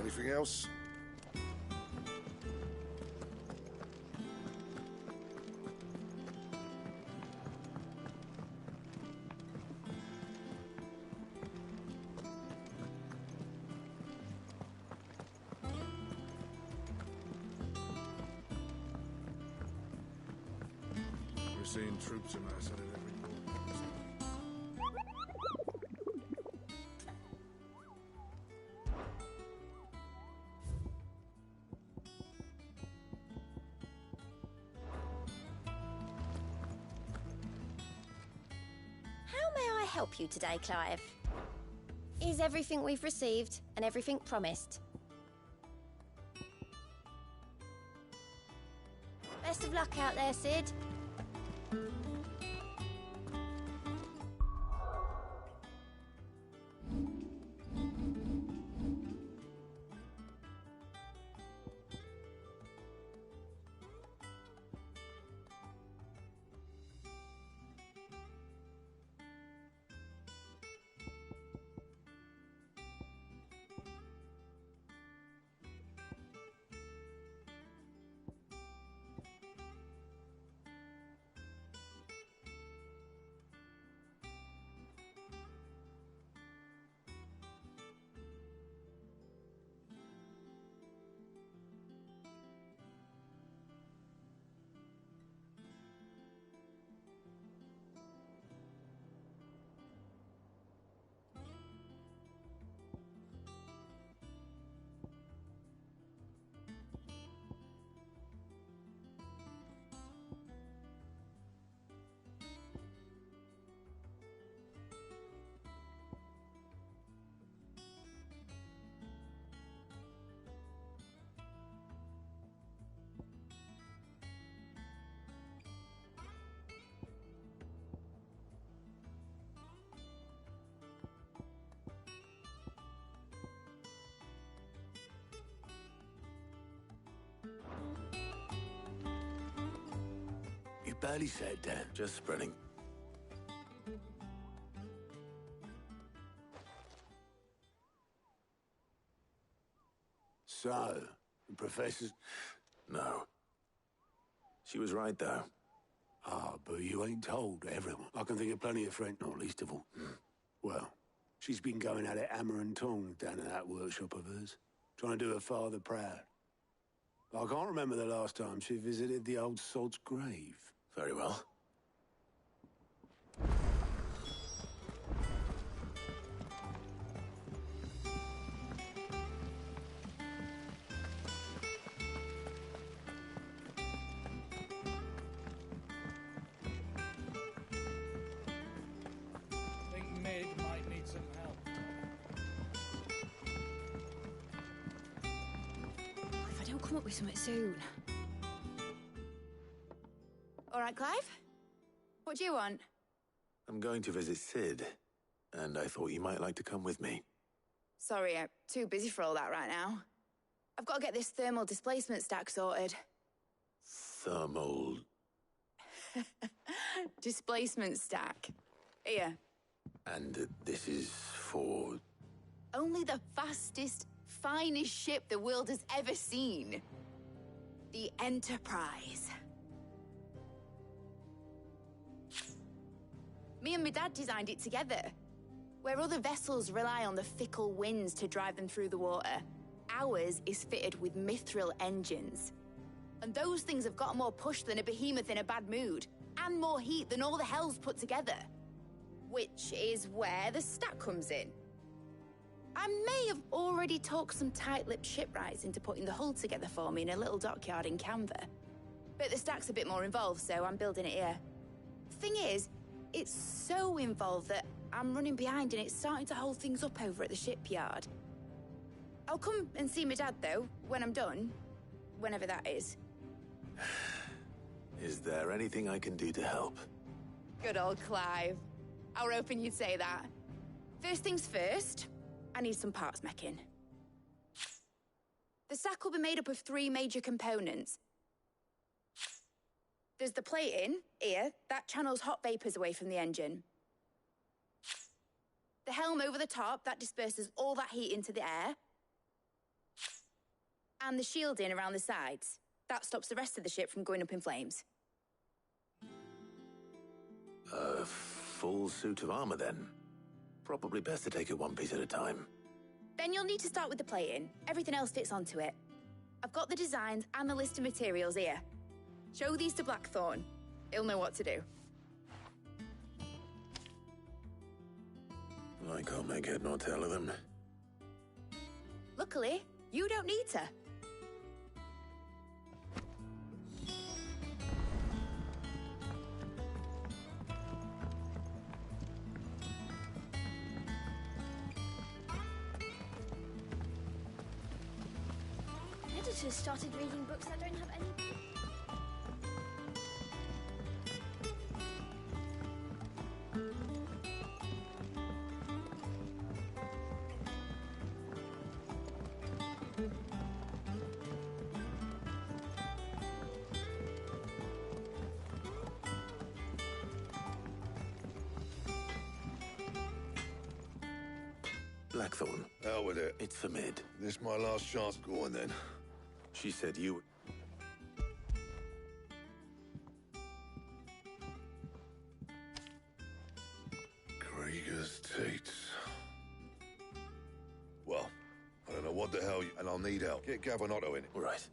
Anything else? We're seeing troops amassing at every corner. How may I help you today, Clive? Is everything we've received and everything promised? Best of luck out there, Sid. You barely sat down. Just spreading. So, the professor's... No. She was right, though. Ah, but you ain't told everyone. I can think of plenty of friends, not least of all. Well, she's been going at it hammer and tongs down at that workshop of hers, trying to do her father proud. I can't remember the last time she visited the old sod's grave. Very well. I think Mid might need some help. If I don't come up with something soon. All right, Clive? What do you want? I'm going to visit Sid, and I thought you might like to come with me. Sorry, I'm too busy for all that right now. I've got to get this thermal displacement stack sorted. Thermal... Displacement stack. Here. And this is for... Only the fastest, finest ship the world has ever seen. The Enterprise. Me and my dad designed it together. Where other vessels rely on the fickle winds to drive them through the water, ours is fitted with mithril engines. And those things have got more push than a behemoth in a bad mood, and more heat than all the hells put together. Which is where the stack comes in. I may have already talked some tight-lipped shipwrights into putting the hull together for me in a little dockyard in Canva. But the stack's a bit more involved, so I'm building it here. Thing is, it's so involved that I'm running behind and it's starting to hold things up over at the shipyard. I'll come and see my dad, though, when I'm done. Whenever that is. Is there anything I can do to help? Good old Clive. I were hoping you'd say that. First things first, I need some parts meching. The stack will be made up of 3 major components. There's the plating, here, that channels hot vapors away from the engine. The helm over the top, that disperses all that heat into the air. And the shielding around the sides. That stops the rest of the ship from going up in flames. A full suit of armor, then. Probably best to take it one piece at a time. Then you'll need to start with the plating. Everything else fits onto it. I've got the designs and the list of materials here. Show these to Blackthorn. He'll know what to do. I can't make head nor tail of them. Luckily, you don't need to. Editors started reading books that don't have any... Blackthorn. Hell with it. It's for Mid. This my last chance. Go on then. She said you... Krieger's Tates. Well, I don't know what the hell, and I'll need help. Get Gavinotto in it. All right.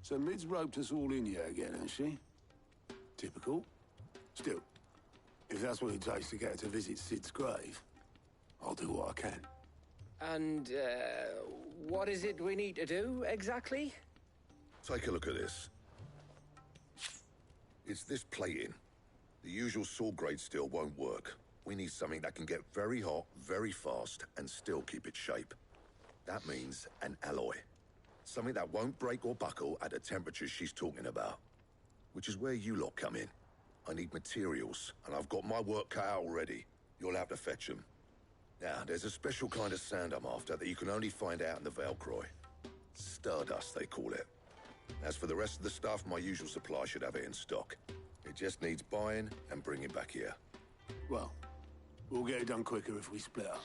So Mid's roped us all in here again, has she? Typical. Still, if that's what it takes to get her to visit Sid's grave, I'll do what I can. And, what is it we need to do, exactly? Take a look at this. It's this plating. The usual sword grade steel won't work. We need something that can get very hot, very fast, and still keep its shape. That means an alloy. Something that won't break or buckle at the temperatures she's talking about. Which is where you lot come in. I need materials, and I've got my work cut out already. You'll have to fetch them. Now, there's a special kind of sand I'm after that you can only find out in the Velcroy. Stardust, they call it. As for the rest of the stuff, my usual supply should have it in stock. It just needs buying and bringing back here. Well, we'll get it done quicker if we split up.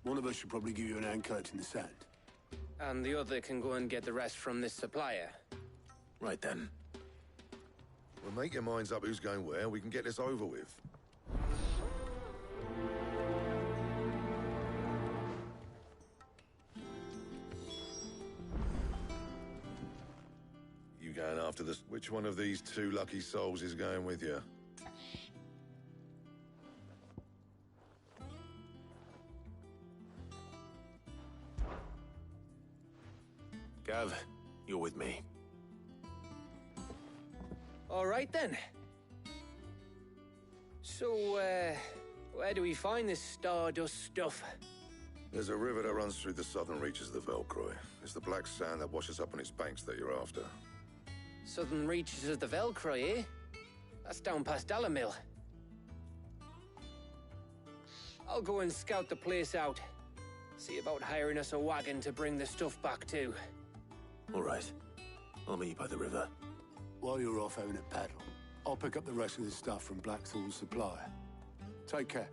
One of us should probably give you an hand coat in the sand. And the other can go and get the rest from this supplier. Right then. Well, make your minds up who's going where. We can get this over with. You going after this? Which one of these two lucky souls is going with you? Gav, you're with me. All right, then. So, where do we find this Stardust stuff? There's a river that runs through the southern reaches of the Velcroy. It's the black sand that washes up on its banks that you're after. Southern reaches of the Velcroy, eh? That's down past Dalamil. I'll go and scout the place out. See about hiring us a wagon to bring the stuff back to. All right. I'll meet you by the river. While you're off having a paddle, I'll pick up the rest of the stuff from Blackthorn's supplier. Take care.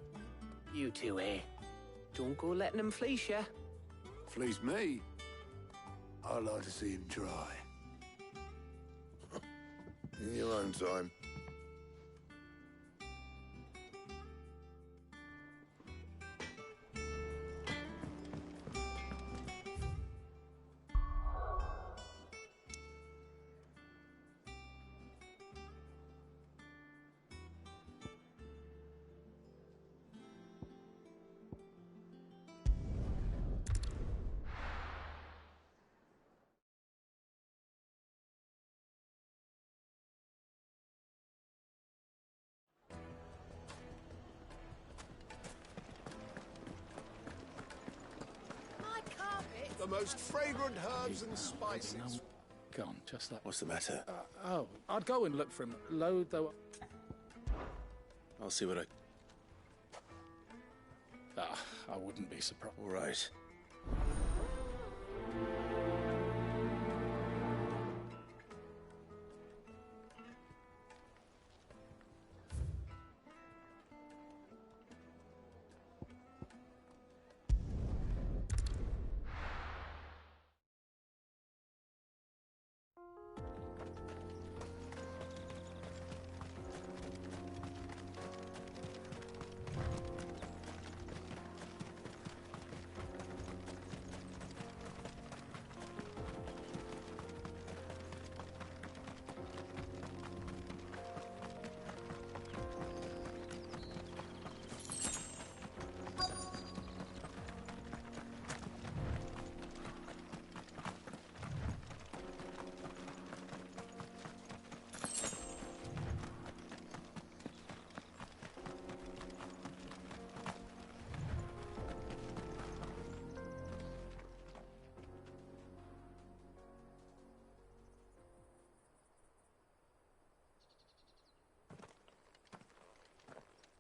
You two, eh? Don't go letting him fleece ya. Fleece me? I'd like to see him try. In your own time. The most fragrant herbs and spices. Gone, just that. What's the matter? I'd go and look for him. Load though. I'll see what I... I wouldn't be surprised. All right.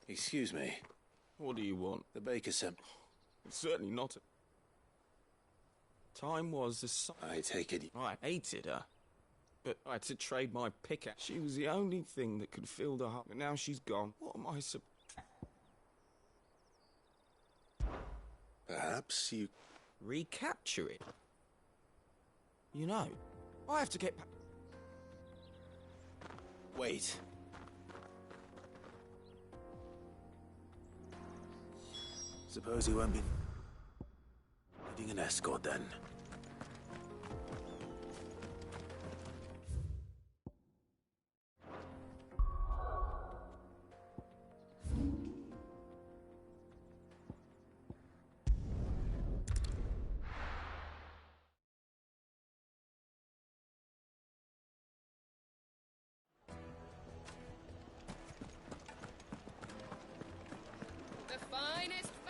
Excuse me. What do you want? The baker sent... It's certainly not a... Time was the... I take it... I hated her. But I had to trade my pickaxe. She was the only thing that could fill the heart. But now she's gone. What am I Perhaps you... Recapture it? You know, I have to get back... Wait. Suppose he won't be... needing an escort, then.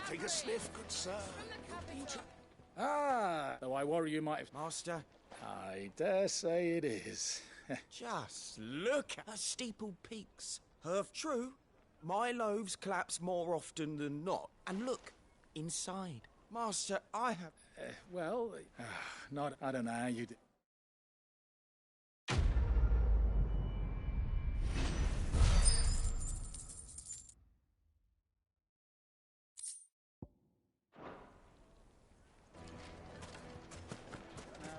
Take a sniff, good sir. Ah, though I worry you might have... Master, I dare say it is. just look at her steeple peaks. Herf true, my loaves collapse more often than not. And look, inside. Master, I have... Well, not... I don't know how you do...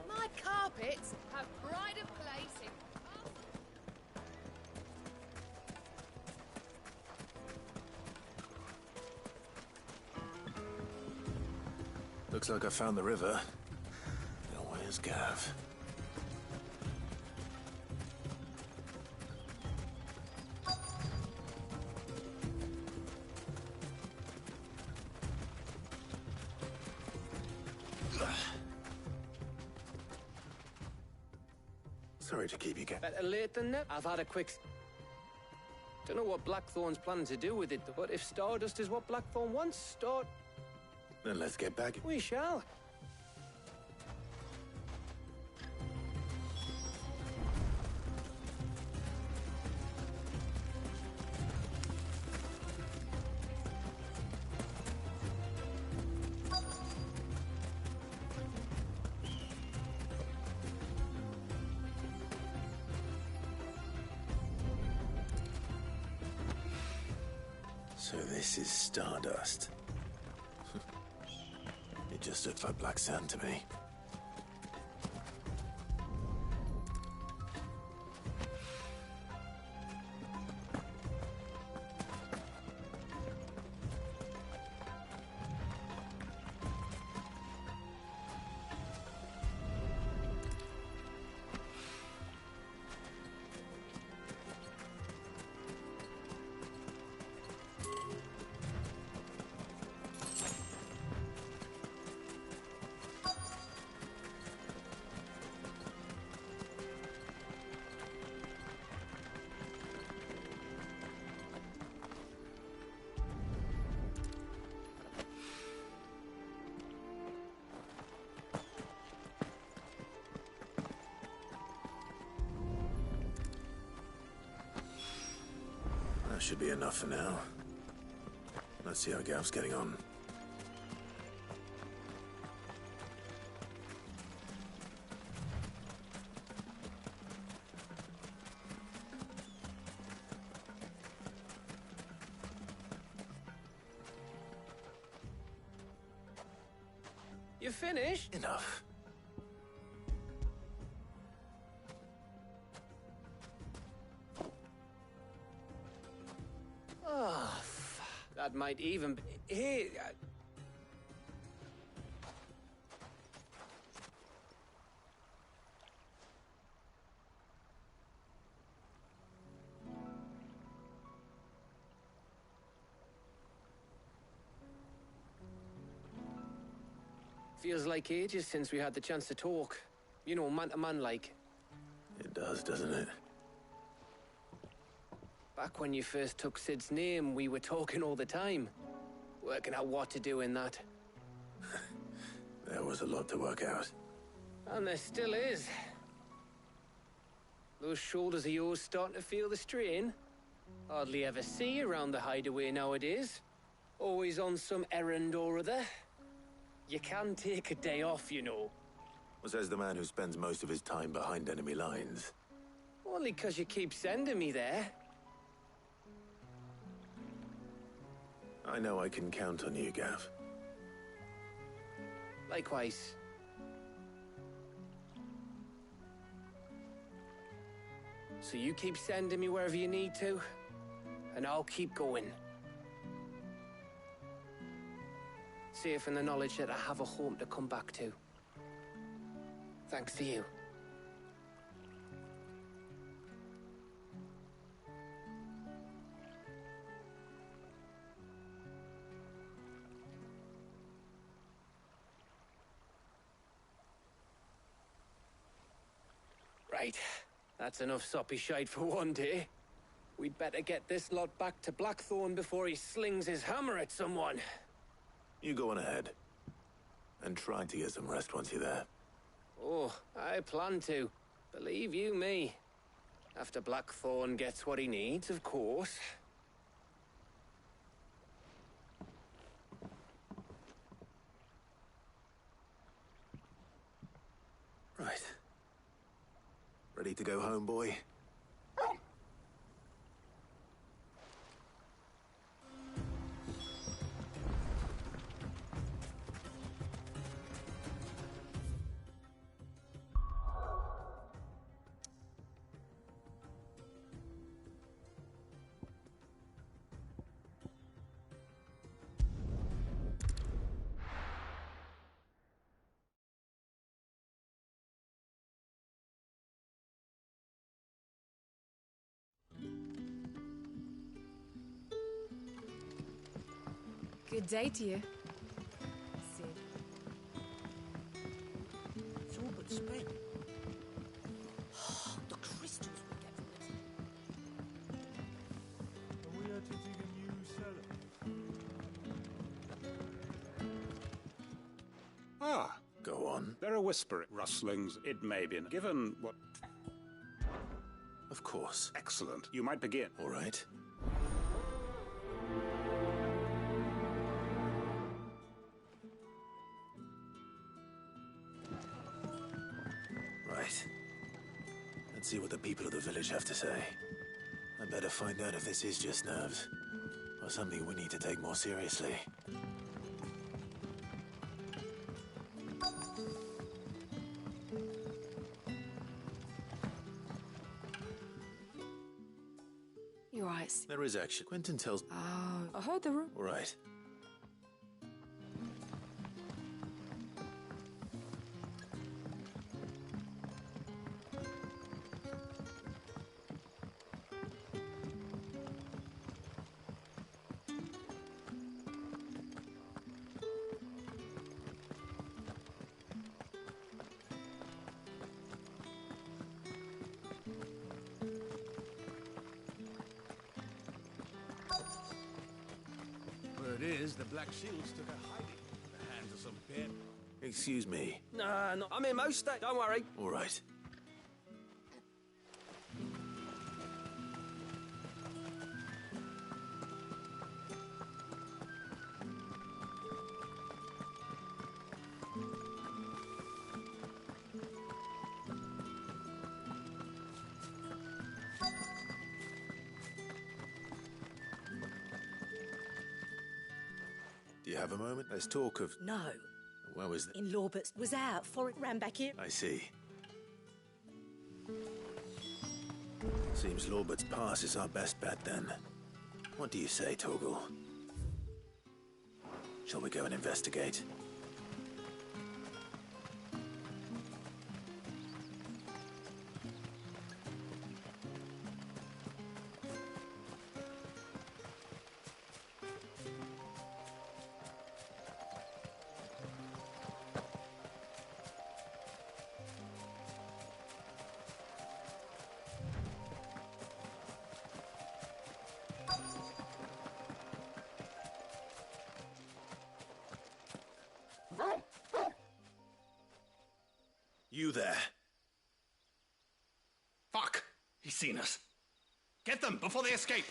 My carpets have pride of place in... Looks like I found the river. Now where's Gav? Sorry to keep you Better late than never. I've had a quick... Don't know what Blackthorn's planning to do with it, but if Stardust is what Blackthorn wants, Then let's get back. we shall. So this is Stardust. It just looked like black sand to me. That should be enough for now. Let's see how Gav's getting on. You finished? Enough. Oh, that might even be... Hey... Feels like ages since we had the chance to talk. You know, man to man like. It does, doesn't it? Back when you first took Sid's name, we were talking all the time. Working out what to do in that. There was a lot to work out. And there still is. Those shoulders of yours starting to feel the strain? Hardly ever see you around the hideaway nowadays. Always on some errand or other. You can take a day off, you know. Says the man who spends most of his time behind enemy lines. Only 'cause you keep sending me there. I know I can count on you, Gav. Likewise. So you keep sending me wherever you need to, and I'll keep going. Safe in the knowledge that I have a home to come back to. Thanks to you. Right. That's enough soppy shite for one day. We'd better get this lot back to Blackthorn before he slings his hammer at someone. You go on ahead. And try to get some rest once you're there. Oh, I plan to. Believe you me. After Blackthorn gets what he needs, of course. Right. Ready to go home, boy? Good day to you. Sid. It's all but spent. The crystals we get from this. Are we editing a new cellar? Ah, go on. There are whispering rustlings. It may be. Given what... Of course. Excellent. You might begin. All right. Right. Let's see what the people of the village have to say. I better find out if this is just nerves, or something we need to take more seriously. You're right, Sid. There is action. Quentin tells... Oh, I heard the room. All right. Word is, the Black Shields took a hiding at the hands of some band. Excuse me. Nah, no, I'm here most days. Don't worry. All right. Do you have a moment? There's talk of... No. Where was it? In Lawbert was out before it ran back in. I see. Seems Lawbert's pass is our best bet then. What do you say, Torgal? Shall we go and investigate? You there. Fuck! He's seen us. Get them before they escape!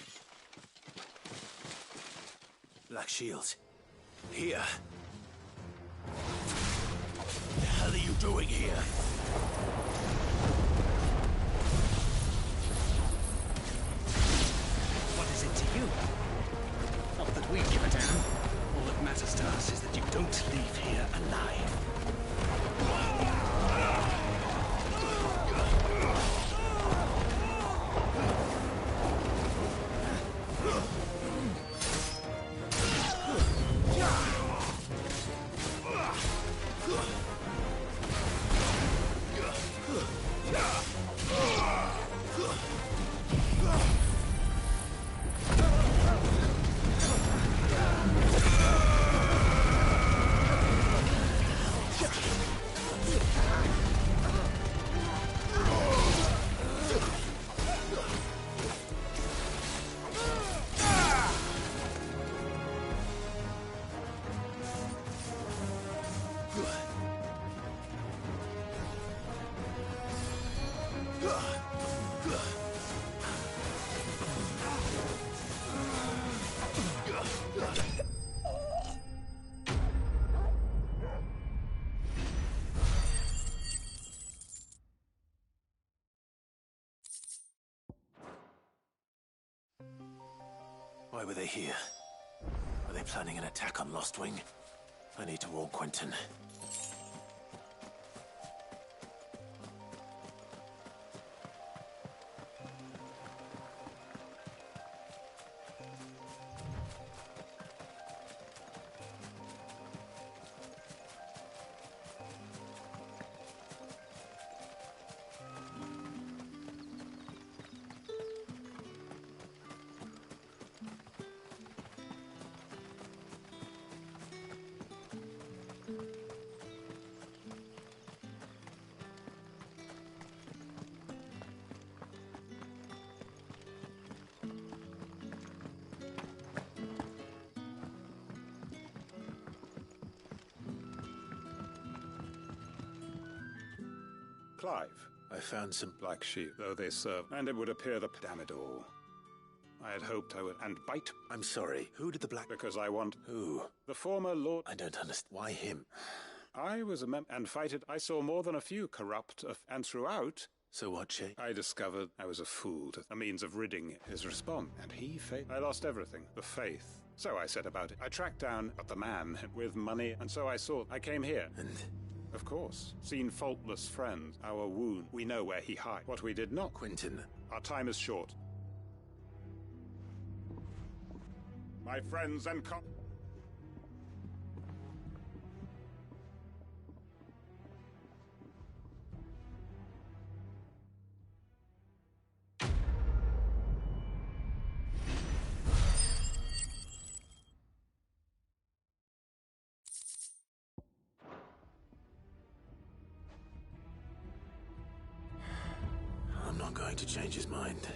Black Shields. Here. What the hell are you doing here? What is it to you? Not that we give a damn. All that matters to us is that you don't leave here alive. Why were they here? Are they planning an attack on Lost Wing? I need to warn Quentin. Clive. I found some Black sheep, though they serve, and it would appear the damn it all. I had hoped I would, and bite. I'm sorry. Who did the Black... Because I want... Who? The former Lord... I don't understand. Why him? I was a member, and fight it, I saw more than a few corrupt, and throughout... So what, Shay? I discovered I was a fool to a means of ridding his response, and he failed. I lost everything, the faith. So I set about it. I tracked down the man with money, and so I sought. I came here. And... Of course. Seen faultless friends. Our wound. We know where he hides. What we did not. Quentin. Our time is short. My friends and I'm not going to change his mind.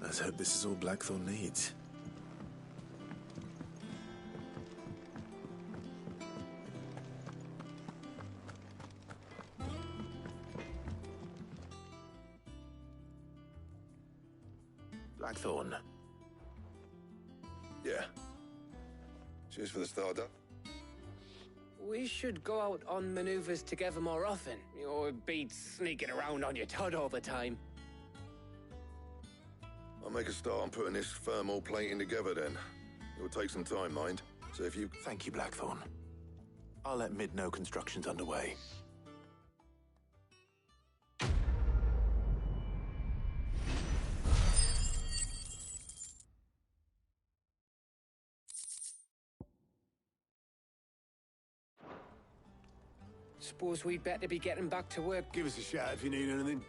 Let's hope this is all Blackthorn needs. Blackthorn. Yeah. Cheers for the Stardust. We should go out on maneuvers together more often. Or beat sneaking around on your Todd all the time. I'll make a start on putting this thermal plating together then. It will take some time, mind. So if you... Thank you, Blackthorn. I'll let Mid know construction's underway. Suppose we'd better be getting back to work. Give us a shout if you need anything.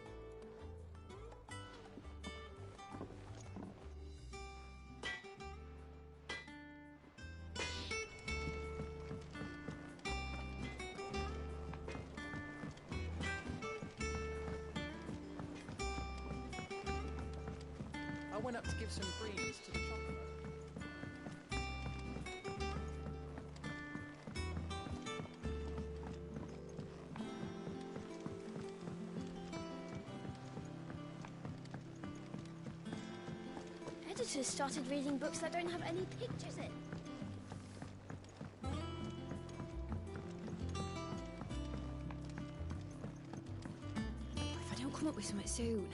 went up to give some greens to the chocolate. Editors started reading books that don't have any pictures in. If I don't come up with something soon.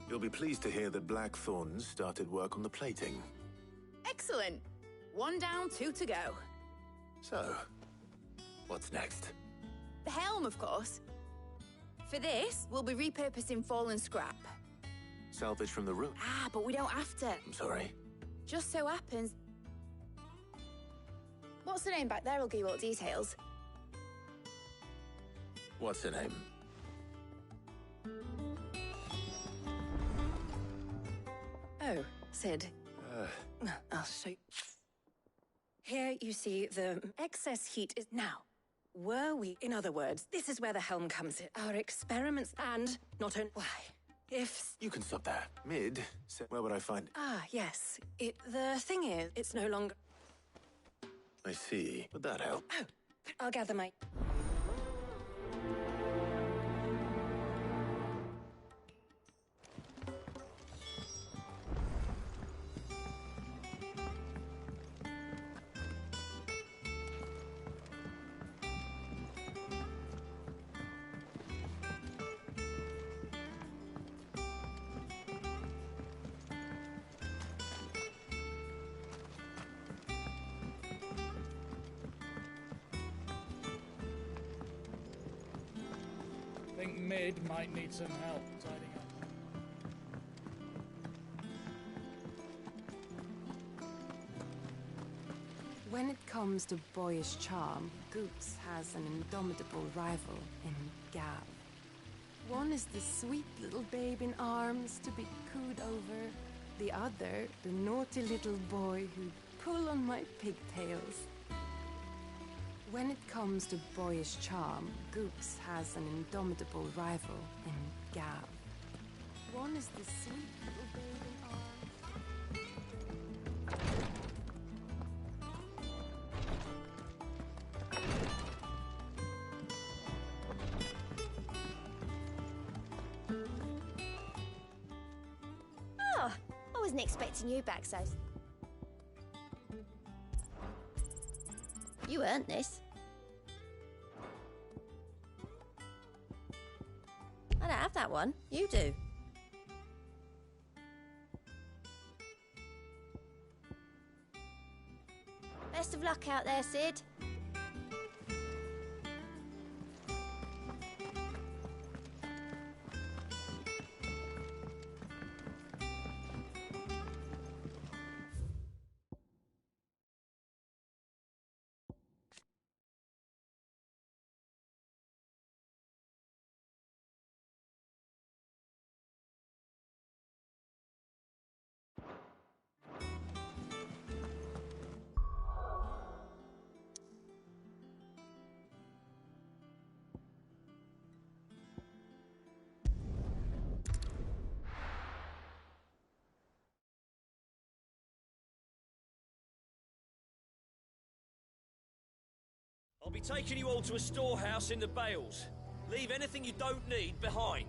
You'll be pleased to hear that Blackthorn's started work on the plating. Excellent. 1 down, 2 to go. So, what's next? The helm, of course. For this, we'll be repurposing fallen scrap. Salvage from the room? Ah, but we don't have to. I'm sorry. Just so happens... What's the name back there? I'll give you all the details. What's her name? Oh, Sid. I'll show you. Here you see the excess heat is now. Were we, in other words, this is where the helm comes in. Our experiments and not only... Why? If... You can stop there. Mid? Where would I find it? Ah, yes. The thing is, it's no longer... I see. Would that help? Oh, I'll gather my... I think Mid might need some help tidying up. When it comes to boyish charm, Goops has an indomitable rival in Gav. One is the sweet little babe in arms to be cooed over. The other, the naughty little boy who'd pull on my pigtails. When it comes to boyish charm, Goops has an indomitable rival in Gav. One is the sweet little babe in arms. Oh, I wasn't expecting you back so... You earned this. I don't have that one. You do. Best of luck out there, Sid. I'll be taking you all to a storehouse in the Bales. Leave anything you don't need behind.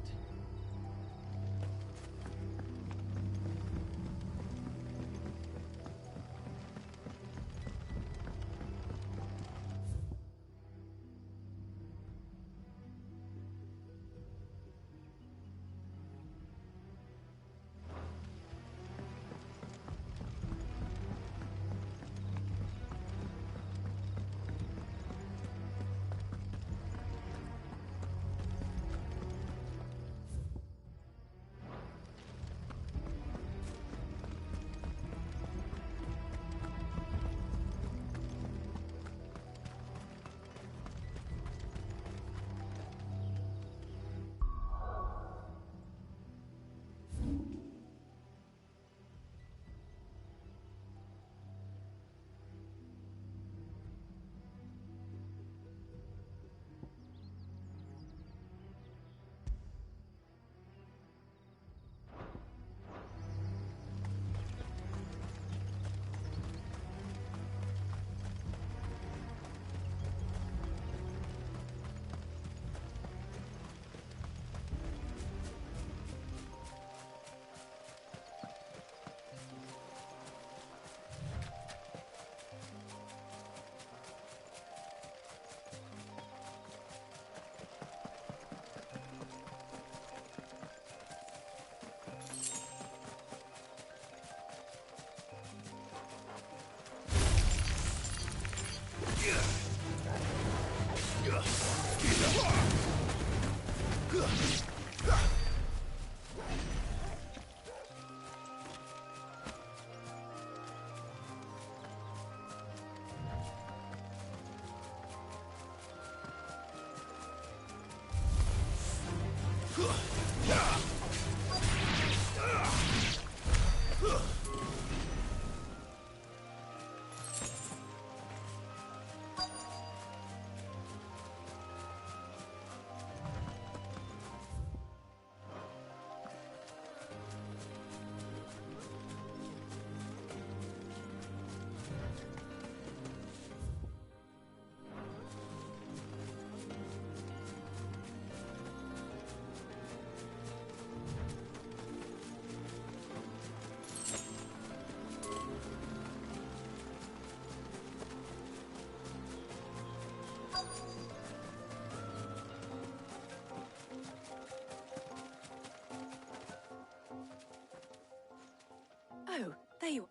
Oh, there you...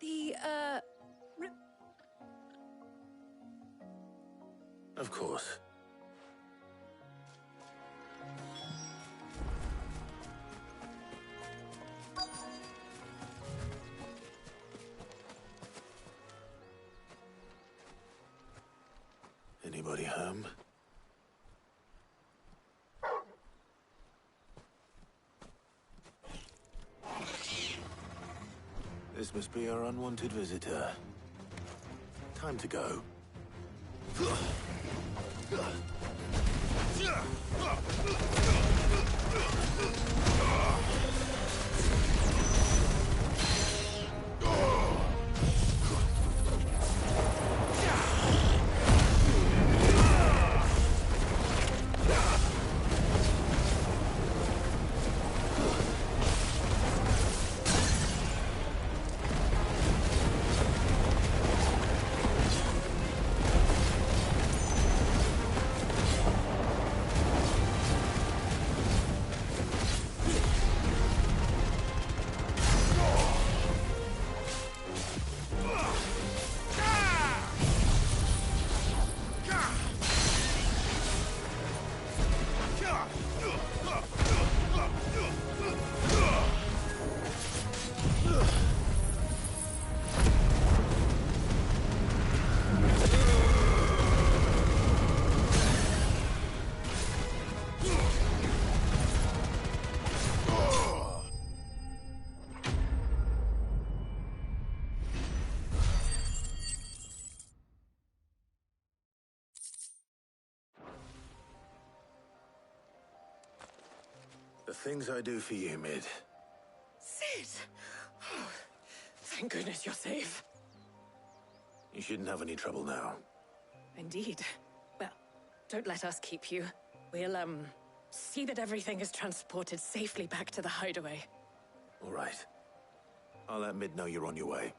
Of course. Anybody home? This must be our unwanted visitor. Time to go. The things I do for you, Mid. Sid! Oh, thank goodness you're safe. You shouldn't have any trouble now. Indeed. Well, don't let us keep you. We'll, see that everything is transported safely back to the hideaway. All right. I'll let Mid know you're on your way.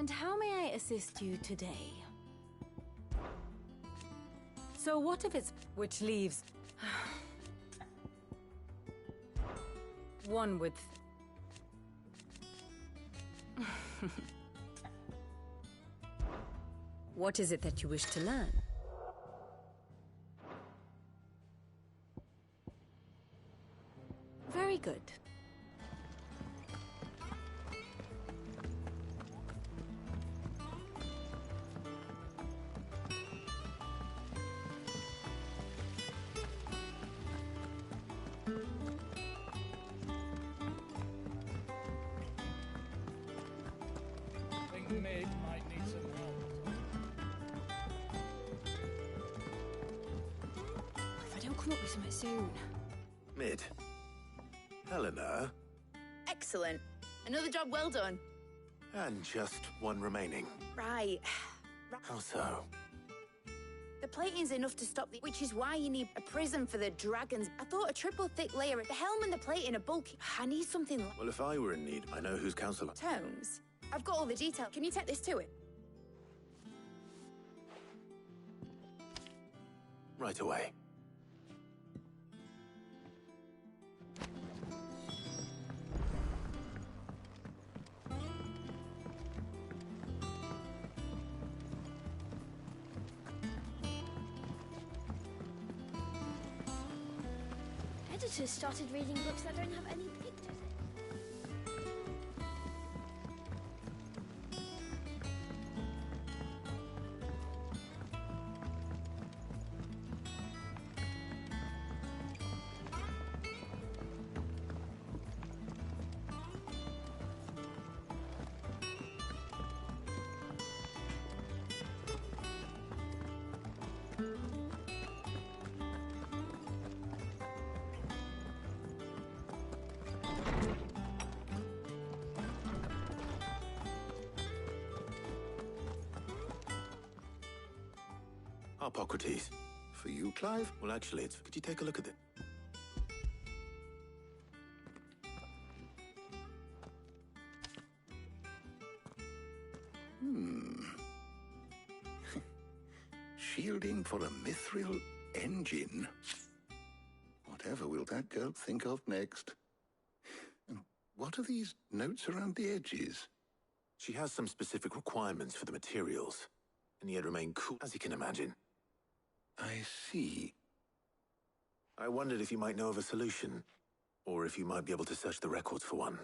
And how may I assist you today? So what if it's... Which leaves... one with... What is it that you wish to learn? Very good. mid might need some help. If I don't come up with something soon. Mid. Helena. Excellent. Another job well done. And just one remaining. Right. How so? The plating's enough to stop the... Which is why you need a prism for the dragons. I thought a triple thick layer... The helm and the plating are bulky. I need something like... Well, if I were in need, I know whose counsel... Tones? I've got all the detail. Can you take this to him? Right away. Editors started reading books that don't have any pictures in. Hippocrates. For you, Clive? Well, actually, it's... Could you take a look at it? Shielding for a mithril engine? Whatever will that girl think of next? And what are these notes around the edges? She has some specific requirements for the materials, and yet remain cool, as you can imagine. I see. I wondered if you might know of a solution, or if you might be able to search the records for one.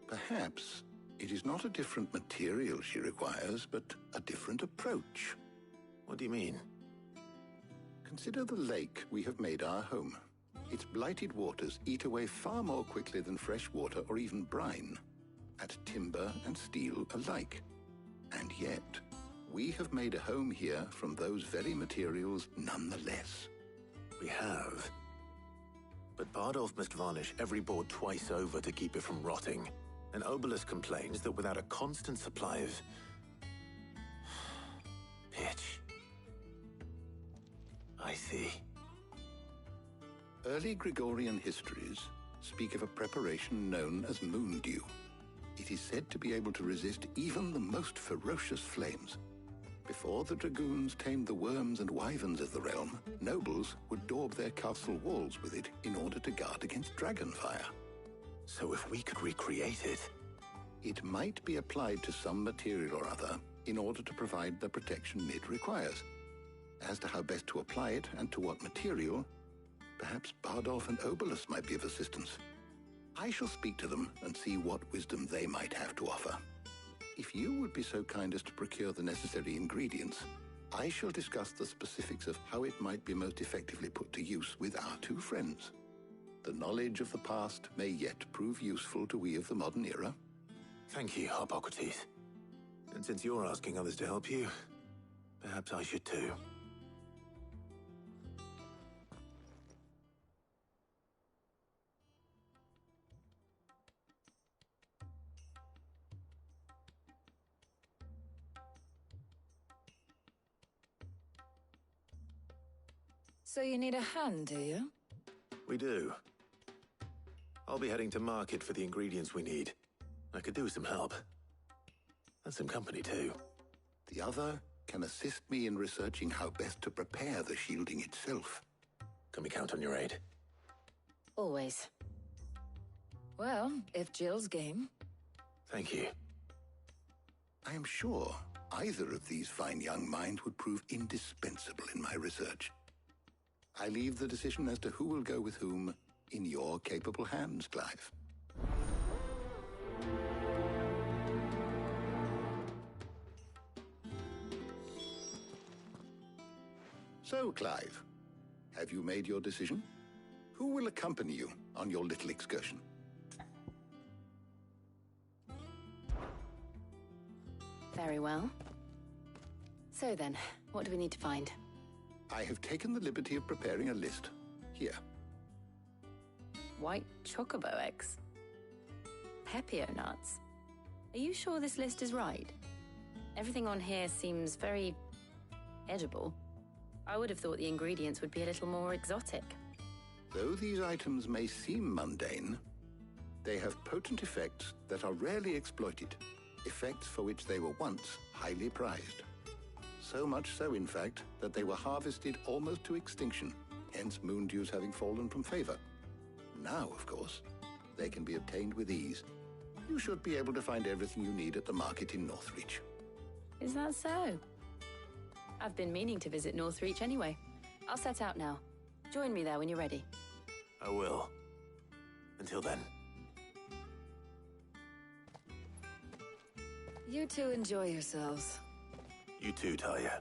Perhaps it is not a different material she requires, but a different approach. What do you mean? Consider the lake we have made our home. Its blighted waters eat away far more quickly than fresh water or even brine, at timber and steel alike. And yet, we have made a home here from those very materials nonetheless. We have. But Bardolph must varnish every board twice over to keep it from rotting. And Obelisk complains that without a constant supply of... pitch. I see. Early Gregorian histories speak of a preparation known as moon dew. It is said to be able to resist even the most ferocious flames. Before the dragoons tamed the worms and wyverns of the realm, nobles would daub their castle walls with it in order to guard against dragonfire. So if we could recreate it... It might be applied to some material or other in order to provide the protection Mid requires. As to how best to apply it and to what material, perhaps Bardolph and Obelisk might be of assistance. I shall speak to them and see what wisdom they might have to offer. If you would be so kind as to procure the necessary ingredients, I shall discuss the specifics of how it might be most effectively put to use with our two friends. The knowledge of the past may yet prove useful to we of the modern era. Thank you, Hippocrates. And since you're asking others to help you, perhaps I should too. So you need a hand, do you? We do. I'll be heading to market for the ingredients we need. I could do with some help. And some company, too. The other can assist me in researching how best to prepare the shielding itself. Can we count on your aid? Always. Well, if Jill's game. Thank you. I am sure either of these fine young minds would prove indispensable in my research. I leave the decision as to who will go with whom in your capable hands, Clive. So, Clive, have you made your decision? Who will accompany you on your little excursion? Very well. So then, what do we need to find? I have taken the liberty of preparing a list. Here. White chocobo eggs. Pepio nuts. Are you sure this list is right? Everything on here seems very edible. I would have thought the ingredients would be a little more exotic. Though these items may seem mundane, they have potent effects that are rarely exploited, effects for which they were once highly prized. So much so, in fact, that they were harvested almost to extinction, hence moon dews having fallen from favor. Now, of course, they can be obtained with ease. You should be able to find everything you need at the market in Northreach. Is that so? I've been meaning to visit Northreach anyway. I'll set out now. Join me there when you're ready. I will. Until then. You two enjoy yourselves. You too, Talia.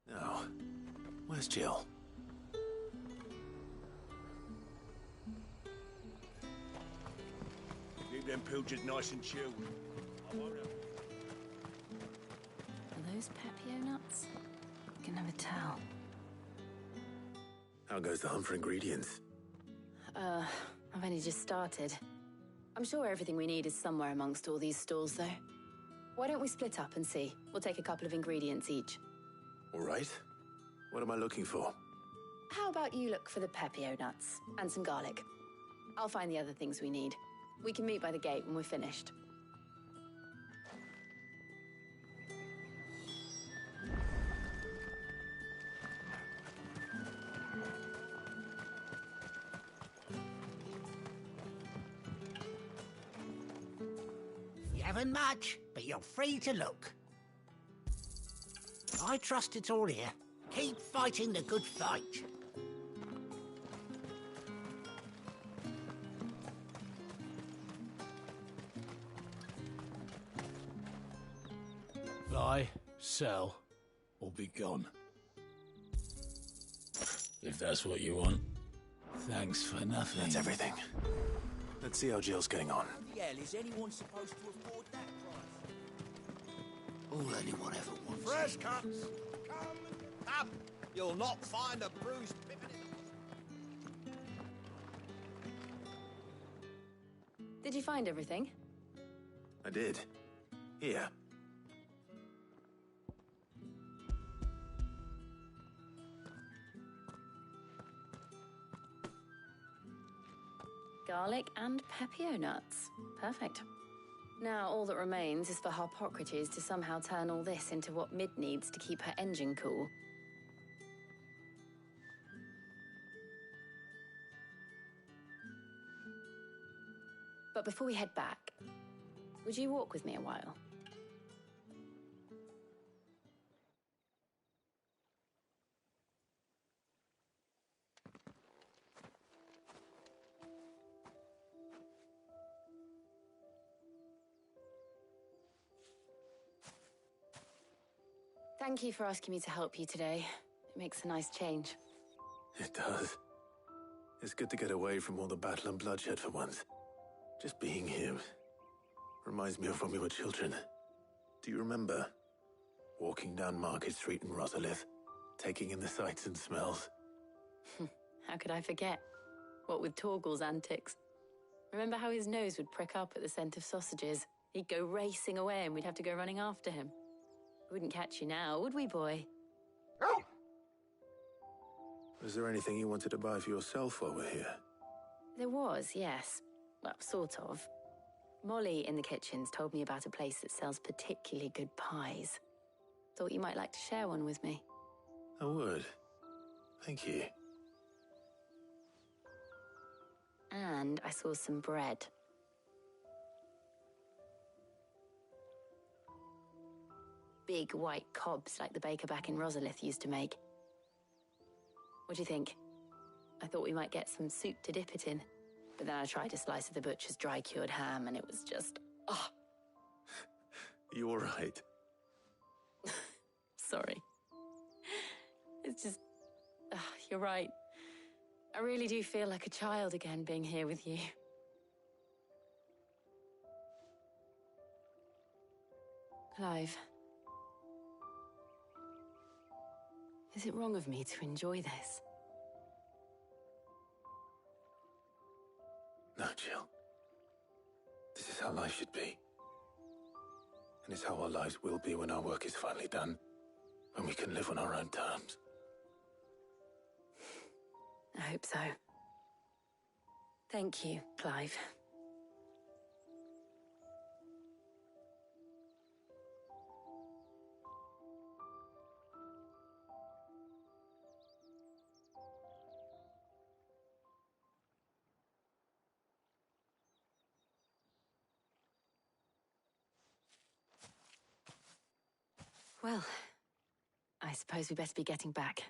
Now, where's Jill? Keep them pilchards nice and chilled. I won't have... Are those Pepio nuts? I can never tell. How goes the hunt for ingredients? I've only just started. I'm sure everything we need is somewhere amongst all these stalls, though. Why don't we split up and see? We'll take a couple of ingredients each. All right. What am I looking for? How about you look for the Pepio nuts and some garlic? I'll find the other things we need. We can meet by the gate when we're finished. You haven't much, but you're free to look. I trust it's all here. Keep fighting the good fight. Buy, sell, or be gone. If that's what you want. Thanks for nothing. That's everything. Let's see how Jill's getting on. How the hell is anyone supposed to afford that price? All anyone ever wants. Fresh cuts! Come up! You'll not find a bruised pippin in the... Did you find everything? I did. Here. Garlic and Pepio nuts. Perfect. Now all that remains is for Harpocrates to somehow turn all this into what Mid needs to keep her engine cool. But before we head back, would you walk with me a while? Thank you for asking me to help you today. It makes a nice change. It does. It's good to get away from all the battle and bloodshed for once. Just being here reminds me of when we were children. Do you remember? Walking down Market Street in Rosalith, taking in the sights and smells. How could I forget? What with Torgal's antics. Remember how his nose would prick up at the scent of sausages? He'd go racing away and we'd have to go running after him. We wouldn't catch you now, would we, boy? Was there anything you wanted to buy for yourself while we're here? There was, yes. Well, sort of. Molly in the kitchens told me about a place that sells particularly good pies. Thought you might like to share one with me. I would. Thank you. And I saw some bread. Big white cobs like the baker back in Rosalith used to make. What do you think? I thought we might get some soup to dip it in. But then I tried a slice of the butcher's dry-cured ham, and it was just... oh. You all right? Sorry. It's just... you're right. I really do feel like a child again being here with you. Clive. Is it wrong of me to enjoy this? No, Jill. This is how life should be. And it's how our lives will be when our work is finally done. When we can live on our own terms. I hope so. Thank you, Clive. Well, I suppose we best be getting back.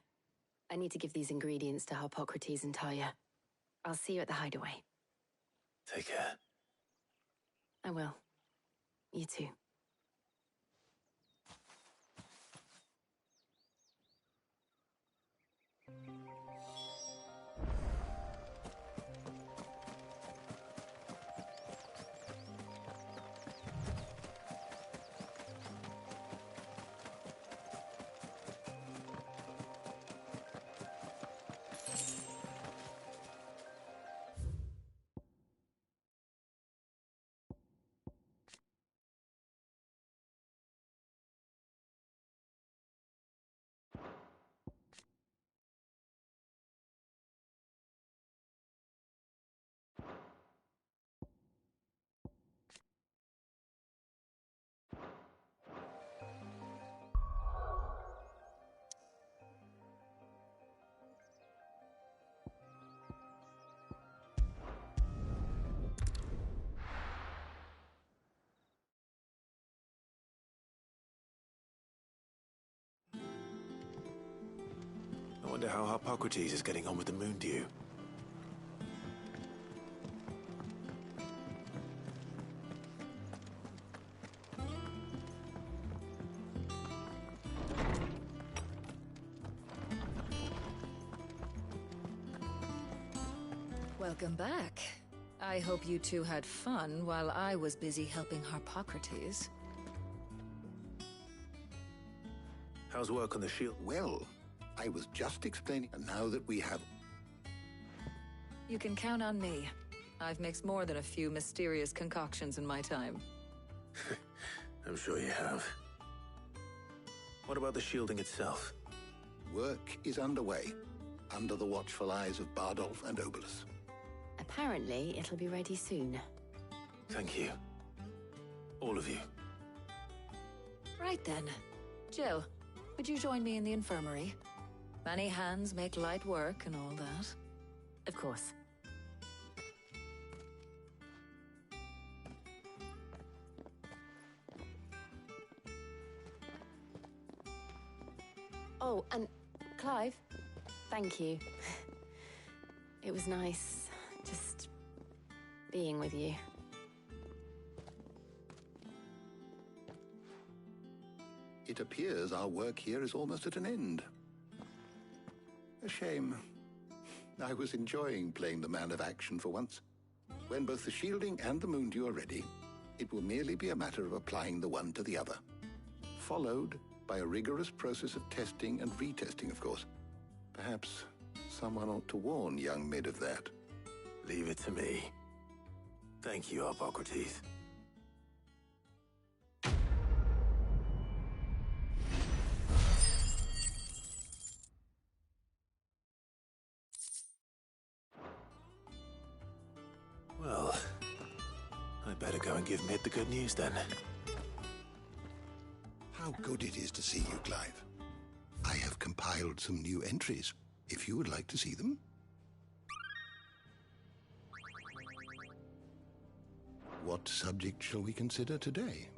I need to give these ingredients to Harpocrates and Talia. I'll see you at the hideaway. Take care. I will. You too. I wonder how Harpocrates is getting on with the moon dew. Welcome back. I hope you two had fun while I was busy helping Harpocrates. How's work on the shield? Well, I was just explaining, and now that we have... You can count on me. I've mixed more than a few mysterious concoctions in my time. I'm sure you have. What about the shielding itself? Work is underway, under the watchful eyes of Bardolph and Obolus. Apparently, it'll be ready soon. Thank you. All of you. Right then. Jill, would you join me in the infirmary? Many hands make light work and all that. Of course. Oh, and Clive, thank you. It was nice just being with you. It appears our work here is almost at an end. A shame. I was enjoying playing the man of action for once. When both the shielding and the moon dew are ready, it will merely be a matter of applying the one to the other. Followed by a rigorous process of testing and retesting, of course. Perhaps someone ought to warn young Mid of that. Leave it to me. Thank you, Harpocrates. Well, I better go and give Mid the good news then. How good it is to see you, Clive. I have compiled some new entries, if you would like to see them. What subject shall we consider today?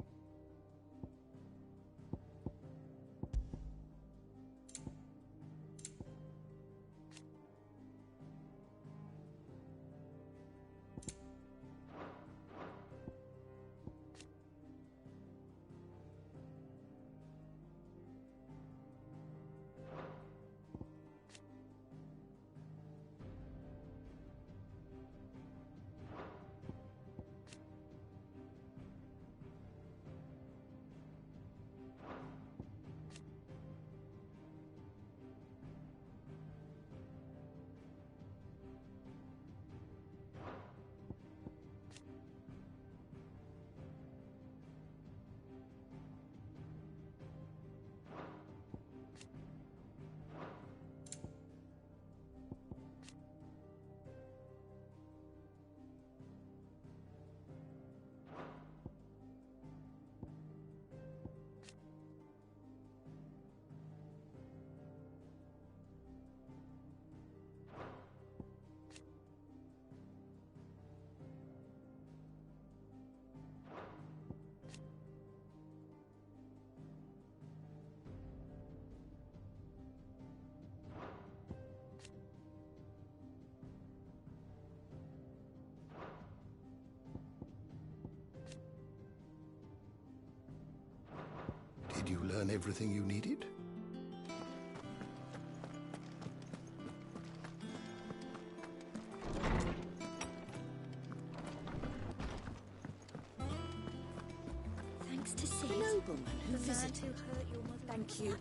learn everything you needed? Thanks to see nobleman who visited. Who hurt your mother. Thank you.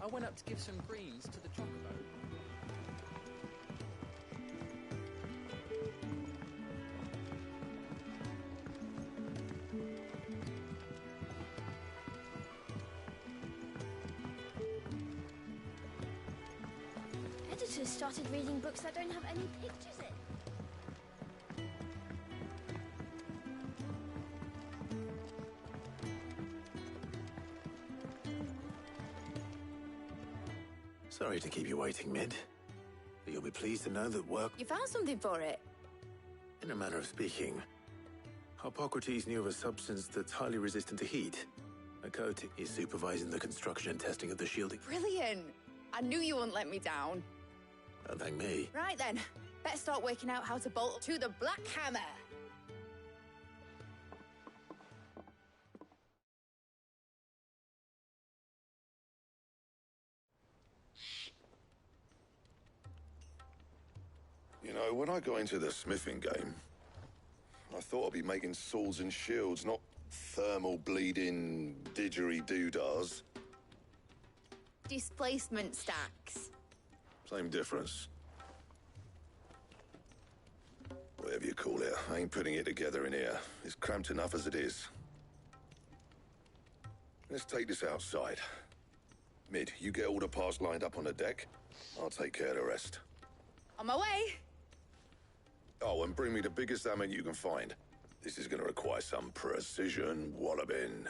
I went up to give some greens to the chocobo. Editors started reading books that don't have any pictures in. Sorry to keep you waiting, Mid. But you'll be pleased to know that work... You found something for it? In a manner of speaking, Hippocrates knew of a substance that's highly resistant to heat. A coat is supervising the construction and testing of the shielding. Brilliant! I knew you wouldn't let me down. Don't thank me. Right then, better start working out how to bolt to the Black Hammer. You know, when I got into the smithing game, I thought I'd be making swords and shields, not thermal bleeding didgeridoo-dahs. Displacement stacks. Same difference. Whatever you call it, I ain't putting it together in here. It's cramped enough as it is. Let's take this outside. Mid, you get all the parts lined up on the deck. I'll take care of the rest. On my way. Oh, and bring me the biggest hammer you can find. This is gonna require some precision walloping.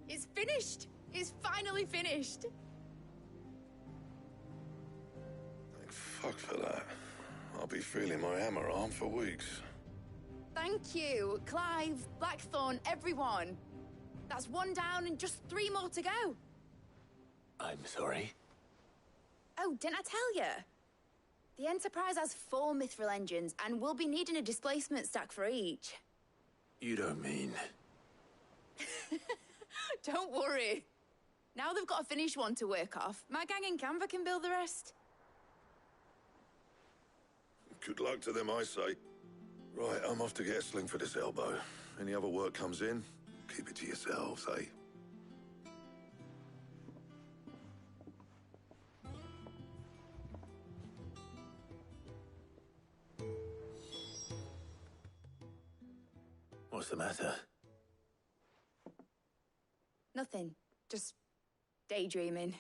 It's finished! It's finally finished! Thank fuck for that. I'll be feeling my hammer arm for weeks. Thank you, Clive, Blackthorn, everyone. That's one down and just 3 more to go. I'm sorry. Oh, didn't I tell you? The Enterprise has 4 mithril engines, and we'll be needing a displacement stack for each. You don't mean... Don't worry. Now they've got a finished one to work off. My gang in Canva can build the rest. Good luck to them, I say. Right, I'm off to get a sling for this elbow. Any other work comes in, keep it to yourselves, eh? What's the matter? Nothing. Just daydreaming.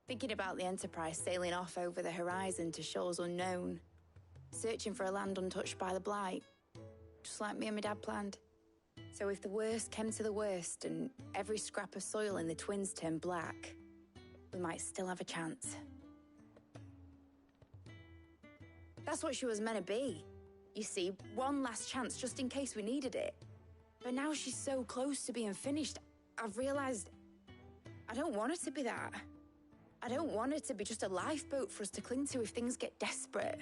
Thinking about the Enterprise sailing off over the horizon to shores unknown, searching for a land untouched by the Blight, just like me and my dad planned. So if the worst came to the worst and every scrap of soil in the Twins turned black, we might still have a chance. That's what she was meant to be. You see, one last chance just in case we needed it. But now she's so close to being finished, I've realized I don't want her to be that. I don't want her to be just a lifeboat for us to cling to if things get desperate.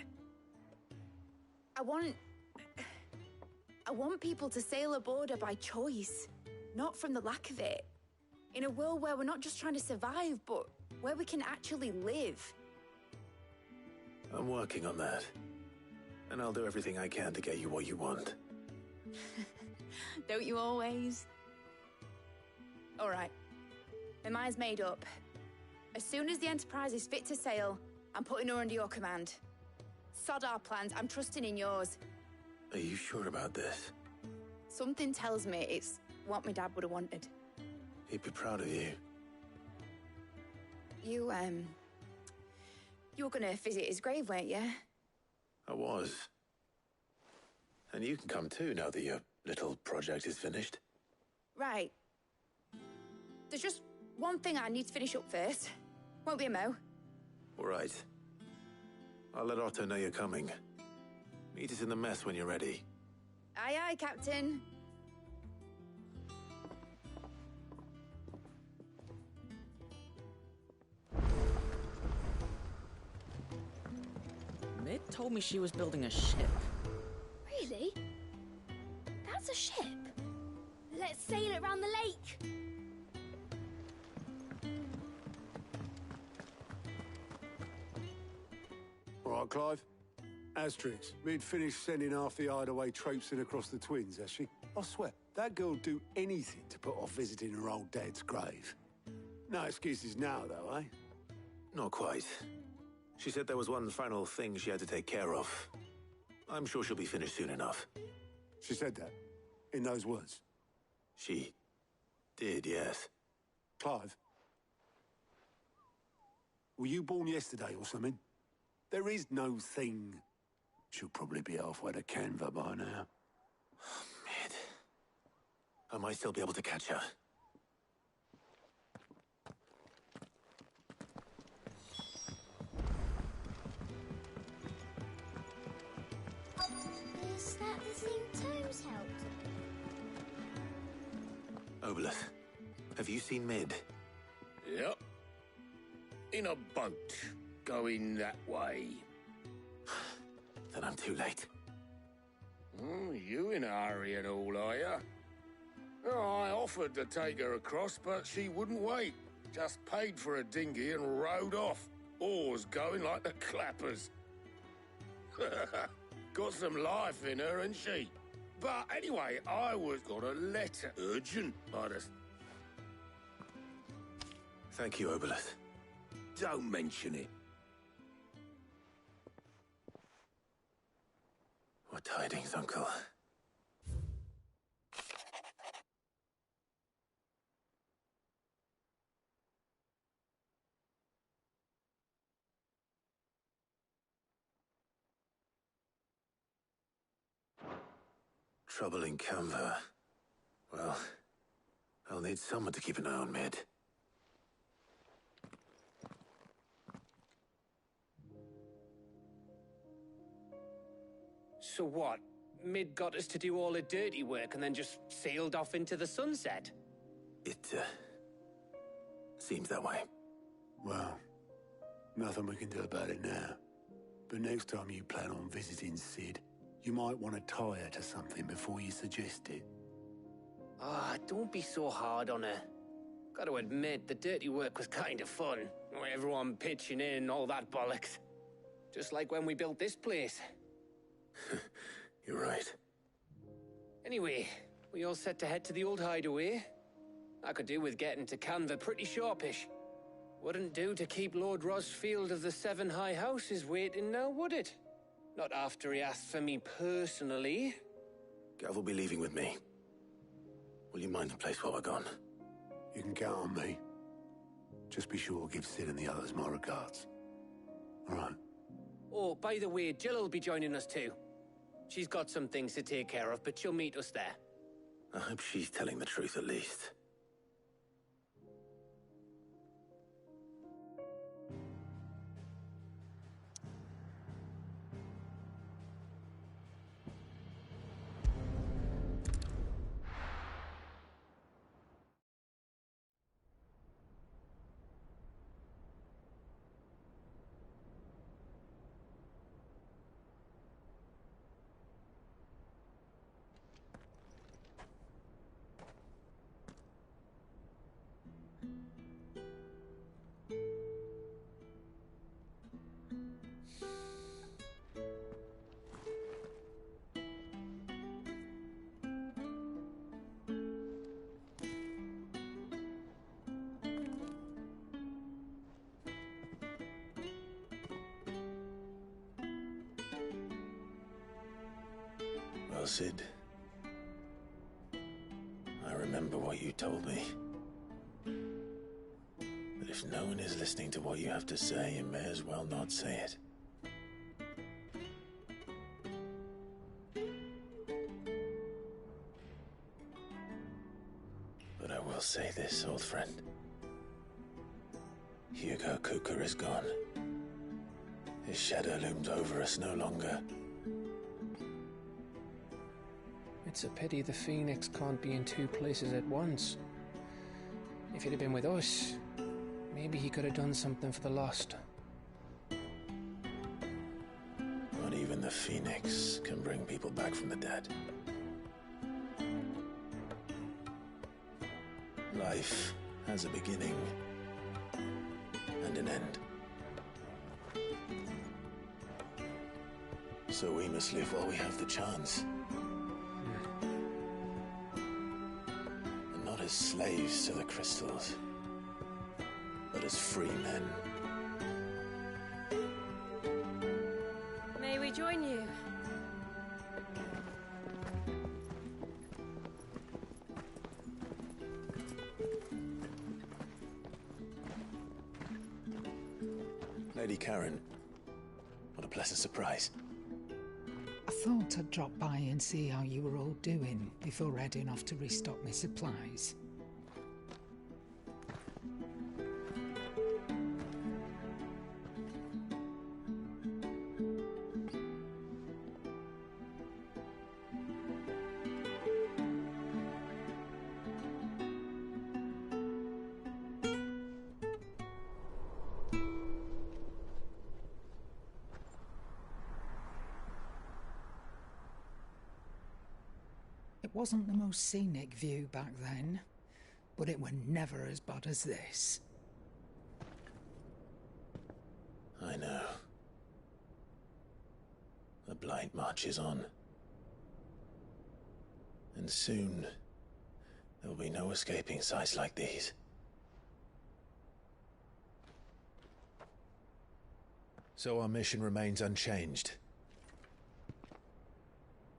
I want people to sail aboard her by choice, not from the lack of it. In a world where we're not just trying to survive, but where we can actually live. I'm working on that. And I'll do everything I can to get you what you want. Don't you always? All right. My mind's made up. As soon as the Enterprise is fit to sail, I'm putting her under your command. Sod our plans, I'm trusting in yours. Are you sure about this? Something tells me it's what my dad would have wanted. He'd be proud of you. You were gonna visit his grave, weren't you? I was. And you can come too now that your little project is finished. Right. There's just one thing I need to finish up first. Won't be a mo. All right. I'll let Otto know you're coming. Meet us in the mess when you're ready. Aye, aye, Captain. Mid told me she was building a ship. Really? That's a ship? Let's sail it around the lake. All right, Clive. Asterix, Mid finished sending half the hideaway traipsing across the Twins, has she? I swear, that girl'd do anything to put off visiting her old dad's grave. No excuses now, though, eh? Not quite. She said there was one final thing she had to take care of. I'm sure she'll be finished soon enough. She said that? In those words? She did, yes. Clive? Were you born yesterday or something? There is no thing. She'll probably be halfway to Canva by now. Mid. I might still be able to catch her. Is that the thing Tomes helped? Obelith, have you seen Mid? Yep. In a boat, going that way. Then I'm too late. Oh, you in a hurry and all, are you? Oh, I offered to take her across, but she wouldn't wait. Just paid for a dinghy and rowed off. Oars going like the clappers. Got some life in her, ain't she? But anyway, I was got a letter. Urgent, I just... Thank you, Obelith. Don't mention it. What tidings, Uncle? Trouble in Canva. Well, I'll need someone to keep an eye on Mid. So what? Mid got us to do all the dirty work and then just sailed off into the sunset? It, seems that way. Well, nothing we can do about it now. But next time you plan on visiting Sid, you might want to tie her to something before you suggest it. Ah, don't be so hard on her. Gotta admit, the dirty work was kind of fun. Everyone pitching in, all that bollocks. Just like when we built this place. You're right. Anyway, we all set to head to the old hideaway. I could do with getting to Canva pretty sharpish. Wouldn't do to keep Lord Rosfield of the Seven High Houses waiting now, would it? Not after he asked for me personally. Gav will be leaving with me. Will you mind the place while we're gone? You can count on me. Just be sure to give Sid and the others my regards. All right. Oh, by the way, Jill will be joining us too. She's got some things to take care of, but she'll meet us there. I hope she's telling the truth at least. Well, Sid, I remember what you told me. That if no one is listening to what you have to say, you may as well not say it. But I will say this, old friend. Hugo Cooker is gone. His shadow looms over us no longer. It's a pity the Phoenix can't be in two places at once. If he'd have been with us, maybe he could have done something for the lost. Not even the Phoenix can bring people back from the dead. Life has a beginning and an end. So we must live while we have the chance. And not as slaves to the crystals, but as free men. May we join you? Lady Karen, what a pleasant surprise. I thought I'd drop by and see how you were all doing before heading off to restock my supplies. It wasn't the most scenic view back then, but it were never as bad as this. I know. The Blight marches on. And soon, there will be no escaping sights like these. So our mission remains unchanged.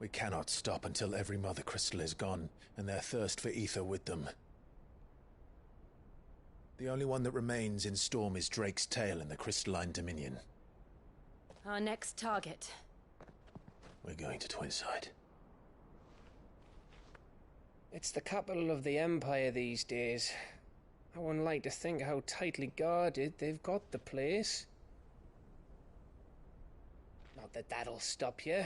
We cannot stop until every Mother Crystal is gone, and their thirst for ether with them. The only one that remains in Storm is Drake's Tail in the Crystalline Dominion. Our next target. We're going to Twinside. It's the capital of the Empire these days. I wouldn't like to think how tightly guarded they've got the place. Not that that'll stop you.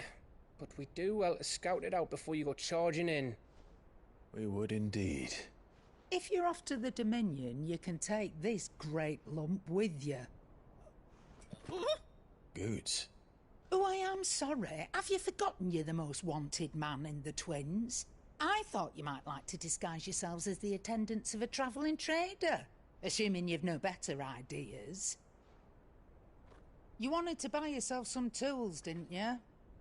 But we do well to scout it out before you go charging in. We would indeed. If you're off to the Dominion, you can take this great lump with you. Goods. Oh, I am sorry. Have you forgotten you're the most wanted man in the Twins? I thought you might like to disguise yourselves as the attendants of a travelling trader, assuming you've no better ideas. You wanted to buy yourself some tools, didn't you?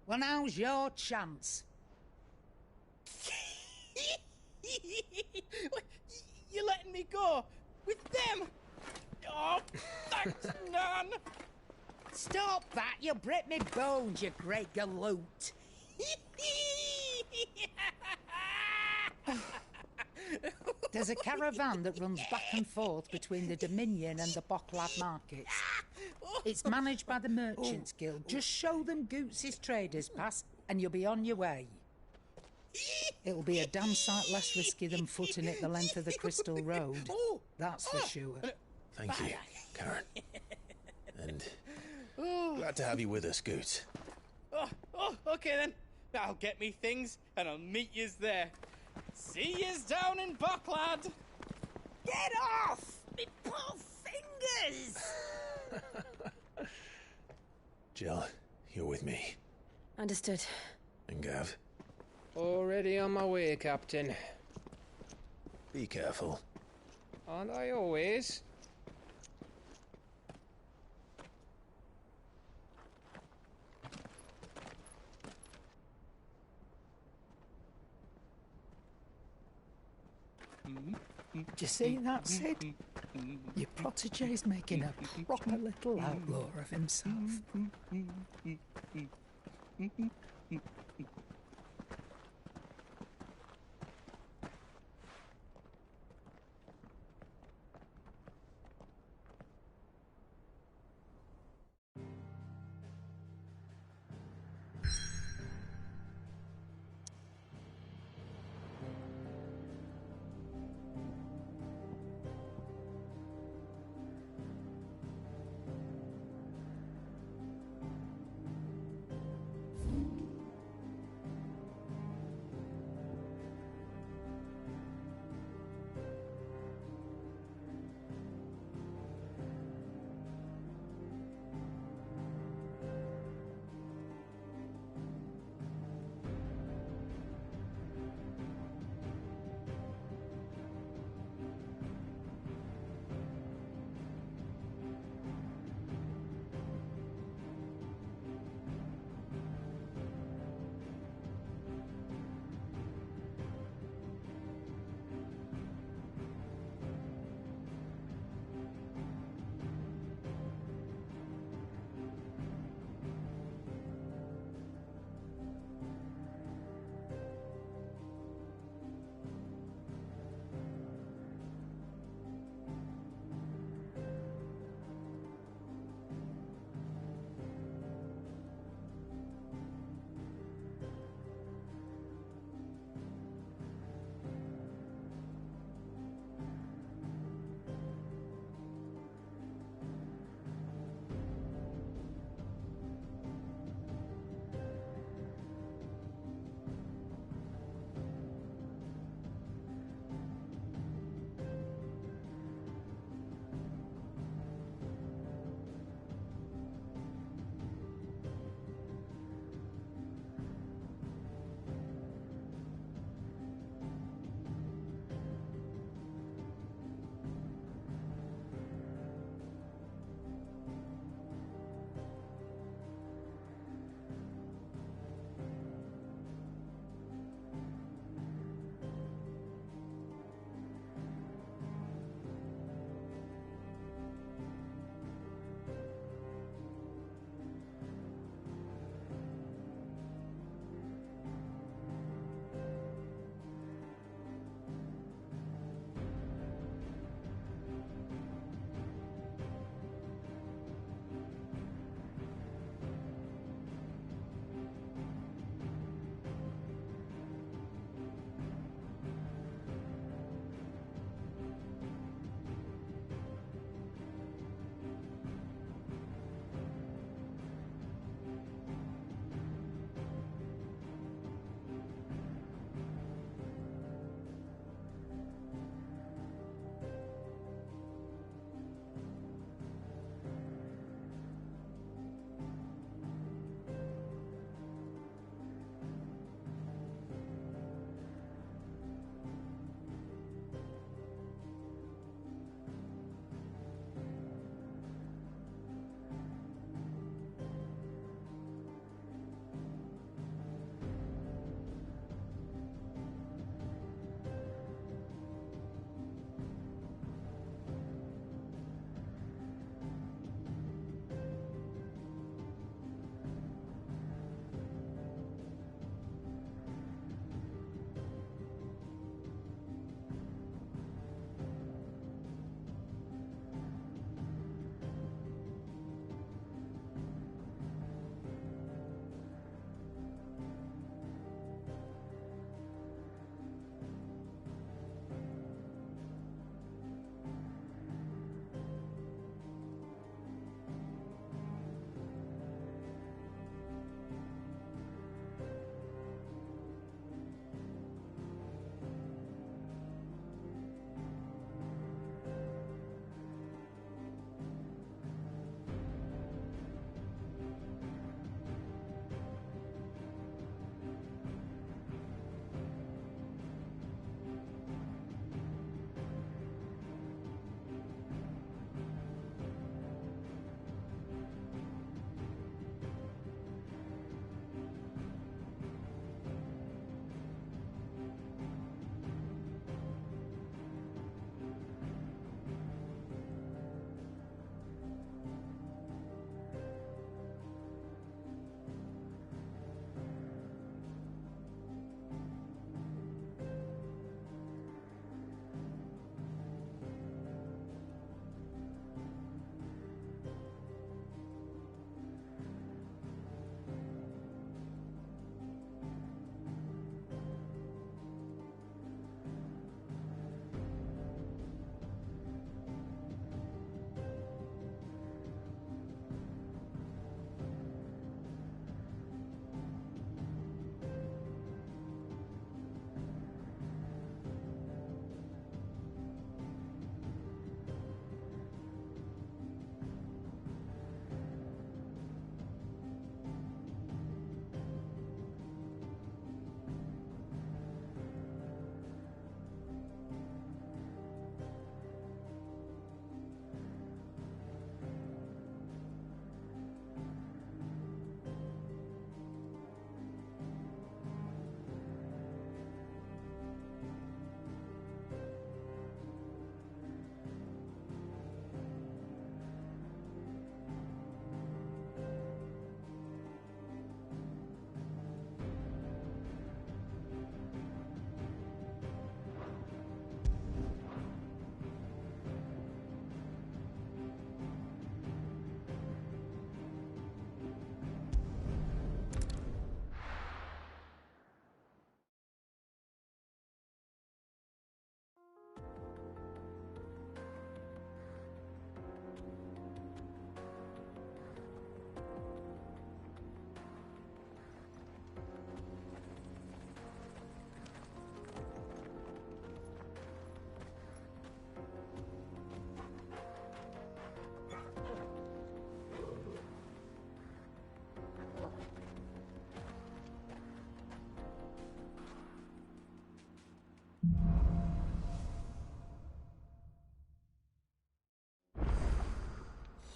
Well, now's your chance. You're letting me go with them? Oh, thanks, Nan. Stop that! You'll break me bones, you great galoot! There's a caravan that runs back and forth between the Dominion and the Bocklad markets. It's managed by the Merchants Guild. Just show them Goots' traders pass and you'll be on your way. It'll be a damn sight less risky than footing it the length of the Crystal Road. That's for sure. Thank you, Karen. And glad to have you with us, Goots. Okay then. I'll get me things and I'll meet yous there. See yous down in Bocklad. Get off! Me poor fingers! Jill, you're with me. Understood. And Gav? Already on my way, Captain. Be careful. Aren't I always? Do you see that, Sid? Your protege's making a proper little outlaw of himself.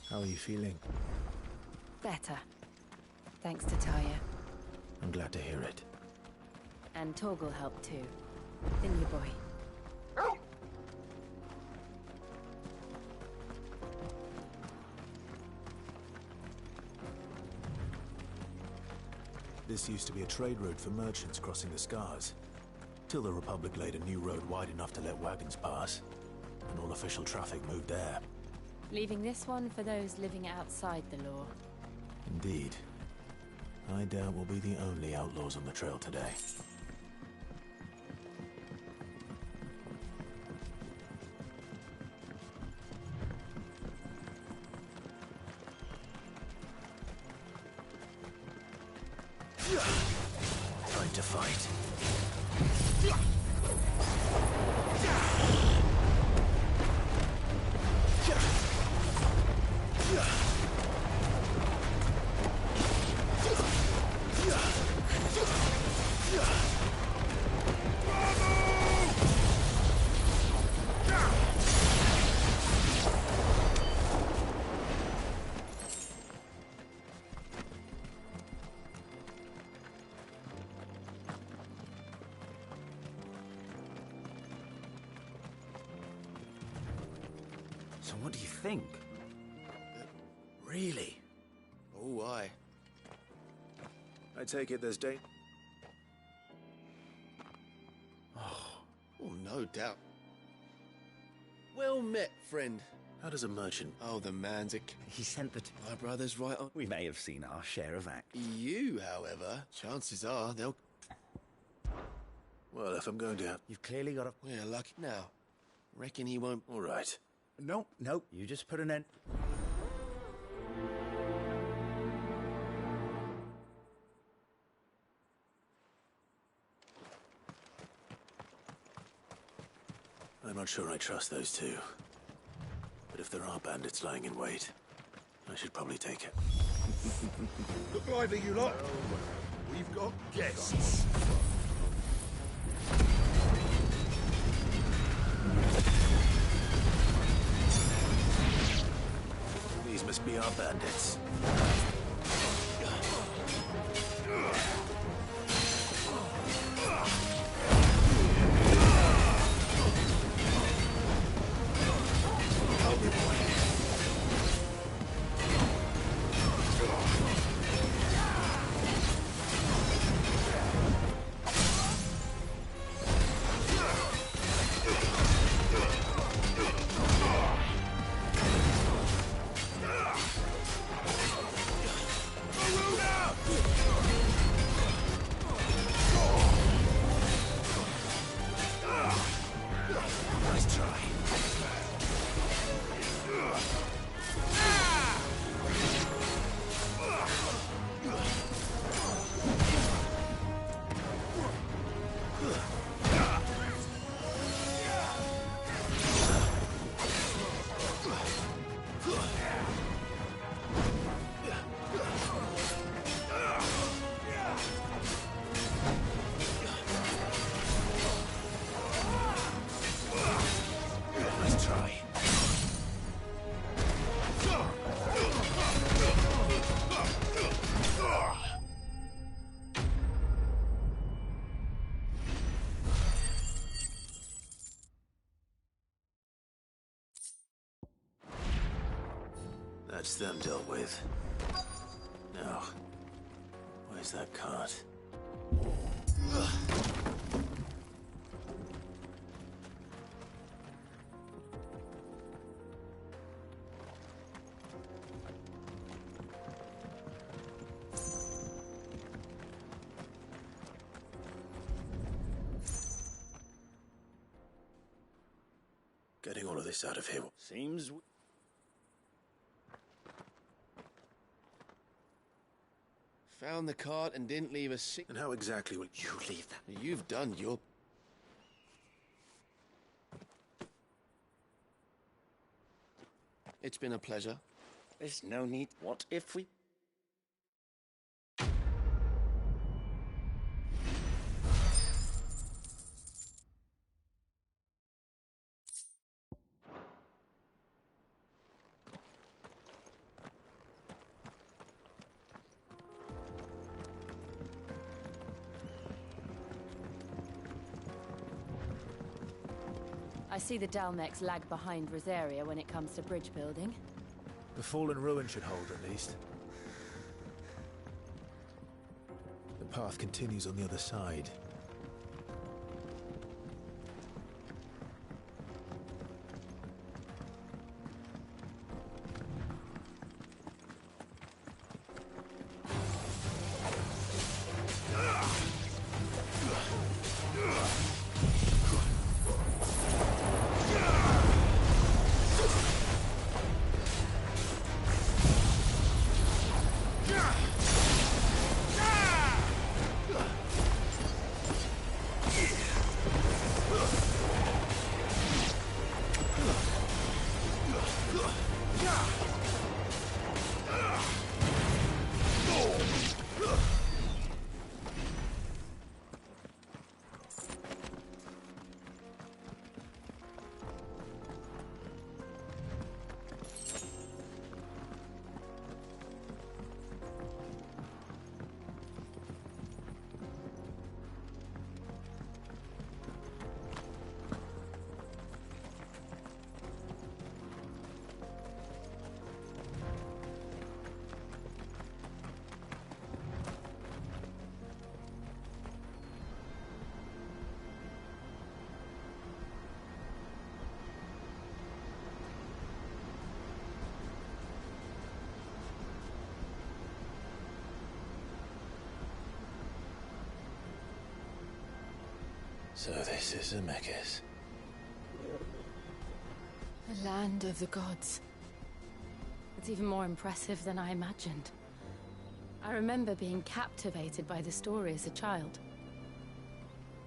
How are you feeling? Better. Thanks to Taya. I'm glad to hear it. And Torgal helped too. Didn't you, boy? This used to be a trade route for merchants crossing the Scars, till the Republic laid a new road wide enough to let wagons pass, and all official traffic moved there. Leaving this one for those living outside the law. Indeed. I doubt we'll be the only outlaws on the trail today. Time to fight. So what do you think? Really? Oh, aye. I take it there's date. Oh, no doubt. Well met, friend. How does a merchant? Oh, the man's a... He sent the... My brother's right on. We may have seen our share of act. You, however, chances are they'll... Well, if I'm going to... You've clearly got a... We're lucky now. Reckon he won't... All right. No, you just put an end... I'm not sure I trust those two. But if there are bandits lying in wait, I should probably take it. Look lively, you lot. We've got guests. These must be our bandits. Nice try. Nice try. That's them dealt with. Now, where's that cart? Getting all of this out of here. Seems... Found the cart and didn't leave a sick... And how exactly will You leave that... You've done your... It's been a pleasure. There's no need... What if we... see the Dalmex lag behind Rosaria when it comes to bridge building. The fallen ruin should hold, at least. The path continues on the other side. So this is Zemeckis. The land of the gods. It's even more impressive than I imagined. I remember being captivated by the story as a child.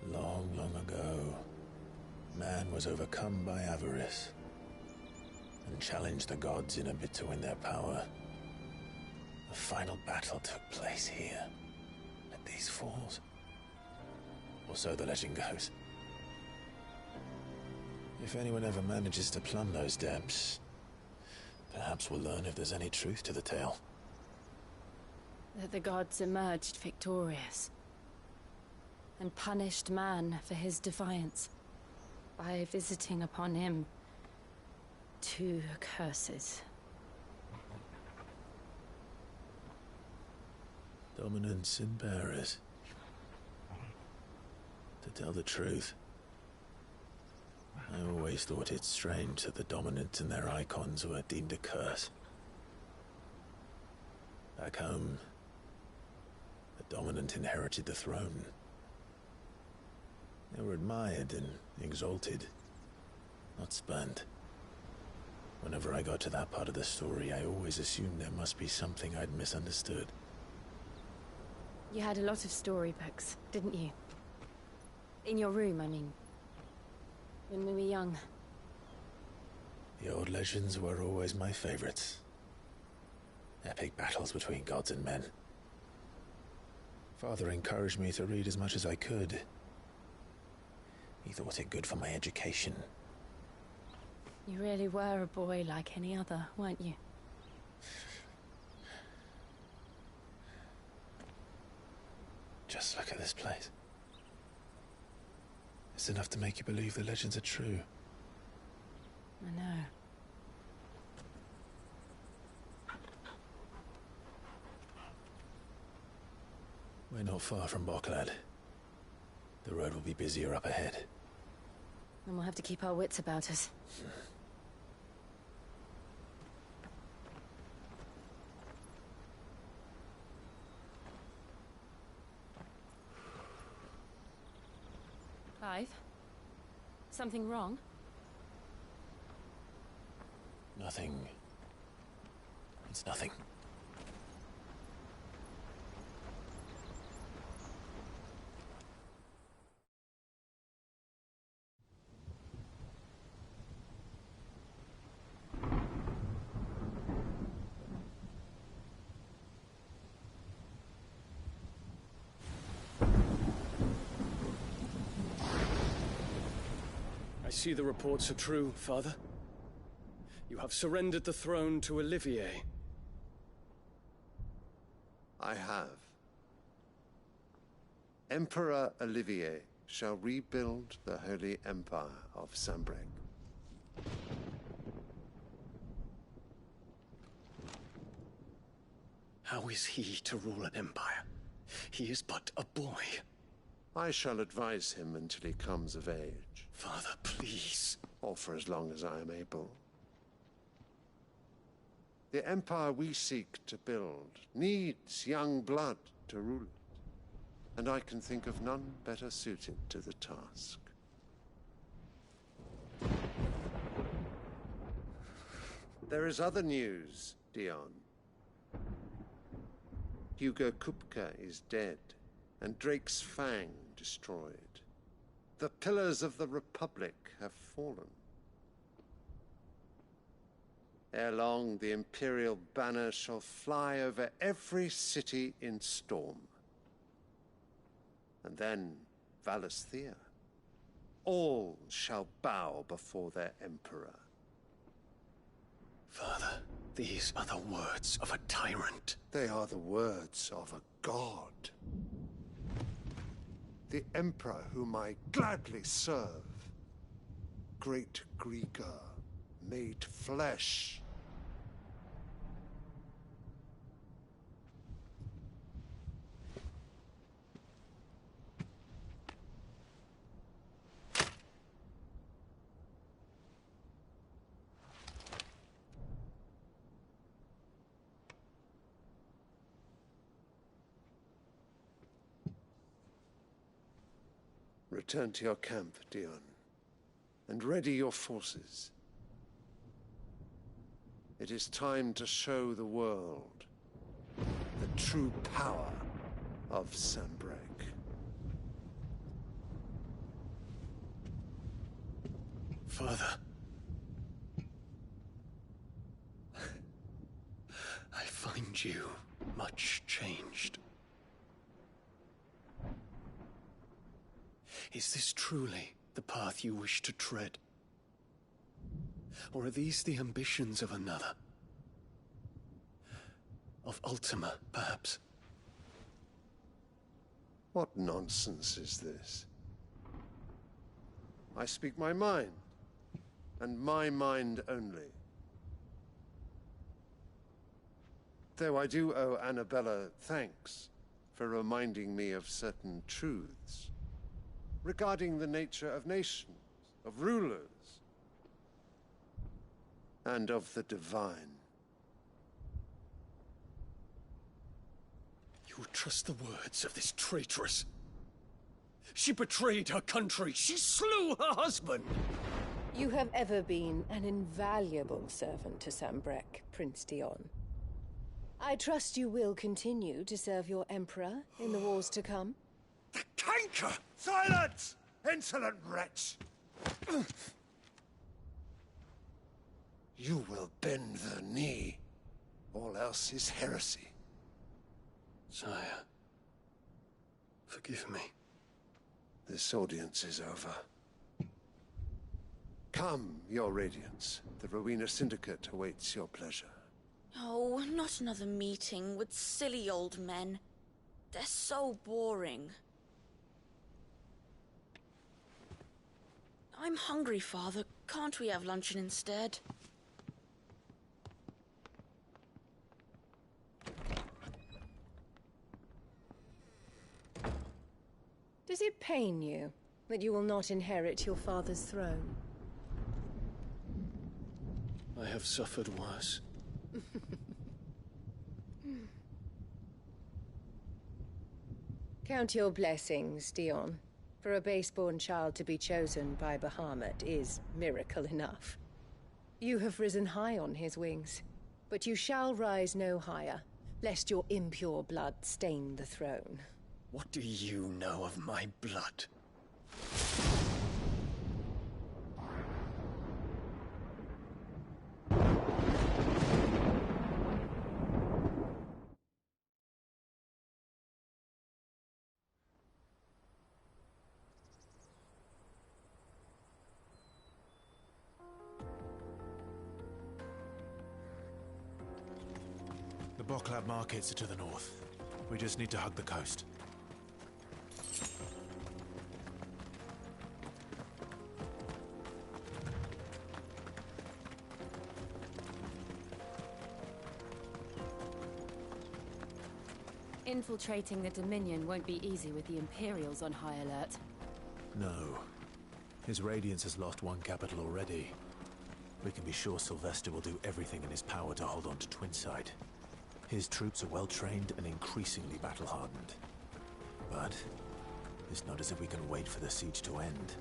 Long, long ago, man was overcome by avarice and challenged the gods in a bid to win their power. The final battle took place here, at these falls. Or so the legend goes. If anyone ever manages to plumb those depths, perhaps we'll learn if there's any truth to the tale. That the gods emerged victorious and punished man for his defiance by visiting upon him 2 curses. Dominance and bearers. To tell the truth, I always thought it strange that the dominant and their icons were deemed a curse. Back home, the dominant inherited the throne. They were admired and exalted, not spurned. Whenever I got to that part of the story, I always assumed there must be something I'd misunderstood. You had a lot of storybooks, didn't you? In your room, I mean. When we were young. The old legends were always my favorites. Epic battles between gods and men. Father encouraged me to read as much as I could. He thought it good for my education. You really were a boy like any other, weren't you? Just look at this place. It's enough to make you believe the legends are true. I know. We're not far from Boklad. The road will be busier up ahead. And we'll have to keep our wits about us. Clive? Something wrong? Nothing. It's nothing. I see the reports are true, Father. You have surrendered the throne to Olivier. I have. Emperor Olivier shall rebuild the Holy Empire of Sanbreque. How is he to rule an empire? He is but a boy. I shall advise him until he comes of age. Father, please. Or for as long as I am able. The empire we seek to build needs young blood to rule it, and I can think of none better suited to the task. There is other news, Dion. Hugo Kupka is dead, and Drake's Fang destroyed. The pillars of the Republic have fallen. Ere long, the Imperial banner shall fly over every city in Storm. And then, Valisthea. All shall bow before their Emperor. Father, these are the words of a tyrant. They are the words of a god. The Emperor whom I gladly serve. Great Greeker, made flesh. Return to your camp, Dion, and ready your forces. It is time to show the world the true power of Sanbreque. Father. I find you much changed. Is this truly the path you wish to tread? Or are these the ambitions of another? Of Ultima, perhaps? What nonsense is this? I speak my mind, and my mind only. Though I do owe Annabella thanks for reminding me of certain truths regarding the nature of nations, of rulers, and of the divine. You would trust the words of this traitress? She betrayed her country. She slew her husband. You have ever been an invaluable servant to Sanbreque, Prince Dion. I trust you will continue to serve your Emperor in the wars to come. The canker! Silence! Insolent wretch! You will bend the knee. All else is heresy. Sire, forgive me. This audience is over. Come, your Radiance. The Rowena Syndicate awaits your pleasure. Oh, not another meeting with silly old men. They're so boring. I'm hungry, Father. Can't we have luncheon instead? Does it pain you that you will not inherit your father's throne? I have suffered worse. Count your blessings, Dion. For a base-born child to be chosen by Bahamut is miracle enough. You have risen high on his wings, but you shall rise no higher, lest your impure blood stain the throne. What do you know of my blood? The Boklab markets are to the north. We just need to hug the coast. Infiltrating the Dominion won't be easy with the Imperials on high alert. No. His Radiance has lost one capital already. We can be sure Sylvester will do everything in his power to hold on to Twinside. His troops are well-trained and increasingly battle-hardened. But it's not as if we can wait for the siege to end.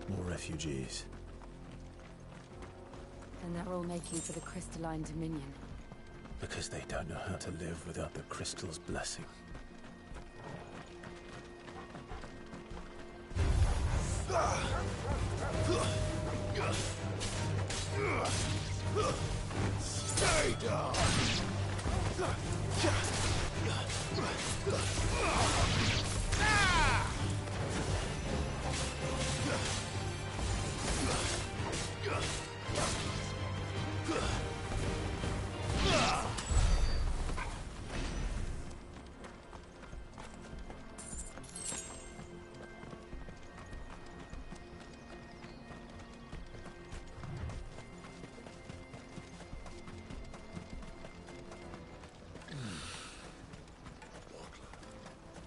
More refugees. And they're all making for the Crystalline Dominion. Because they don't know how to live without the Crystal's blessing. Stay down!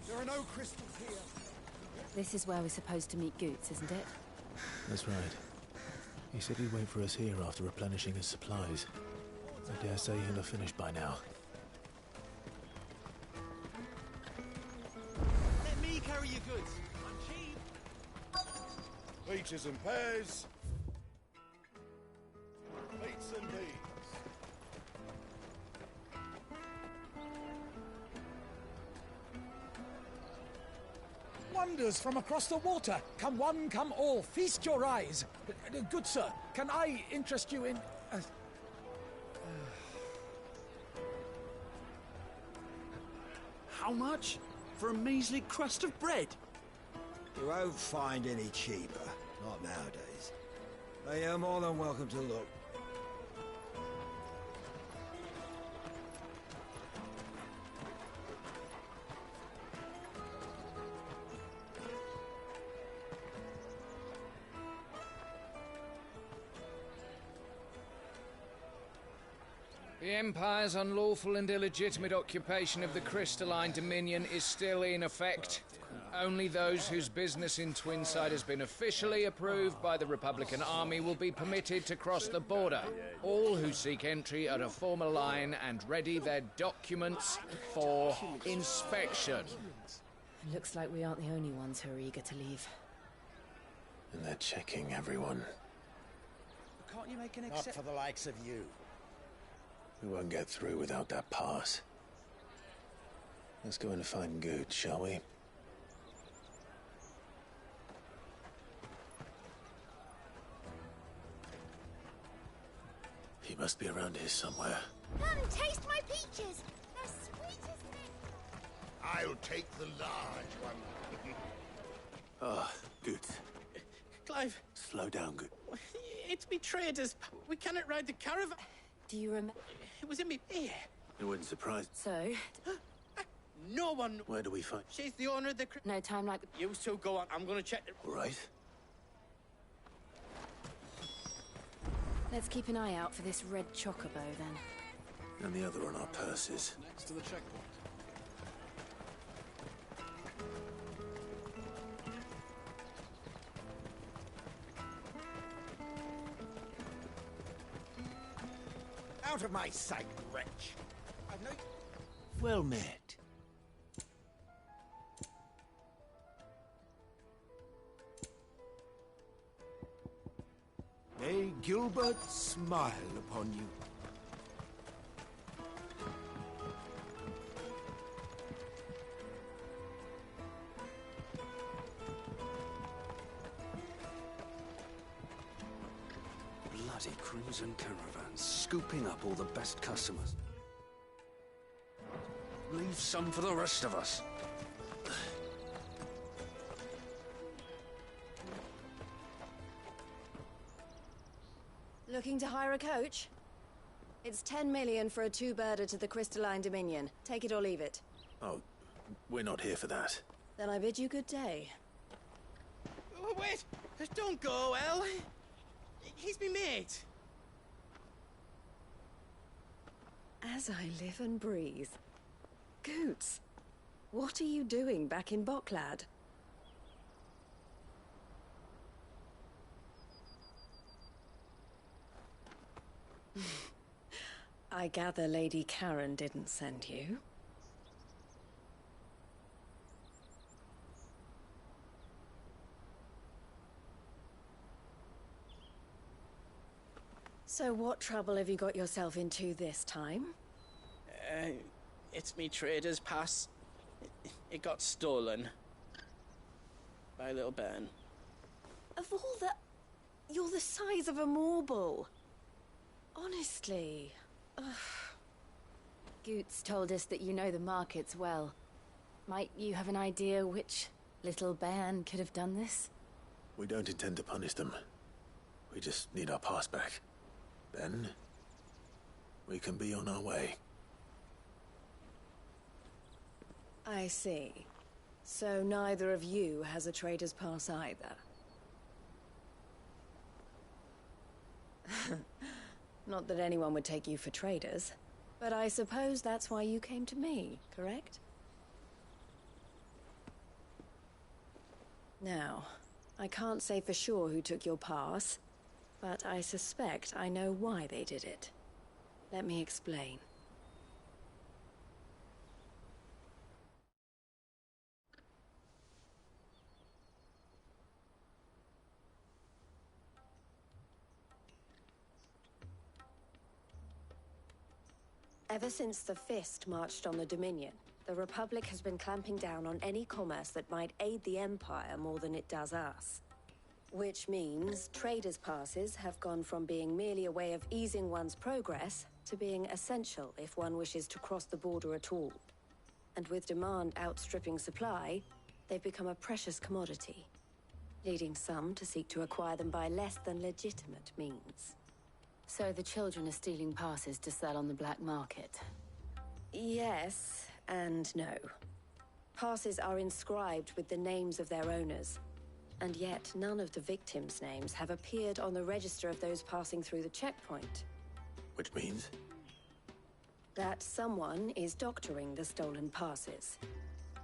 There are no crystals here. This is where we're supposed to meet Goots, isn't it? That's right. He said he'd wait for us here after replenishing his supplies. I dare say he'll have finished by now. Let me carry your goods. I'm cheap. Peaches and pears. Meats and beans. Wonders from across the water. Come one, come all. Feast your eyes. Good sir, can I interest you in... How much? For a measly crust of bread? You won't find any cheaper. Not nowadays. But you're more than welcome to look. The Empire's unlawful and illegitimate occupation of the Crystalline Dominion is still in effect. Only those whose business in Twinside has been officially approved by the Republican Army will be permitted to cross the border. All who seek entry are to form a line and ready their documents for inspection. Looks like we aren't the only ones who are eager to leave. And they're checking everyone. Can't you make an exception? Not for the likes of you. We won't get through without that pass. Let's go in and find Good, shall we? He must be around here somewhere. Come, taste my peaches. They're sweet as milk. I'll take the large one. Ah, Good. Clive. Slow down, Good. It's betrayed us. We cannot ride the caravan. Do you remember? It was in me ear. It wouldn't surprise. So? No one. Where do we find? She's the owner of the. No time like. You two go on. I'm gonna check. All right. Let's keep an eye out for this red chocobo then. And the other on our purses. Next to the checkpoint. Out of my sight, wretch. I've no... Well met. May Gilbert smile upon you. Bloody crimson caravans, scooping up all the best customers. Leave some for the rest of us. Looking to hire a coach? It's 10 million for a two-birder to the Crystalline Dominion. Take it or leave it. Oh, we're not here for that. Then I bid you good day. Oh, wait! Don't go, El! He's me mate. As I live and breathe. Goots, what are you doing back in Boklad? I gather Lady Karen didn't send you. So what trouble have you got yourself into this time? It's me trader's pass. It got stolen. By little Ben. Of all the... You're the size of a marble. Honestly. Ugh. Goots told us that you know the markets well. Might you have an idea which little bairn could have done this? We don't intend to punish them. We just need our pass back. Then, we can be on our way. I see. So neither of you has a trader's pass either. Not that anyone would take you for traders, but I suppose that's why you came to me, correct? Now, I can't say for sure who took your pass, but I suspect I know why they did it. Let me explain. Ever since the Fist marched on the Dominion, the Republic has been clamping down on any commerce that might aid the Empire more than it does us. Which means traders' passes have gone from being merely a way of easing one's progress to being essential if one wishes to cross the border at all. And with demand outstripping supply, they've become a precious commodity, leading some to seek to acquire them by less than legitimate means. So the children are stealing passes to sell on the black market? Yes and no. Passes are inscribed with the names of their owners, and yet none of the victims' names have appeared on the register of those passing through the checkpoint. Which means? That someone is doctoring the stolen passes.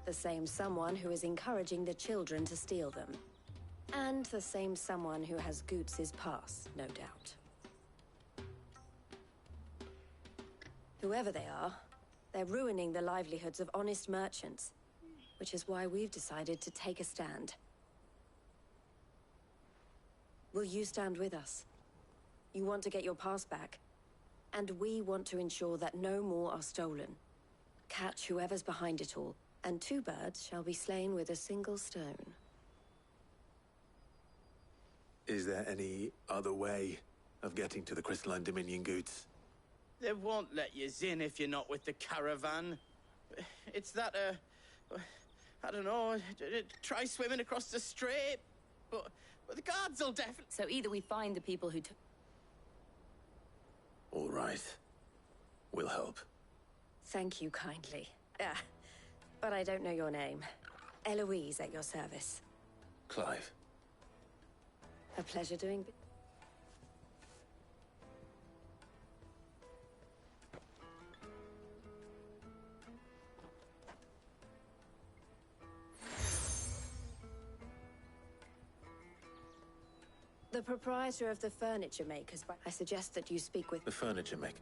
The same someone who is encouraging the children to steal them. And the same someone who has Goots' pass, no doubt. Whoever they are, they're ruining the livelihoods of honest merchants, which is why we've decided to take a stand. Will you stand with us? You want to get your pass back, and we want to ensure that no more are stolen. Catch whoever's behind it all, and two birds shall be slain with a single stone. Is there any other way of getting to the Crystalline Dominion, Goots? They won't let you in if you're not with the caravan. It's that, I don't know, try swimming across the strait, but the guards will definitely... So either we find the people who took... All right. We'll help. Thank you kindly. But I don't know your name. Eloise at your service. Clive. A pleasure doing... The proprietor of the furniture makers. I suggest that you speak with... The furniture maker.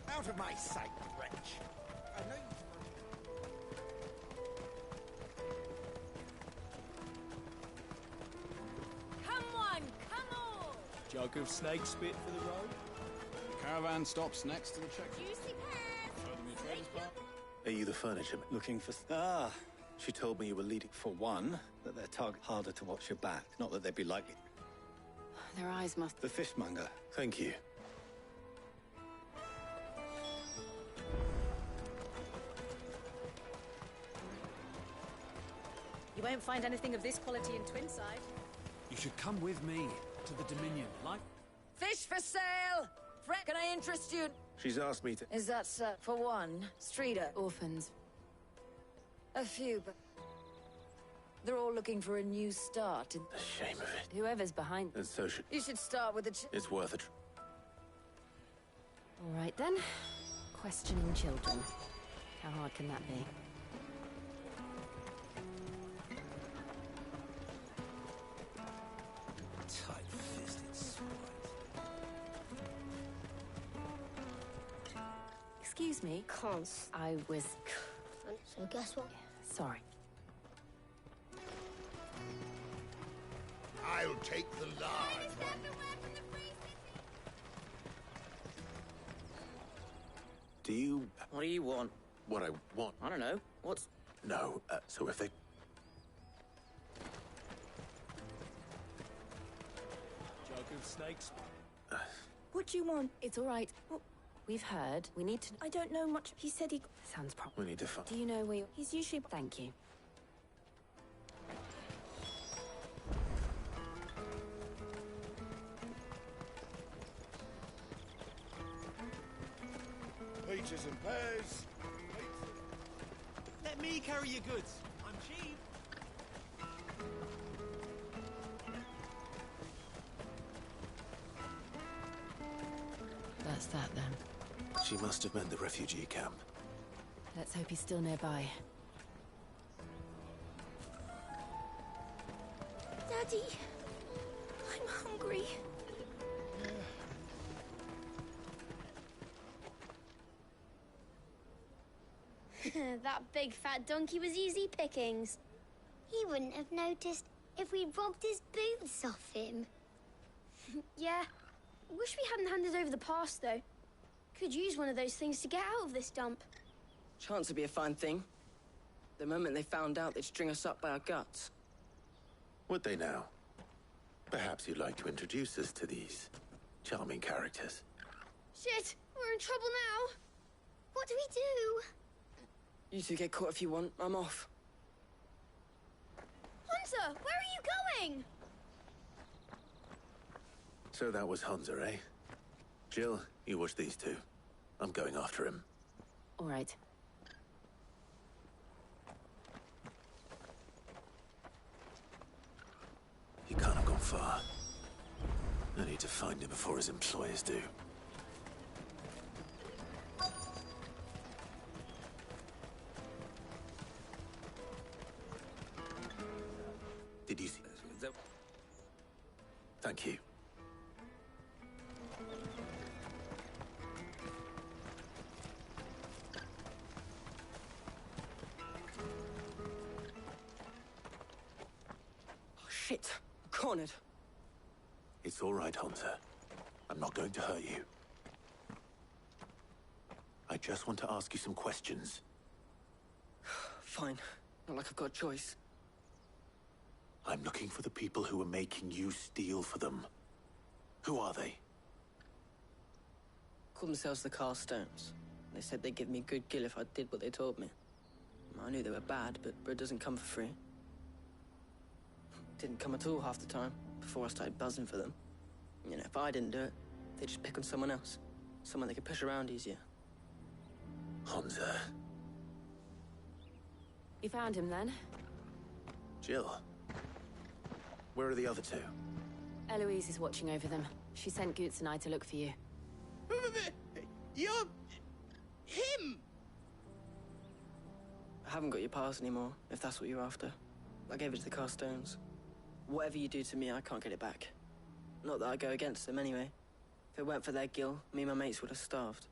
Out of my sight, wretch. I know Come on, come on! Jug of snake spit for the road. The caravan stops next to the checkpoint. Juicy pears! Show them your trader's pass. Are you the furniture maker? Looking for... She told me you were leading. For one, that they're harder to watch your back. Not that they'd be likely. Their eyes must... The fishmonger. Thank you. You won't find anything of this quality in Twinside. You should come with me to the Dominion. Fish for sale! Fred, can I interest you? She's asked me to... Is that, for one, Streeter? Orphans. A few, but... they're all looking for a new start. The shame of it. Whoever's behind... And so should... You should start with the... It's worth it. All right, then. Questioning children. How hard can that be? Tight-fisted swine. Excuse me? Cons. I was... So guess what? Sorry. I'll take the large one. Do you... What do you want? What I want? I don't know. What's... No, so if they... Jug of snakes. What do you want? It's all right. Well, we've heard. We need to... I don't know much. He said he... Sounds proper. We need to find... Do you know where you're... He's usually... Thank you. Peaches and pears. Let me carry your goods. I'm cheap. That's that, then. She must have meant the refugee camp. Let's hope he's still nearby. Daddy, I'm hungry. That big fat donkey was easy pickings. He wouldn't have noticed if we robbed his boots off him. Yeah. Wish we hadn't handed over the pass, though. Could use one of those things to get out of this dump. Chance would be a fine thing. The moment they found out, they'd string us up by our guts. Would they now? Perhaps you'd like to introduce us to these charming characters. Shit, we're in trouble now. What do we do? You two get caught if you want. I'm off. Hunter, where are you going? So that was Hunter, eh? Jill, you watch these two. I'm going after him. All right. He can't have gone far. I need to find him before his employers do. Did you see? Thank you. Oh, shit. Cornered. It's all right, Hunter. I'm not going to hurt you. I just want to ask you some questions. Fine. Not like I've got a choice. I'm looking for the people who are making you steal for them. Who are they? Called themselves the Carstones. They said they'd give me good gill if I did what they told me. I knew they were bad, but bread doesn't come for free. Didn't come at all half the time, before I started buzzing for them. You know, if I didn't do it, they'd just pick on someone else. Someone they could push around easier. Hunter. You found him, then? Jill. Where are the other two? Eloise is watching over them. She sent Goots and I to look for you. You're... him! I haven't got your pass anymore, if that's what you're after. I gave it to the Carstones. Whatever you do to me, I can't get it back. Not that I go against them, anyway. If it weren't for their gill, me and my mates would have starved.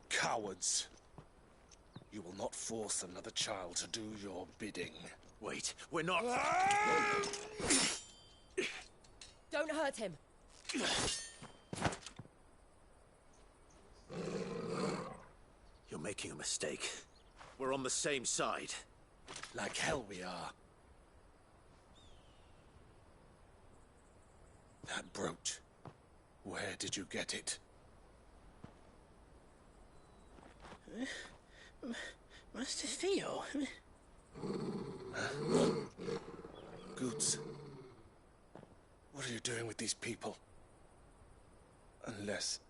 Cowards. You will not force another child to do your bidding. Wait, we're not... Don't hurt him. You're making a mistake. We're on the same side. Like hell we are. That brooch. Where did you get it? Master Theo? Goots. What are you doing with these people? Unless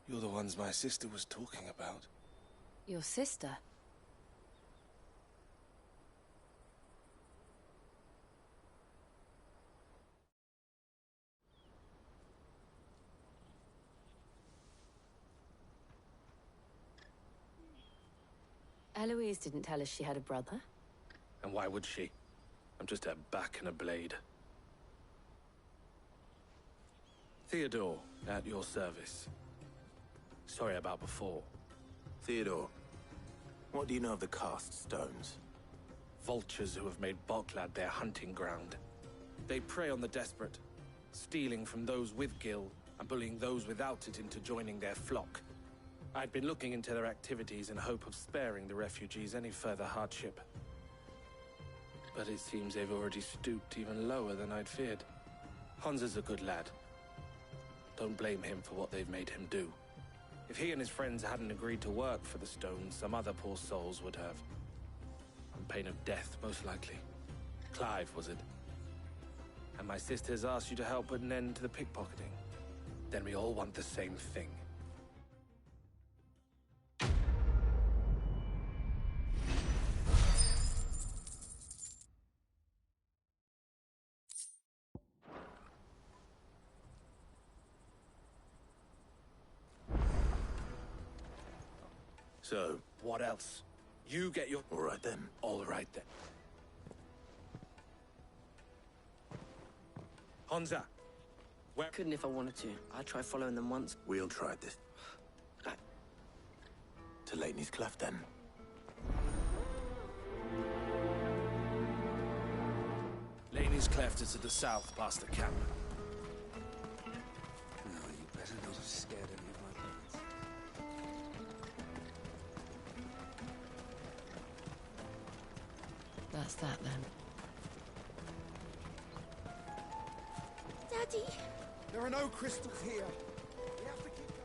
you're the ones my sister was talking about. Your sister? Eloise didn't tell us she had a brother. And why would she? I'm just her back and a blade. Theodore, at your service. Sorry about before. Theodore, what do you know of the cast stones? Vultures who have made Boklad their hunting ground. They prey on the desperate, stealing from those with gil and bullying those without it into joining their flock. I'd been looking into their activities in hope of sparing the refugees any further hardship. But it seems they've already stooped even lower than I'd feared. Hans is a good lad. Don't blame him for what they've made him do. If he and his friends hadn't agreed to work for the stones, some other poor souls would have. On pain of death, most likely. Clive, was it? And my sisters asked you to help put an end to the pickpocketing. Then we all want the same thing. So, what else? You get your... All right then. All right then. Hansa, where... Couldn't if I wanted to. I tried following them once. We'll try this. To Laney's Cleft then. Laney's Cleft is to the south, past the camp. No, you better not have scared any of my plans. That's that then. Daddy! There are no crystals here. We have to keep going.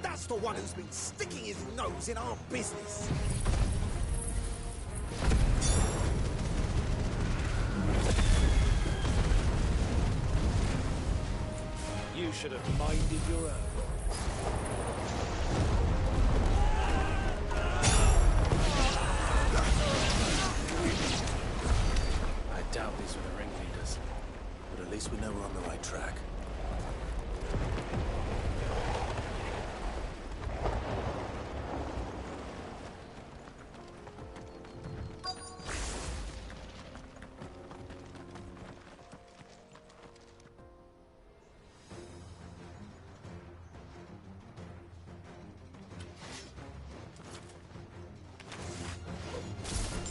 That's the one who's been sticking his nose in our business. You should have minded your own. I doubt these were the ringleaders. But at least we know we're on the right track.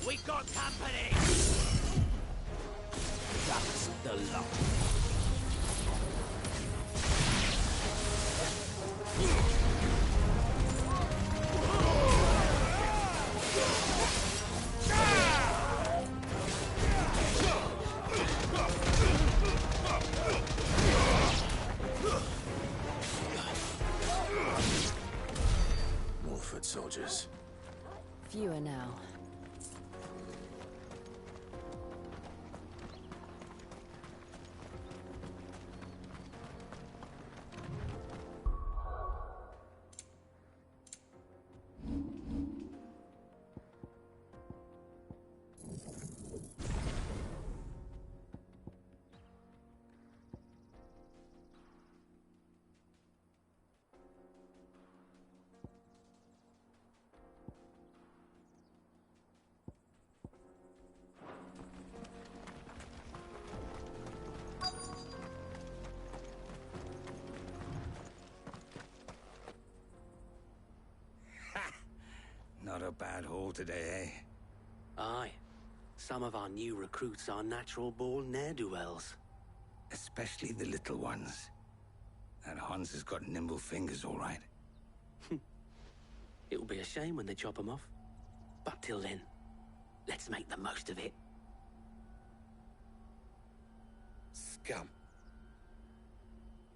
We got company! That's the lot. More foot soldiers. Fewer now. a bad haul today, eh? Aye. Some of our new recruits are natural-born ne'er-do-wells. Especially the little ones. That Hans has got nimble fingers, all right. It will be a shame when they chop them off. But till then, let's make the most of it. Scum.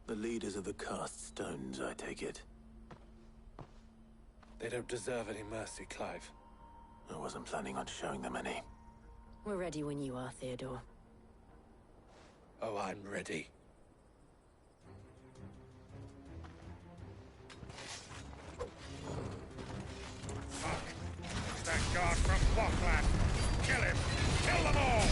The leaders of the cast stones, I take it. They don't deserve any mercy, Clive. I wasn't planning on showing them any. We're ready when you are, Theodore. Oh, I'm ready. Fuck! It's that guard from Blockland! Kill him! Kill them all!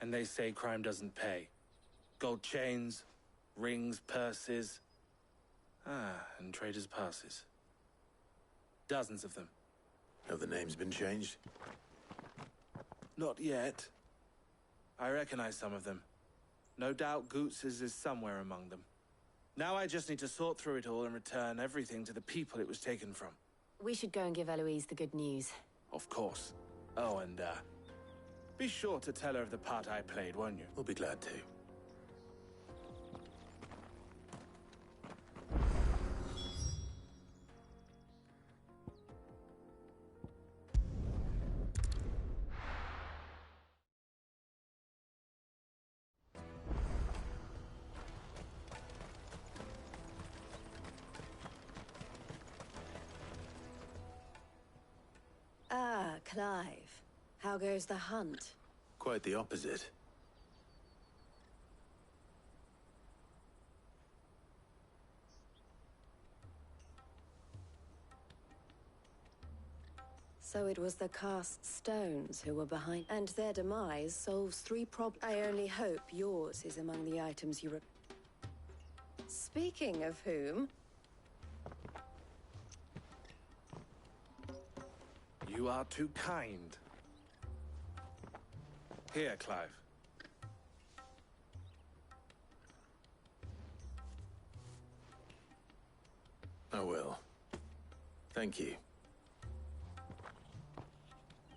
And they say crime doesn't pay. Gold chains, rings, purses. And traders' passes. Dozens of them. Have the names been changed? Not yet. I recognize some of them. No doubt Goots's is somewhere among them. Now I just need to sort through it all and return everything to the people it was taken from. We should go and give Eloise the good news. Of course. Oh, and, be sure to tell her of the part I played, won't you? We'll be glad to. Ah, Clive. How goes the hunt? Quite the opposite. So it was the cast stones who were behind, and their demise solves 3 problems. I only hope yours is among the items you Speaking of whom... You are too kind. Here, Clive. I will. Thank you.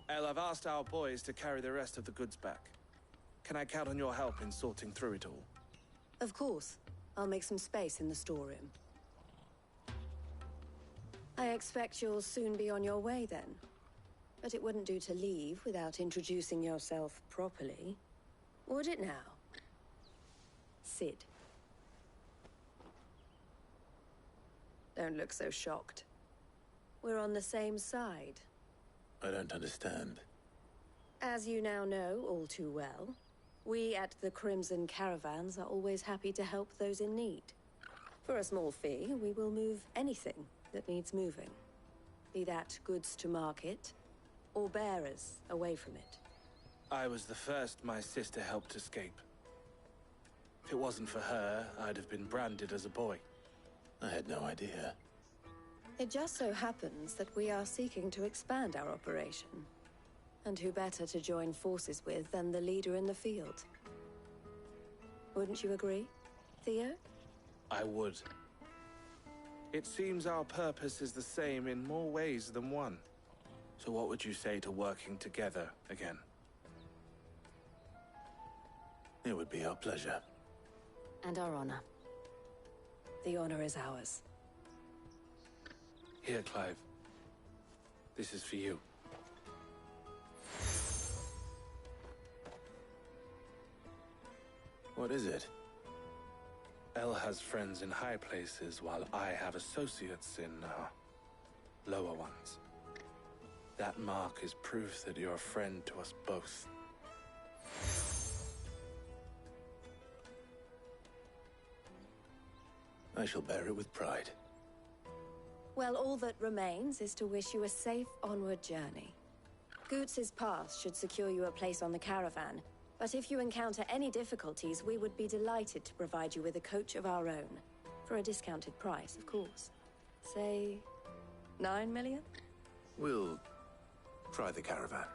El, I've asked our boys to carry the rest of the goods back. Can I count on your help in sorting through it all? Of course. I'll make some space in the storeroom. I expect you'll soon be on your way then. But it wouldn't do to leave without introducing yourself properly. Would it now? Sid. Don't look so shocked. We're on the same side. I don't understand. As you now know all too well, we at the Crimson Caravans are always happy to help those in need. For a small fee, we will move anything that needs moving. Be that goods to market, or bearers away from it. I was the first my sister helped escape. If it wasn't for her, I'd have been branded as a boy. I had no idea. It just so happens that we are seeking to expand our operation. And who better to join forces with than the leader in the field? Wouldn't you agree, Theo? I would. It seems our purpose is the same in more ways than one. So what would you say to working together again? It would be our pleasure. And our honor. The honor is ours. Here, Clive. This is for you. What is it? Elle has friends in high places, while I have associates in, lower ones. That mark is proof that you're a friend to us both. I shall bear it with pride. Well, all that remains is to wish you a safe onward journey. Goots's pass should secure you a place on the caravan, but if you encounter any difficulties, we would be delighted to provide you with a coach of our own. For a discounted price, of course. Say, 9 million? We'll try the caravan.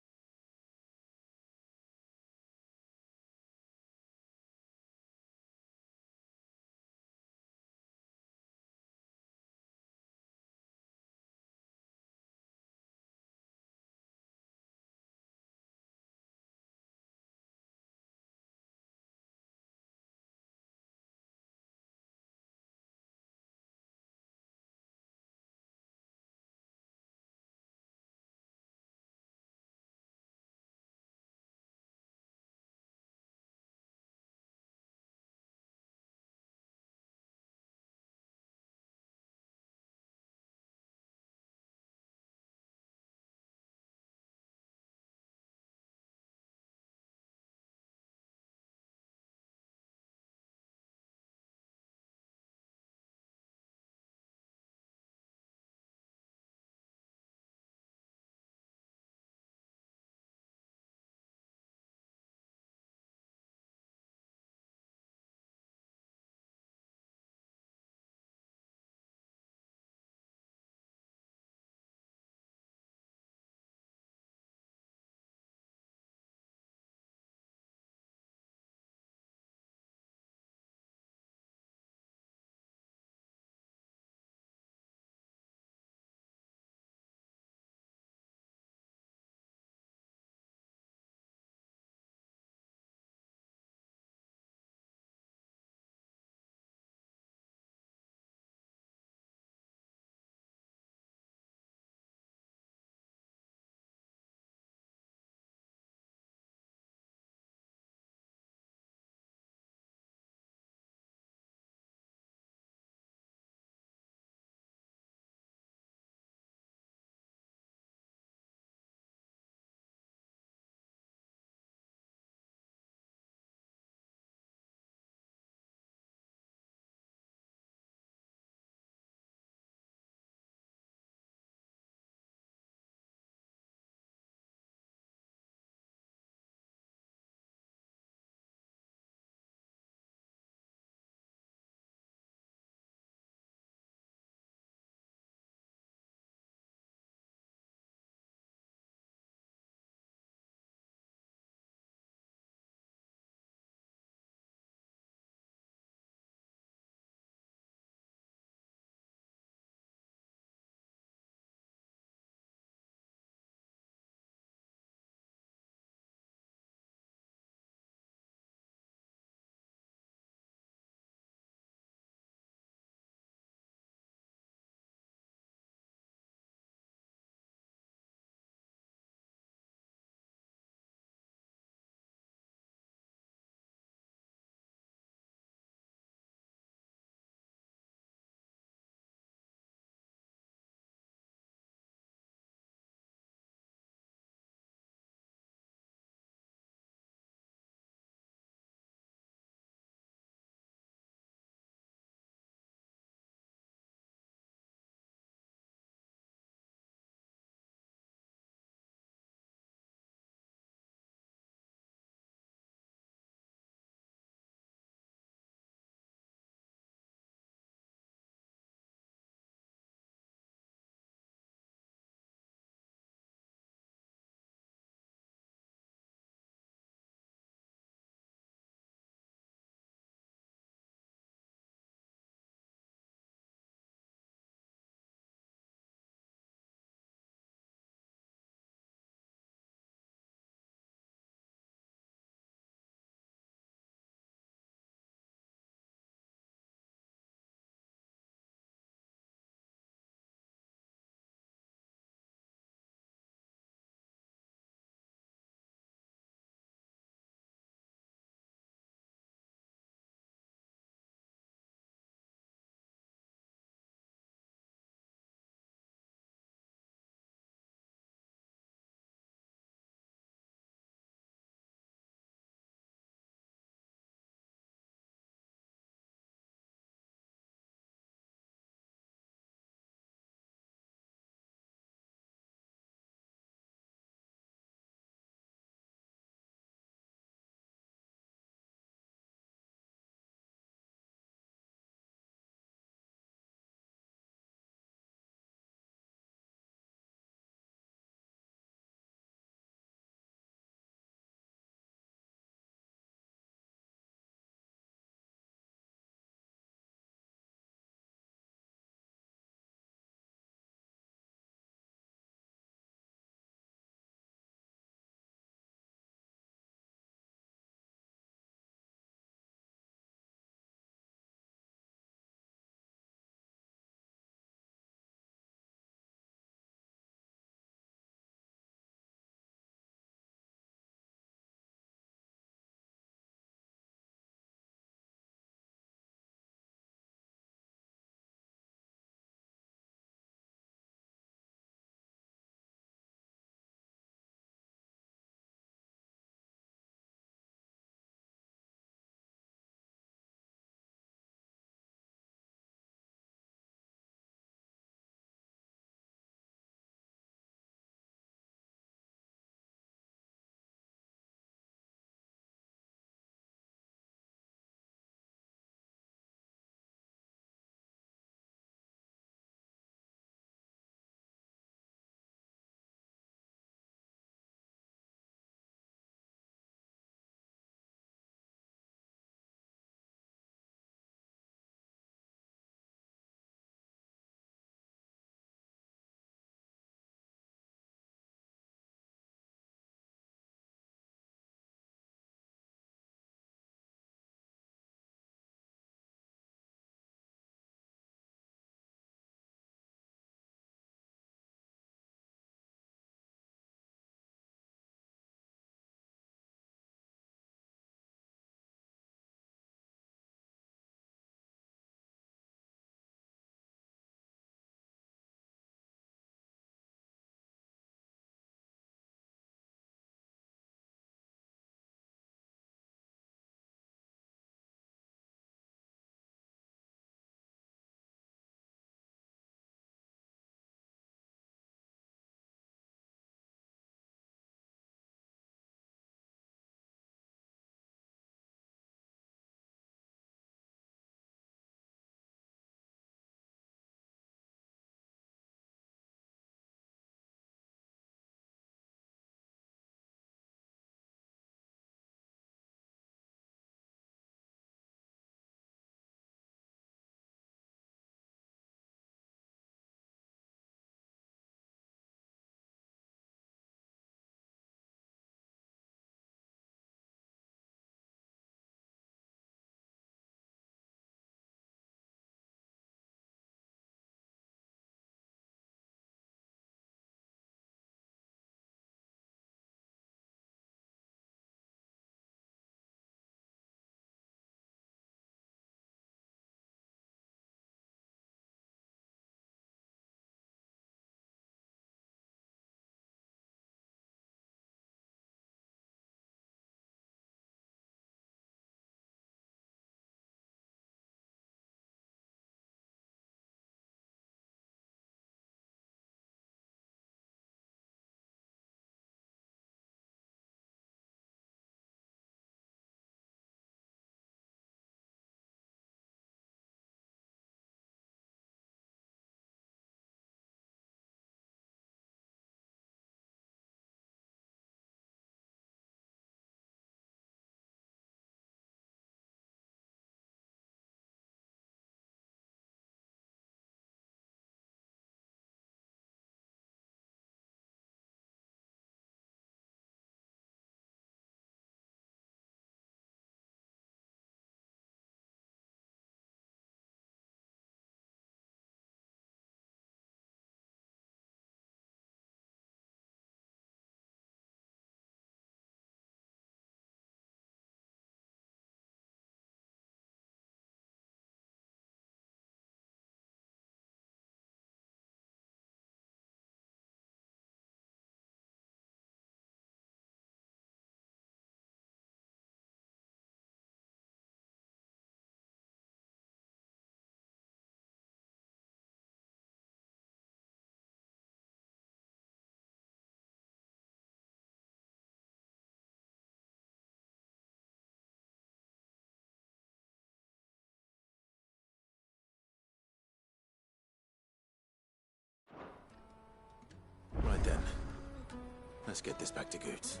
Let's get this back to Goots.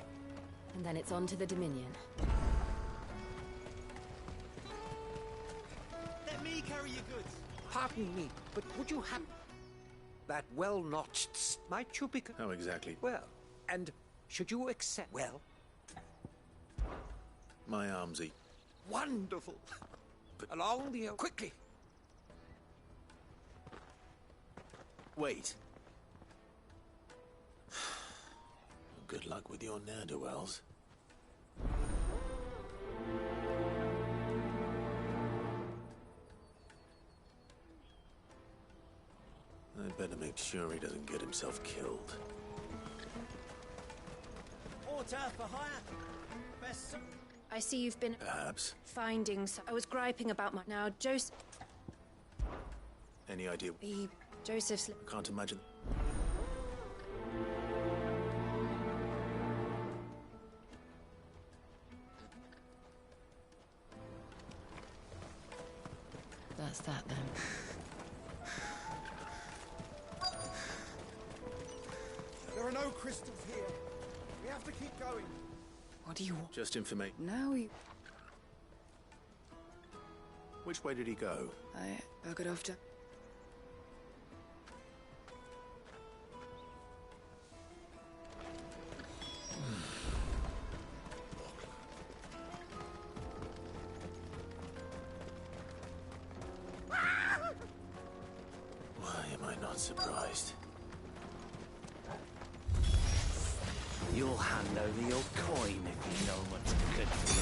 And then it's on to the Dominion. Let me carry your goods. Pardon me, but would you have that well-notched? Might you be? How exactly? Well, and should you accept? Well, my arms are wonderful. But along the quickly. Wait. Good luck with your ne'er-do-wells. I'd better make sure he doesn't get himself killed. Order for hire. Best. I see you've been... Perhaps. finding some... I was griping about my... Now, Joseph... Any idea? Joseph's... I can't imagine... That's that, then. There are no crystals here. We have to keep going. What do you want? Just information. Now you... Which way did he go? I'll get after... Why am I not surprised? You'll hand over your coin if you know what's good for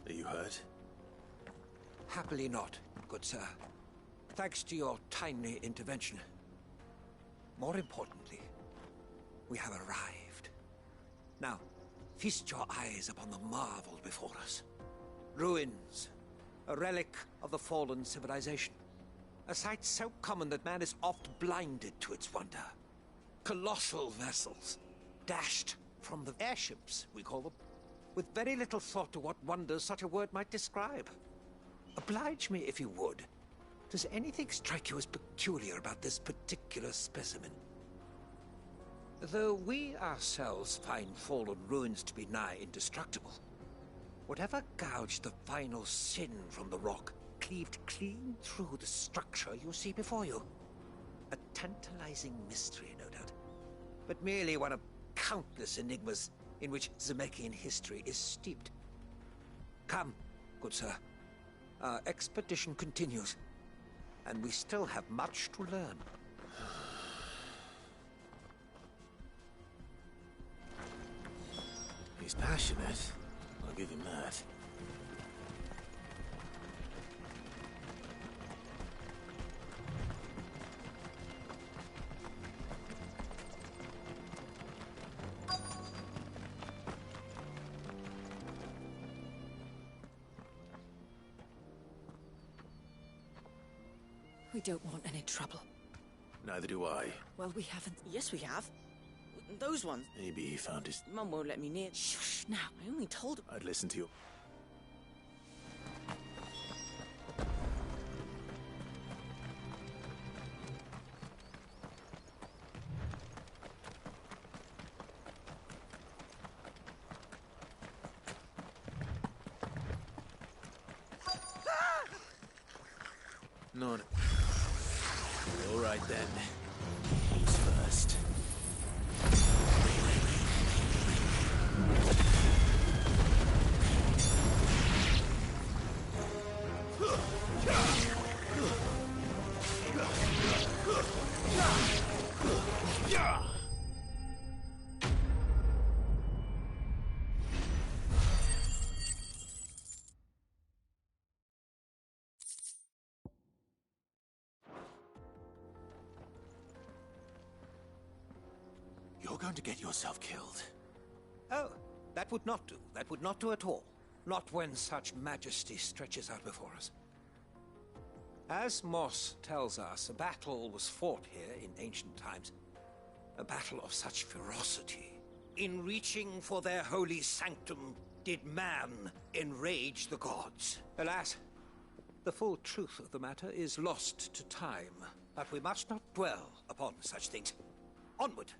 Are you hurt? Happily not, good sir. Thanks to your timely intervention. More importantly, we have arrived. Now, feast your eyes upon the marvel before us. Ruins, a relic of the fallen civilization. A sight so common that man is oft blinded to its wonder. Colossal vessels, dashed from the airships, we call them, with very little thought to what wonders such a word might describe. Oblige me if you would. Does anything strike you as peculiar about this particular specimen? Though we ourselves find fallen ruins to be nigh indestructible, whatever gouged the final sin from the rock cleaved clean through the structure you see before you. A tantalizing mystery, no doubt, but merely one of countless enigmas in which Zemeckis history is steeped. Come, good sir. Our expedition continues, and we still have much to learn. He's passionate. I'll give him that. We don't want any trouble. Neither do I. Well, we haven't... Yes, we have. Those ones. Maybe he found his... Mum won't let me near. Shh, now. I only told her. I'd listen to you. No. All right then. Who's first? going to get yourself killed. Oh, that would not do. That would not do at all. Not when such majesty stretches out before us. As Moss tells us, a battle was fought here in ancient times. A battle of such ferocity. In reaching for their holy sanctum, did man enrage the gods. Alas, the full truth of the matter is lost to time. But we must not dwell upon such things. Onward!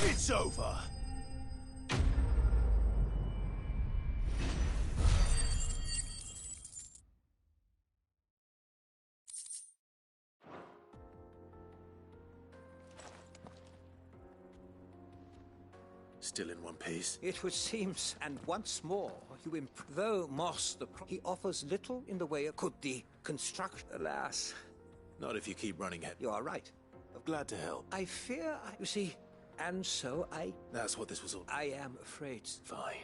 It's over. Still in one piece? It would seem, and once more, you though Moss he offers little in the way of could the construction, alas. Not if you keep running it. You are right. I'm glad to help. I fear, you see, and so That's what this was all. I am afraid. Fine.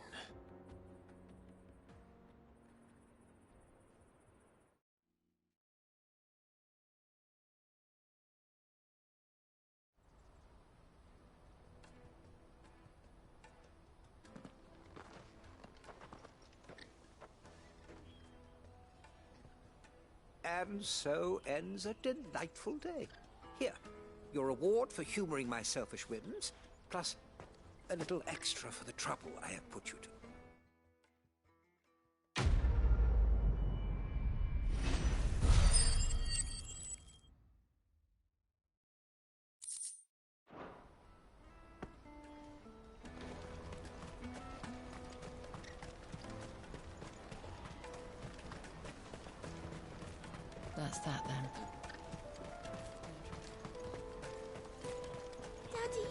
And so ends a delightful day. Here, your reward for humoring my selfish whims, plus a little extra for the trouble I have put you to. That's that then. Daddy.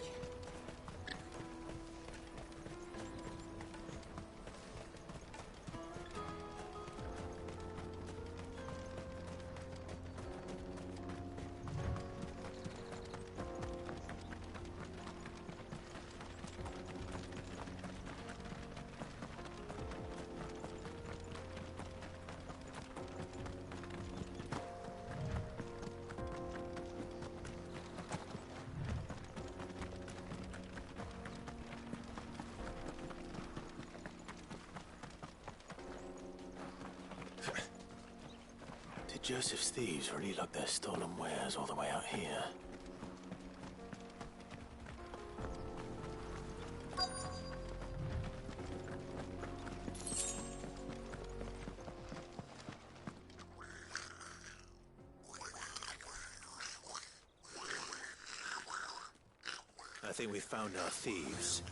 Did Joseph's thieves really lug their stolen wares all the way out here? I think we found our thieves.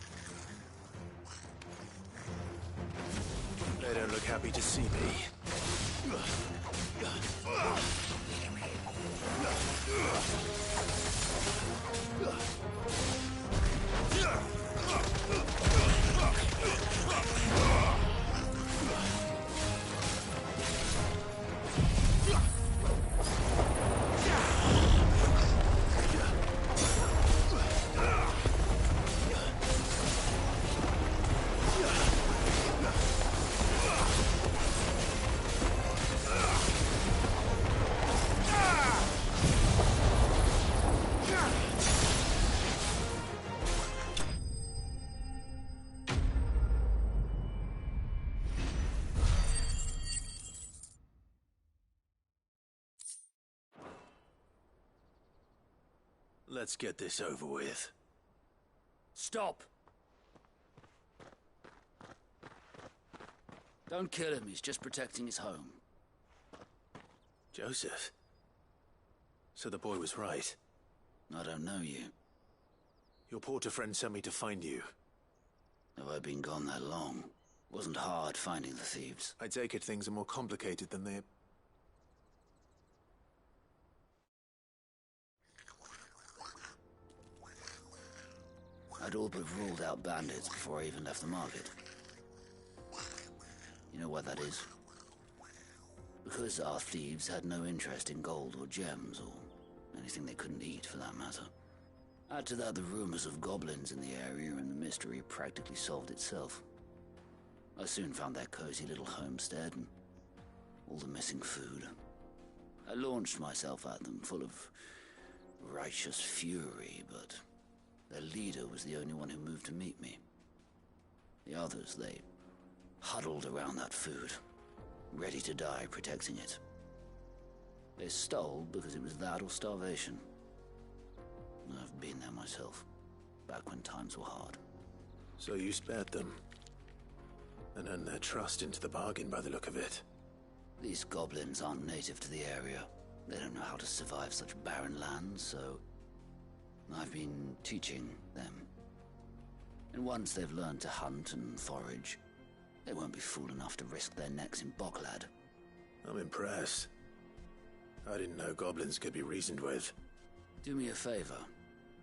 They don't look happy to see me. Let's get this over with. Stop! Don't kill him, he's just protecting his home. Joseph? So the boy was right. I don't know you. Your porter friend sent me to find you. Have I been gone that long? Wasn't hard finding the thieves. I take it things are more complicated than they... I'd all but ruled out bandits before I even left the market. You know why that is? Because our thieves had no interest in gold or gems, or anything they couldn't eat for that matter. Add to that the rumors of goblins in the area, and the mystery practically solved itself. I soon found their cozy little homestead and all the missing food. I launched myself at them, full of righteous fury, but their leader was the only one who moved to meet me. The others, they huddled around that food, ready to die protecting it. They stole because it was that or starvation. I've been there myself, back when times were hard. So you spared them, and earned their trust into the bargain by the look of it. These goblins aren't native to the area. They don't know how to survive such barren lands, so I've been teaching them. And once they've learned to hunt and forage, they won't be fool enough to risk their necks in Bocklad. I'm impressed. I didn't know goblins could be reasoned with. Do me a favor.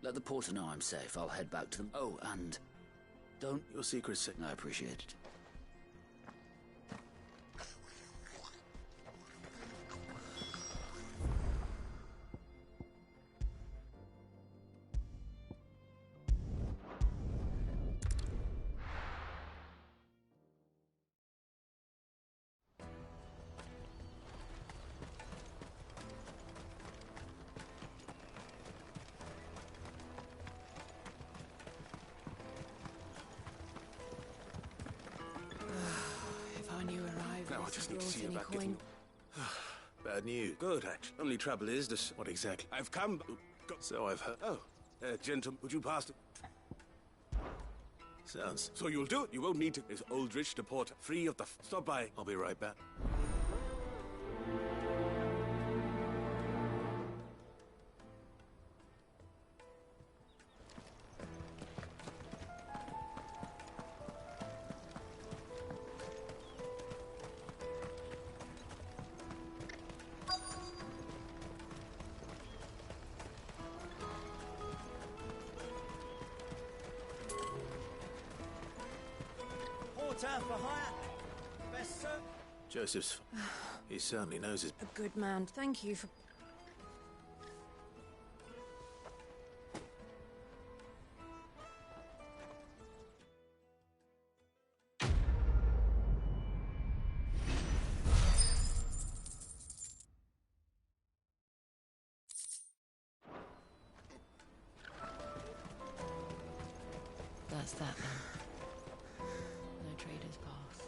Let the porter know I'm safe. I'll head back to them. Oh, and don't... Your secret's safe. I appreciate it. I just need to see about getting... Bad news. Good, actually. Only trouble is this... What exactly? I've come... So I've heard... Oh, gentlemen, would you pass it? Sounds... So you'll do it. You won't need to... Is Aldrich the porter free of the... Stop by. I'll be right back. For hire. Best sir. Joseph's... he certainly knows his... A good man. Thank you for... That's that then. Trader's path.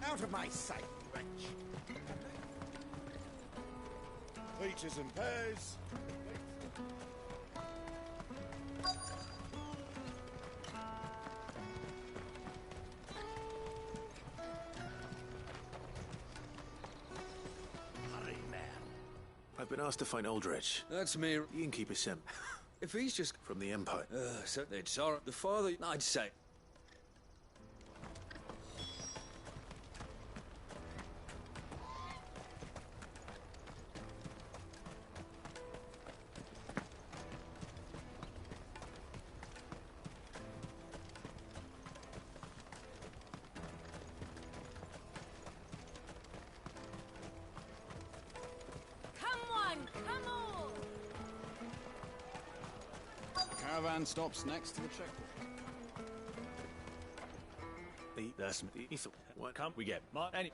Out of my sight, wretch! Peaches and pears. I've been asked to find Aldrich. That's me. The innkeeper sent. If he's just... From the Empire. So they'd sorrow. The father... I'd say... Caravan stops next to the checkpoint. That's me. What can't we get? Any...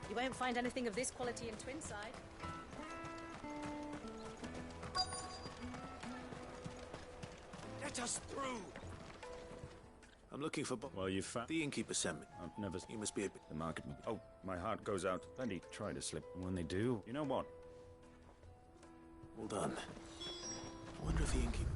You won't find anything of this quality in Twinside. let us through! I'm looking for... Well, you found... The innkeeper sent me. I've never... He must be a... The market... Oh, my heart goes out. Plenty try to slip. And when they do, you know what? Hold on. I wonder if the innkeeper...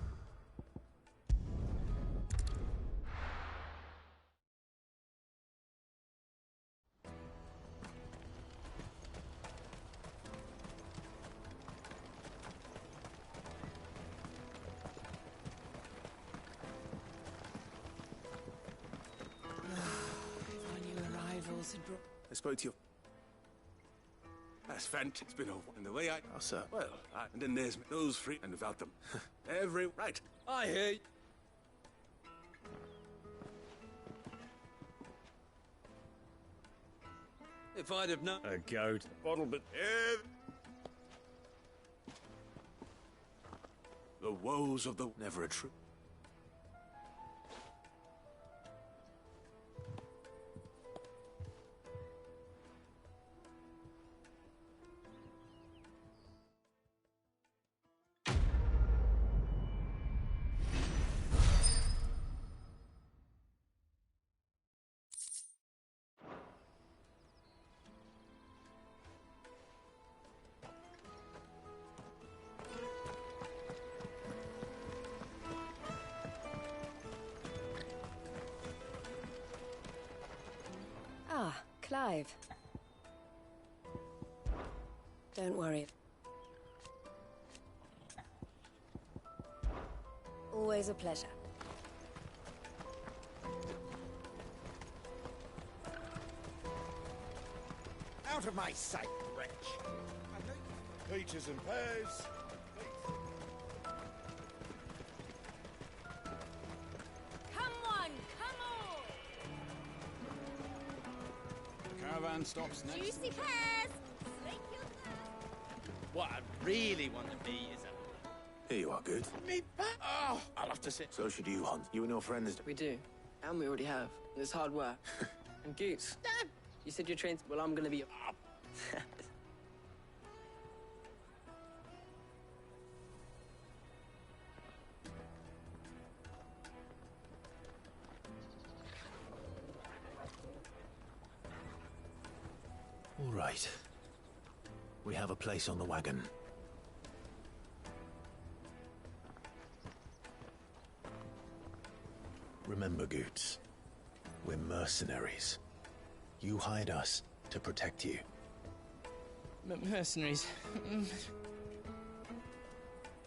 I spoke to you. That's fantastic. It's been a while. And the way I... Oh, sir. Well, and then there's those free and without them. Every... Right. I hear you. If I'd have known... A goat. A bottle, but... The woes of the... Never a true... Ah, Clive. Don't worry. Always a pleasure. Out of my sight, wretch! Peaches and pears. Come on, come on! Caravan stops next. Juicy pears! Slake your thirst. What I really want to be is Here you are, good. Me back. Oh, I'll have to sit. So should you, Hans. You and your friends... We do. And we already have. It's hard work. And Goots, you said you're trained... Well, I'm gonna be... All right. We have a place on the wagon. Remember, Goots, we're mercenaries. You hired us to protect you. Mercenaries.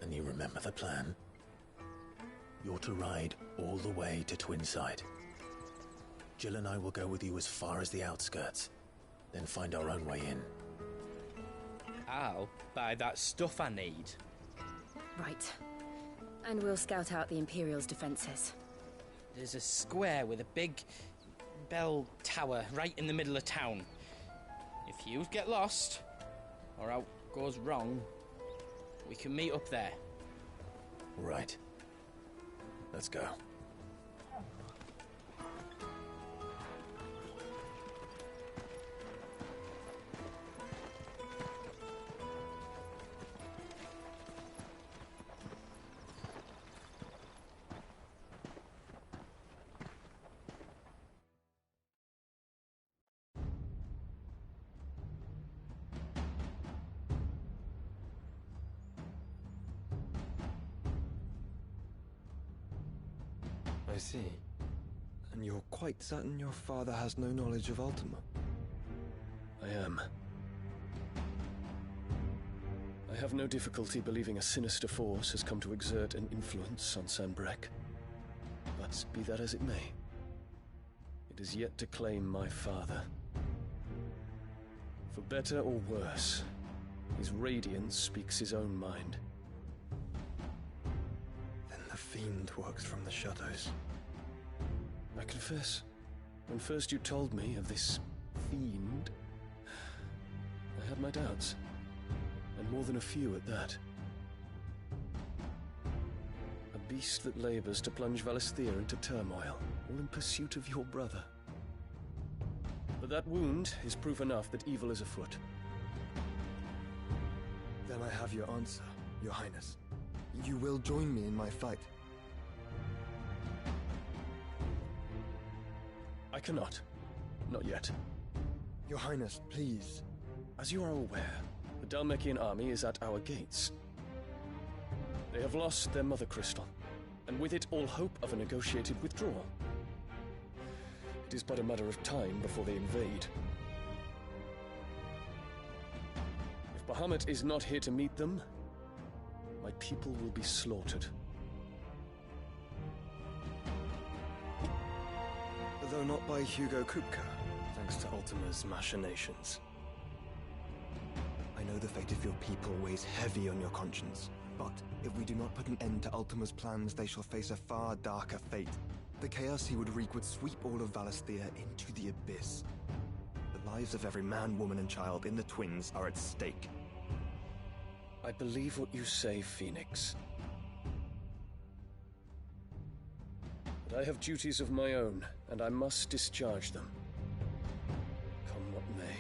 And you remember the plan? You're to ride all the way to Twinside. Jill and I will go with you as far as the outskirts, then find our own way in. I'll buy that stuff I need. Right. And we'll scout out the Imperial's defenses. There's a square with a big bell tower right in the middle of town. If you get lost, or out goes wrong, we can meet up there. Right. Let's go. I see. And you're quite certain your father has no knowledge of Ultima? I am. I have no difficulty believing a sinister force has come to exert an influence on Sanbreque. But be that as it may, it is yet to claim my father. For better or worse, his radiance speaks his own mind. Then the fiend works from the shadows. I confess, when first you told me of this fiend, I had my doubts, and more than a few at that. A beast that labors to plunge Valisthea into turmoil, all in pursuit of your brother. But that wound is proof enough that evil is afoot. Then I have your answer, Your Highness. You will join me in my fight. cannot. Not yet. Your Highness, please. As you are aware, the Dhalmekian army is at our gates. They have lost their mother crystal, and with it all hope of a negotiated withdrawal. It is but a matter of time before they invade. If Bahamut is not here to meet them, my people will be slaughtered. Though not by Hugo Kupka. Thanks to Ultima's machinations. I know the fate of your people weighs heavy on your conscience, but if we do not put an end to Ultima's plans, they shall face a far darker fate. The chaos he would wreak would sweep all of Valisthea into the abyss. The lives of every man, woman, and child in the Twins are at stake. I believe what you say, Phoenix. But I have duties of my own, and I must discharge them. Come what may.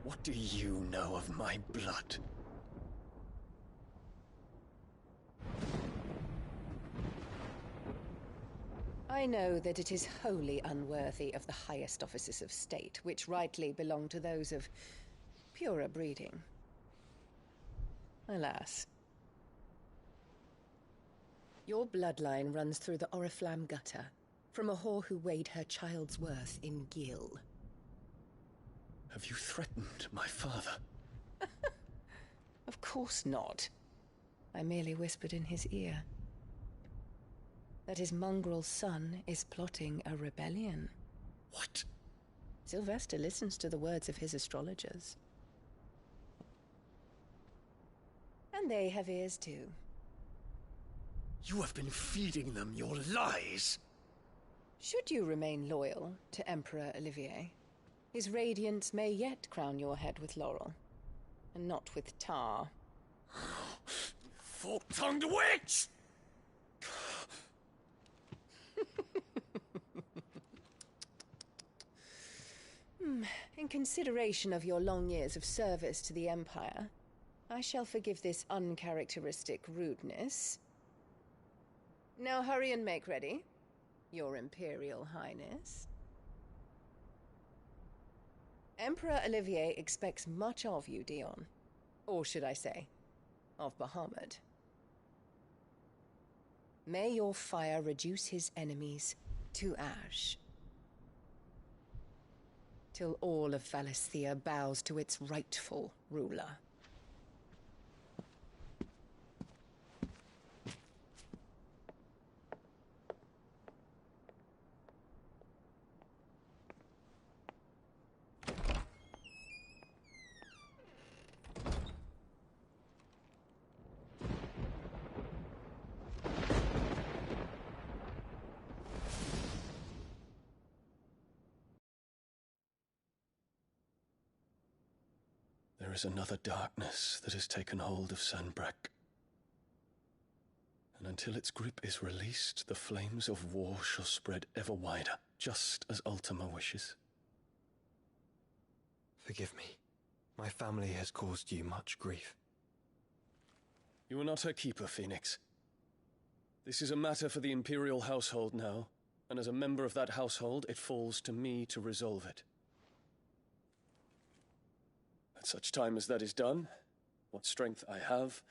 What do you know of my blood? I know that it is wholly unworthy of the highest offices of state, which rightly belong to those of purer breeding. Alas. Your bloodline runs through the Oriflamme gutter, from a whore who weighed her child's worth in gil. Have you threatened my father? Of course not. I merely whispered in his ear that his mongrel son is plotting a rebellion. What? Sylvester listens to the words of his astrologers. And they have ears too. You have been feeding them your lies! Should you remain loyal to Emperor Olivier, his radiance may yet crown your head with laurel, and not with tar. Fork-tongued witch! In consideration of your long years of service to the Empire, I shall forgive this uncharacteristic rudeness. Now hurry and make ready, Your Imperial Highness. Emperor Olivier expects much of you, Dion. Or should I say, of Bahamut. May your fire reduce his enemies to ash, till all of Valisthea bows to its rightful ruler. There is another darkness that has taken hold of Sanbreque. And until its grip is released, the flames of war shall spread ever wider, just as Ultima wishes. Forgive me. My family has caused you much grief. You are not her keeper, Phoenix. This is a matter for the Imperial household now, and as a member of that household, it falls to me to resolve it. At such time as that is done, what strength I have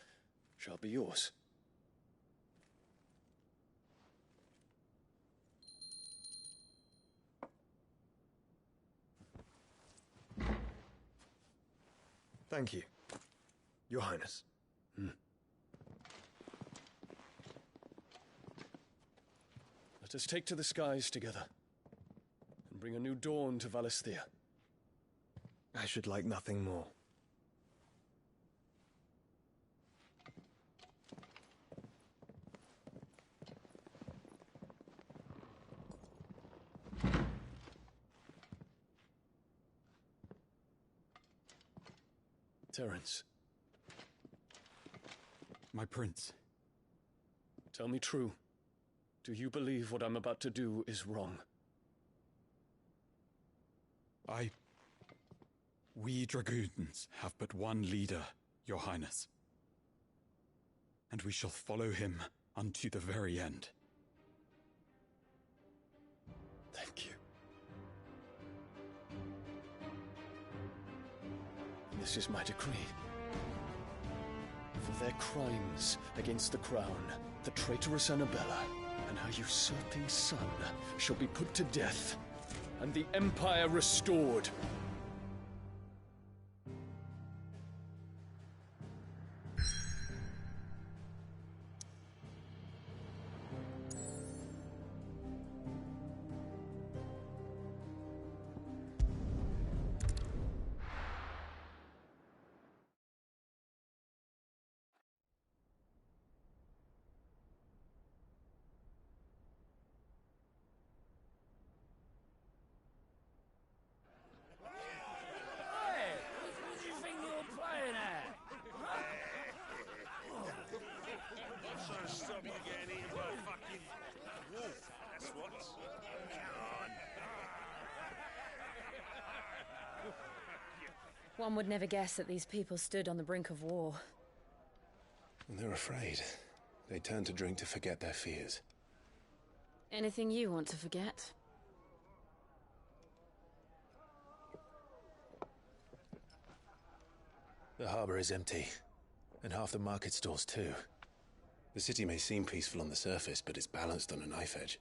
shall be yours. Thank you, Your Highness. Let us take to the skies together, and bring a new dawn to Valisthea. I should like nothing more. Terence. My prince. Tell me true. Do you believe what I'm about to do is wrong? I We dragoons have but one leader, Your Highness. And we shall follow him unto the very end. Thank you. This is my decree. For their crimes against the crown, the traitorous Annabella and her usurping son shall be put to death, and the Empire restored. One would never guess that these people stood on the brink of war. And they're afraid. They turn to drink to forget their fears. Anything you want to forget? The harbor is empty, and half the market stalls too. The city may seem peaceful on the surface, but it's balanced on a knife edge.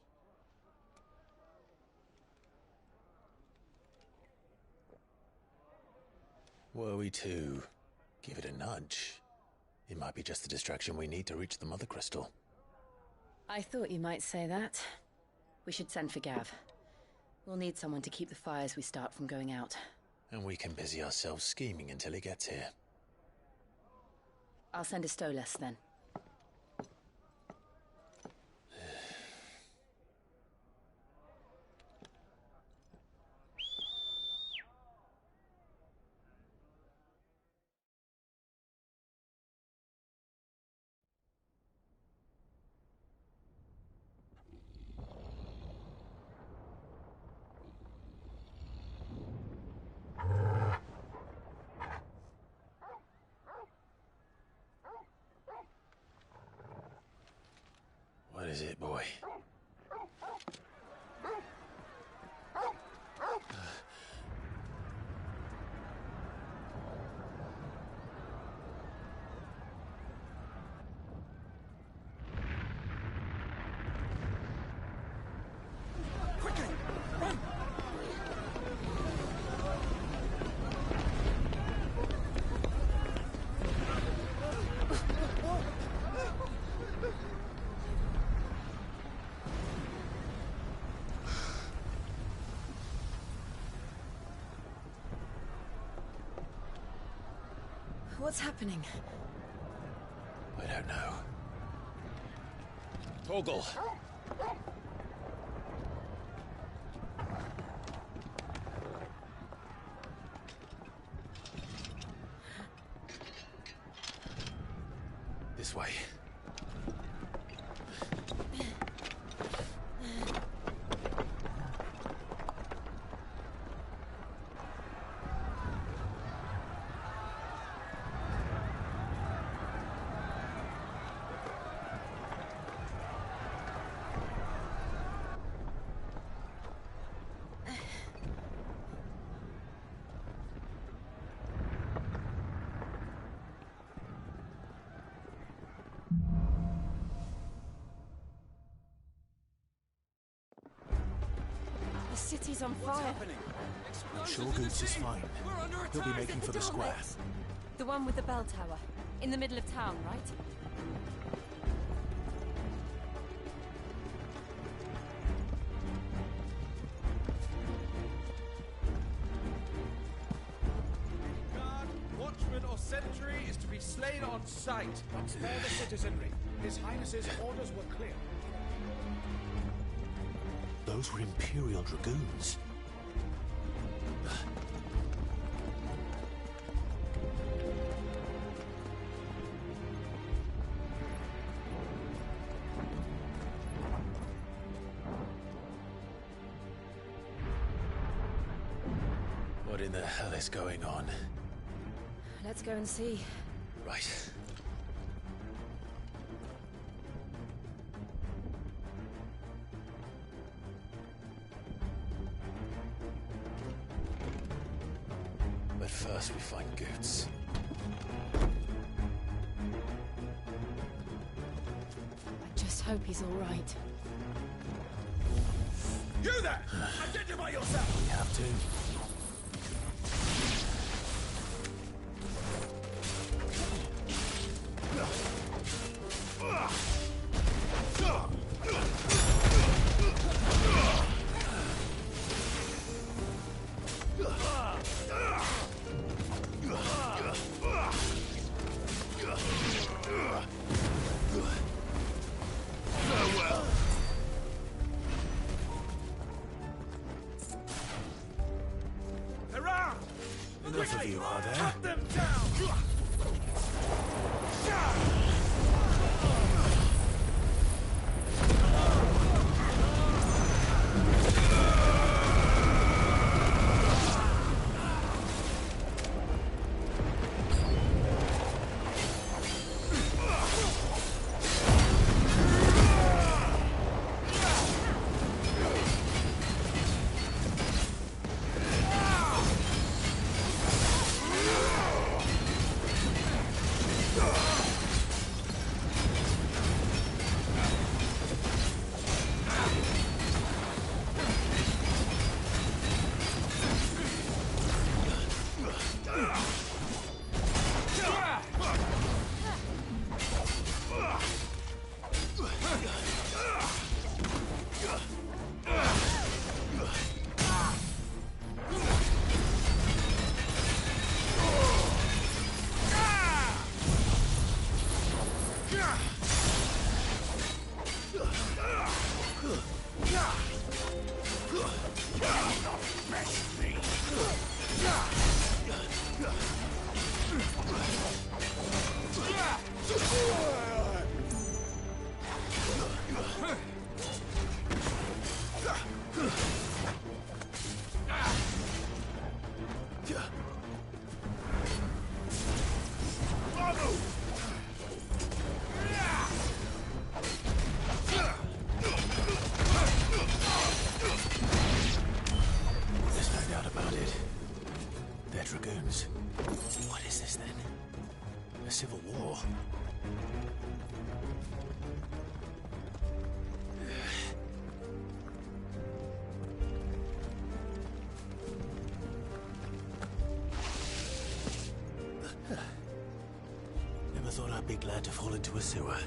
Were we to give it a nudge, it might be just the distraction we need to reach the Mother Crystal. I thought you might say that. We should send for Gav. We'll need someone to keep the fires we start from going out. And we can busy ourselves scheming until he gets here. I'll send a Stolas then. What is it, boy? Quickly! Run! What's happening? I don't know. Torgal! This way. The city's on fire. What's happening? I'm sure Goots is fine. He'll be making for the square. The one with the bell tower. In the middle of town, right? Guard, watchman, or sentry is to be slain on sight. But spare the citizenry. His Highness's orders were clear. Those were Imperial Dragoons. What in the hell is going on? Let's go and see. Right. But first we find Goots. I just hope he's all right. You there! Identify yourself! We have to. Enough of you, are there? Cut them down! What is this then? A civil war? Never thought I'd be glad to fall into a sewer.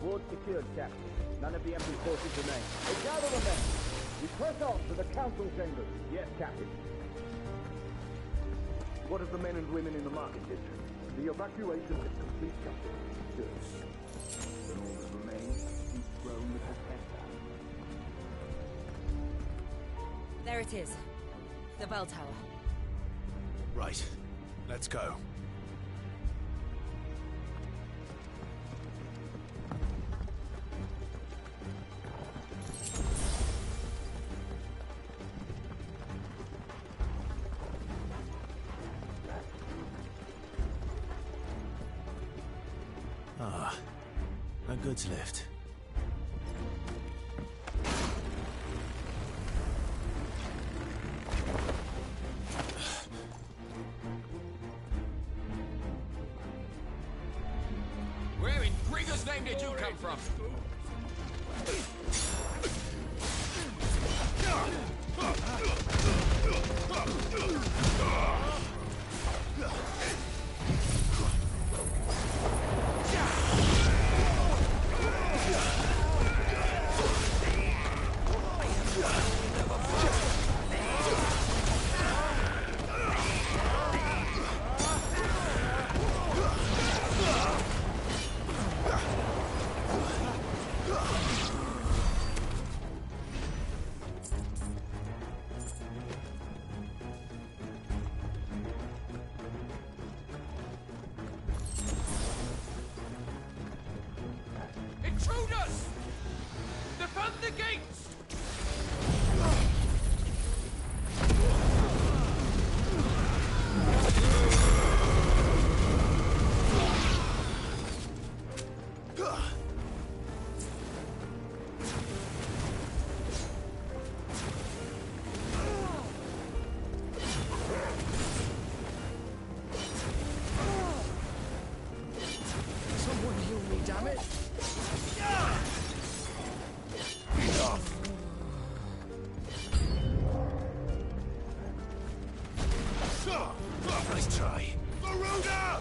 Ward secured, Captain. None of the Emperor's forces remain. Hey, gather the men! We press on to the council chambers. Yes, Captain. What of the men and women in the market district? The evacuation is complete, Captain. Good. Then all that remains is thrown with the head down. There it is. The bell tower. Right. Let's go. Ah, a goods lift. Where in Gringo's name did you come from? the gates! Someone heal me, damn it! Nice try. Garuda!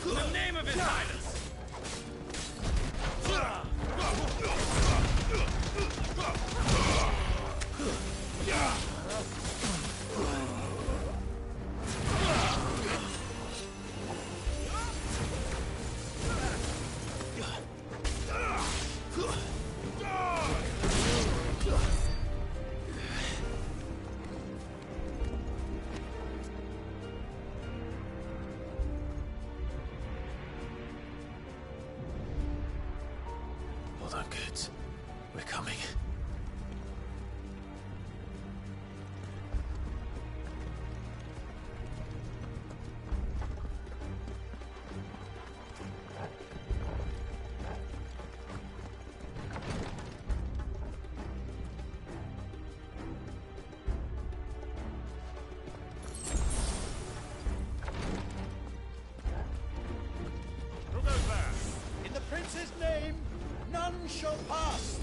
In the name of His Highness! Hold on, kids. We're coming. Who goes there? In the prince's name, none shall pass.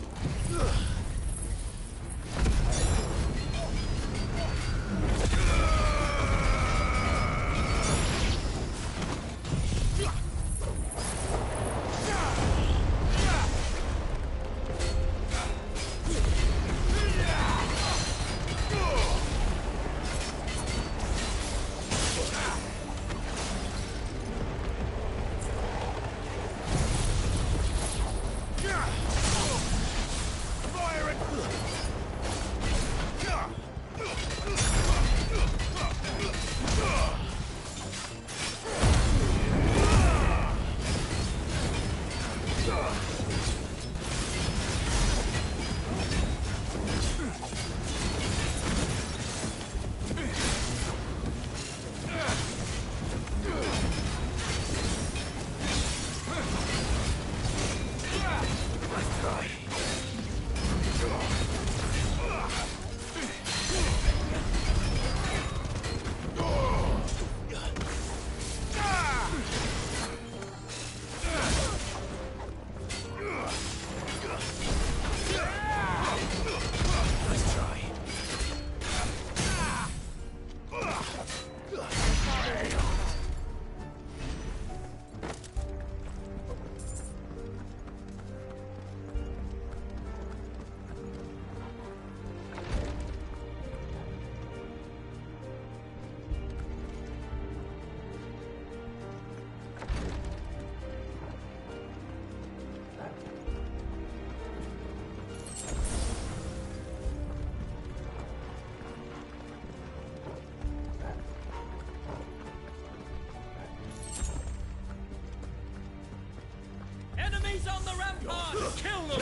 Enemies on the rampart! Kill them!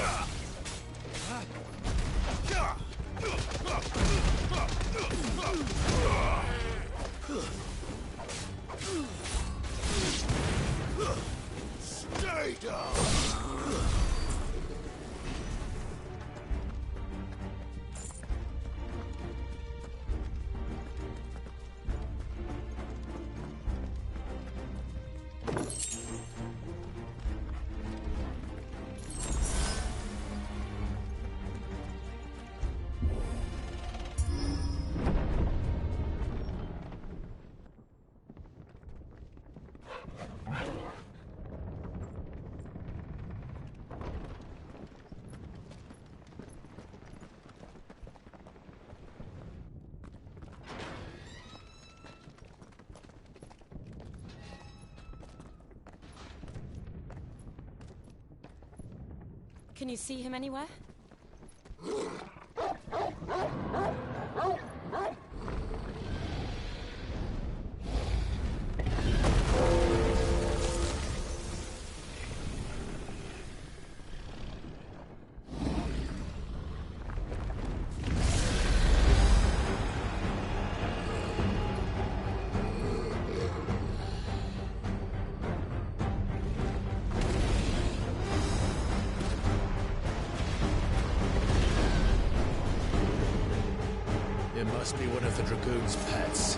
Stay down! Can you see him anywhere? It must be one of the Dragoon's pets.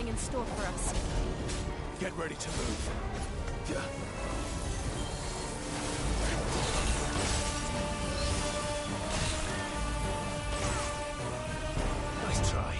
In store for us. Get ready to move. Nice try.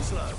slow.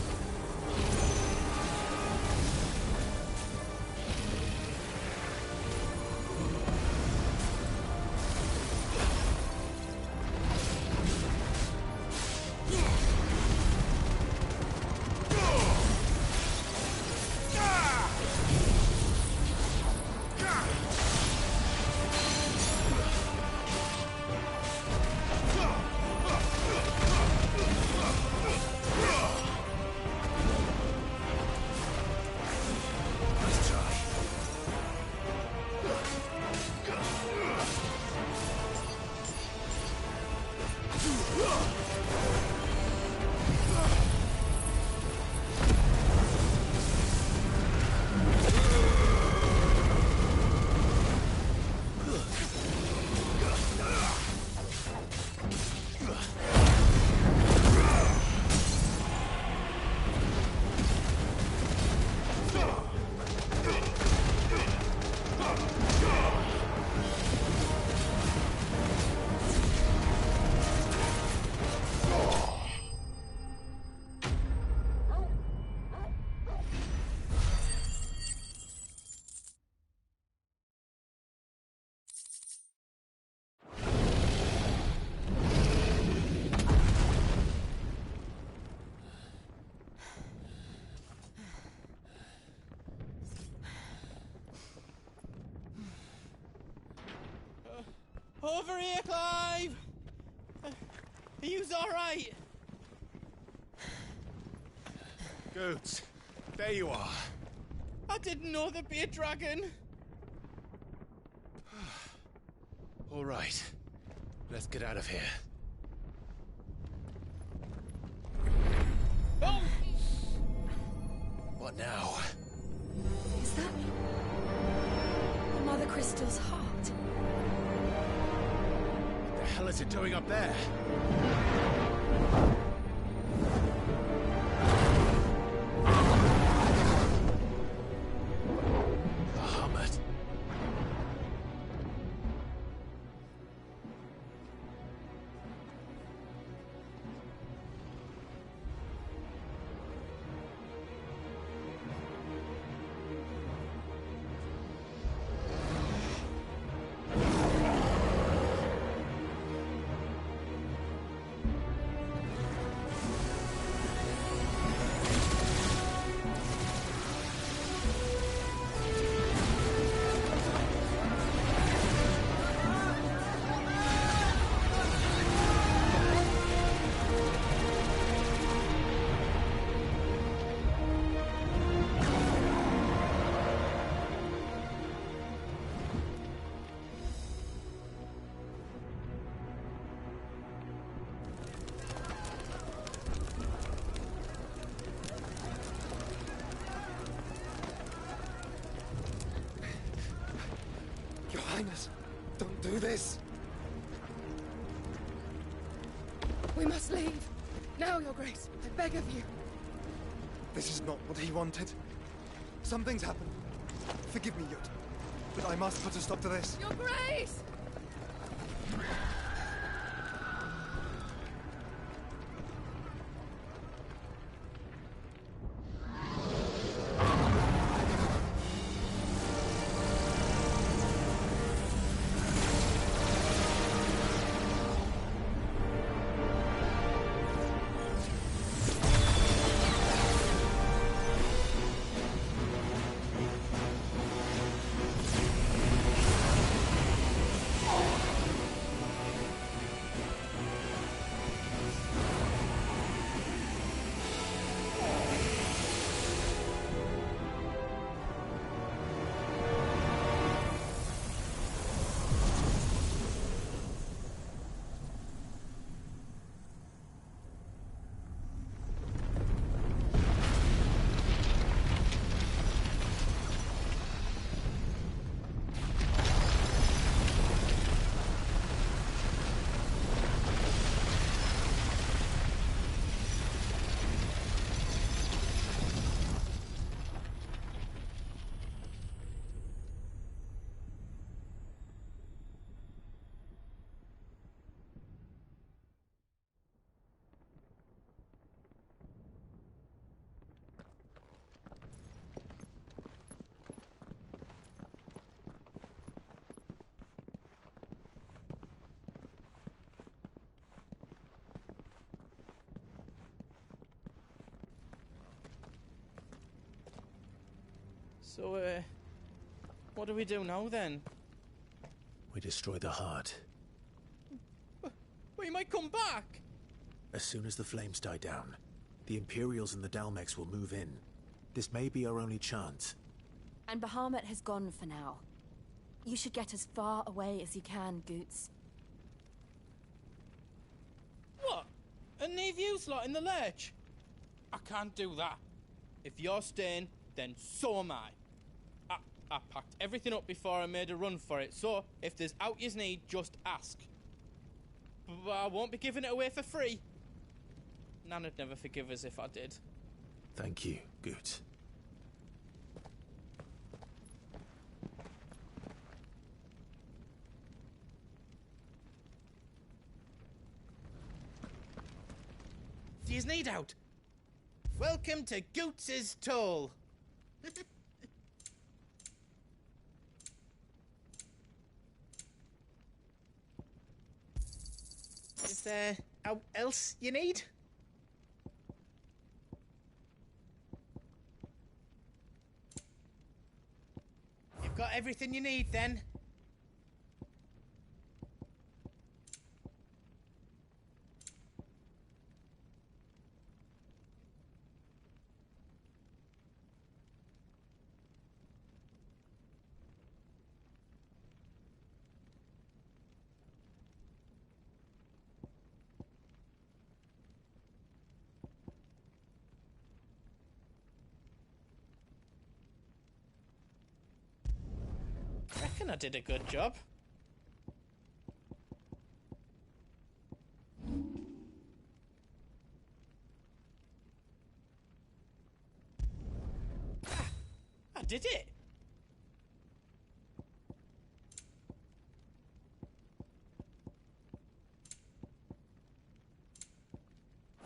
Over here, Clive! Are you alright? Goots, there you are. I didn't know there'd be a dragon. All right, let's get out of here. Oh! What now? Is that Mother Crystal's heart? What the hell is it doing up there? Bahamut. Your Highness, don't do this. We must leave. Now, Your Grace. I beg of you. This is not what he wanted. Something's happened. Forgive me, Yut, but I must put a stop to this. Your Grace! So, what do we do now, then? We destroy the heart. We might come back! As soon as the flames die down, the Imperials and the Dalmex will move in. This may be our only chance. And Bahamut has gone for now. You should get as far away as you can, Goots. What? And leave you lot in the lurch? I can't do that. If you're staying, then so am I. I packed everything up before I made a run for it, so if there's out yous need, just ask. But I won't be giving it away for free. Nana'd never forgive us if I did. Thank you, Goots. Do yous need out? Welcome to Goots's Toll. Is there out else you need? You've got everything you need then. Reckon I did a good job. I did it!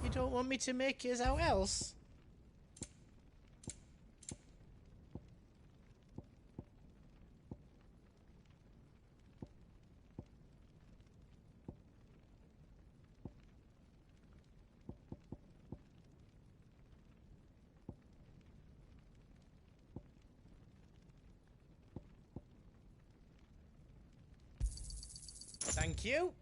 You don't want me to make yours out else? Thank you.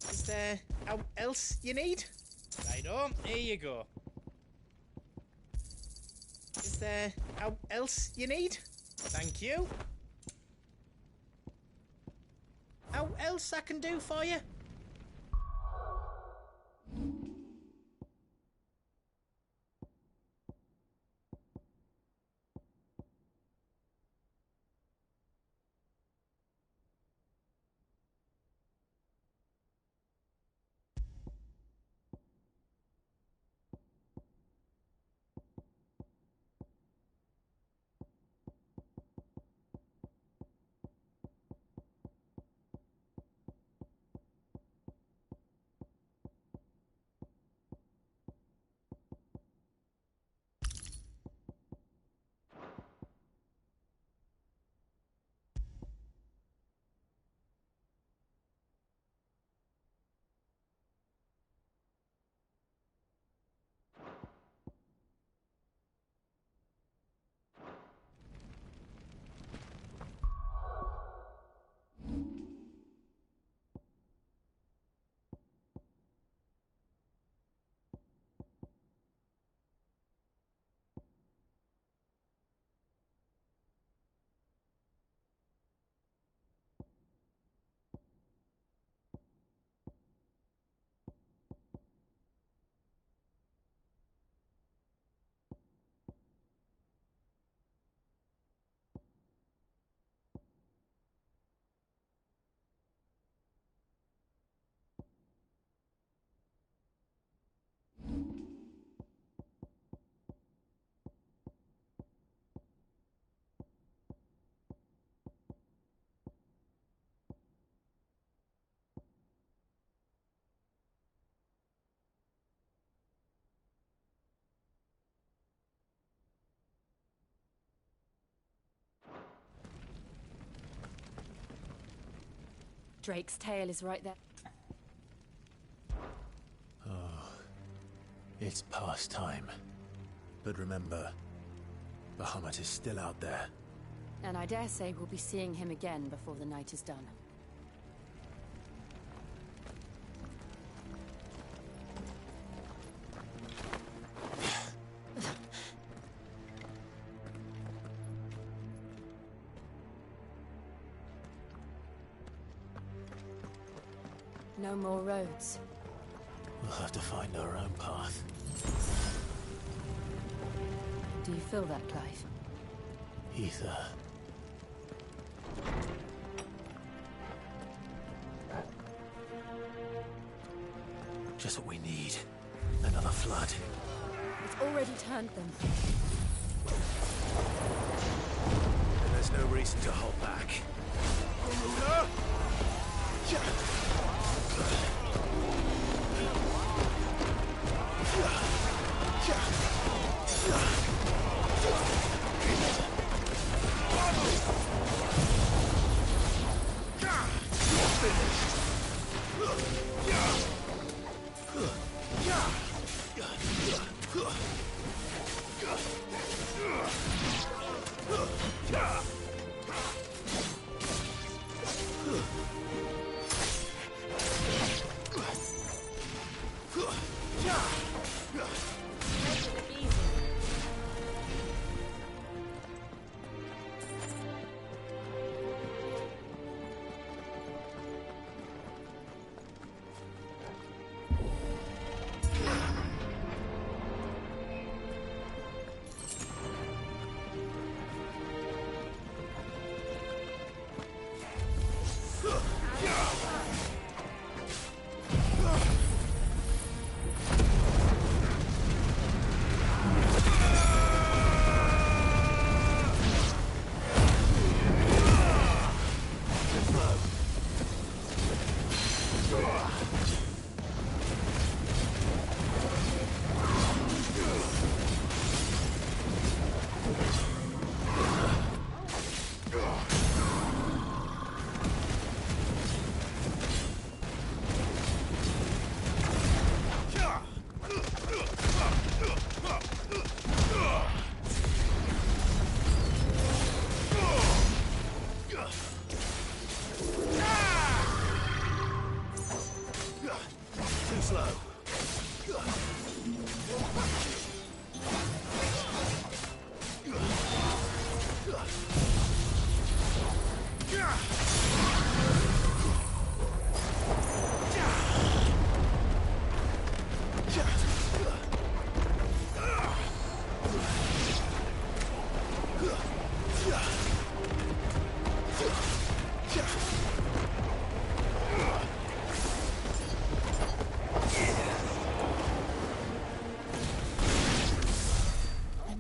Is there out else you need? Righto, here you go. Is there out else you need? Thank you. Out else I can do for you? Drake's tail is right there. Oh, it's past time. But remember, Bahamut is still out there. And I dare say we'll be seeing him again before the night is done. No more roads. We'll have to find our own path. Do you feel that, Clive? Ether. Just what we need. Another flood. It's already turned them. And there's no reason to hold back.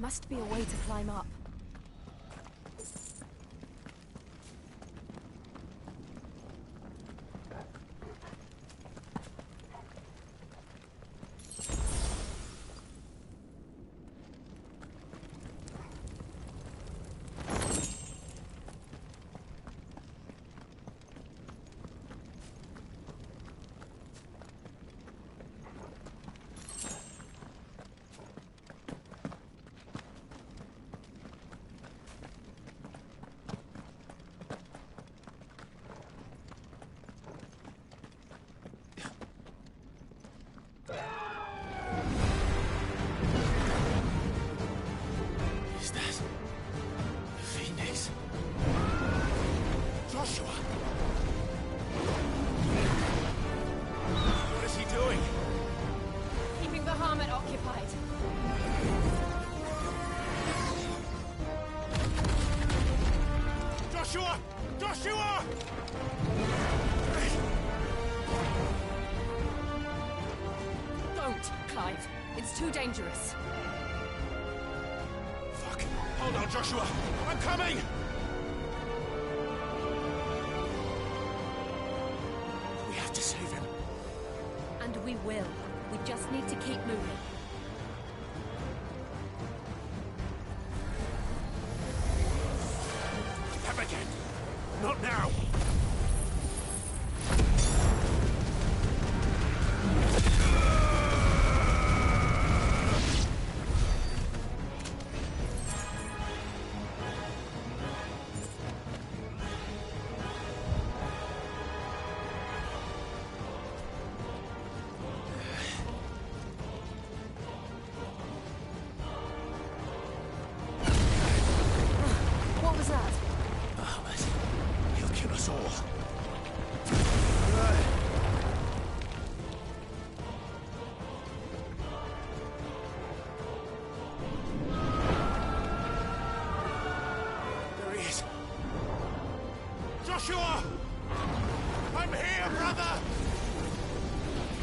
Must be a way to climb up. Joshua! Don't, Clive. It's too dangerous. Fuck. Hold on, Joshua. I'm coming! We have to save him. And we will. We just need to keep moving. Never again. Not now.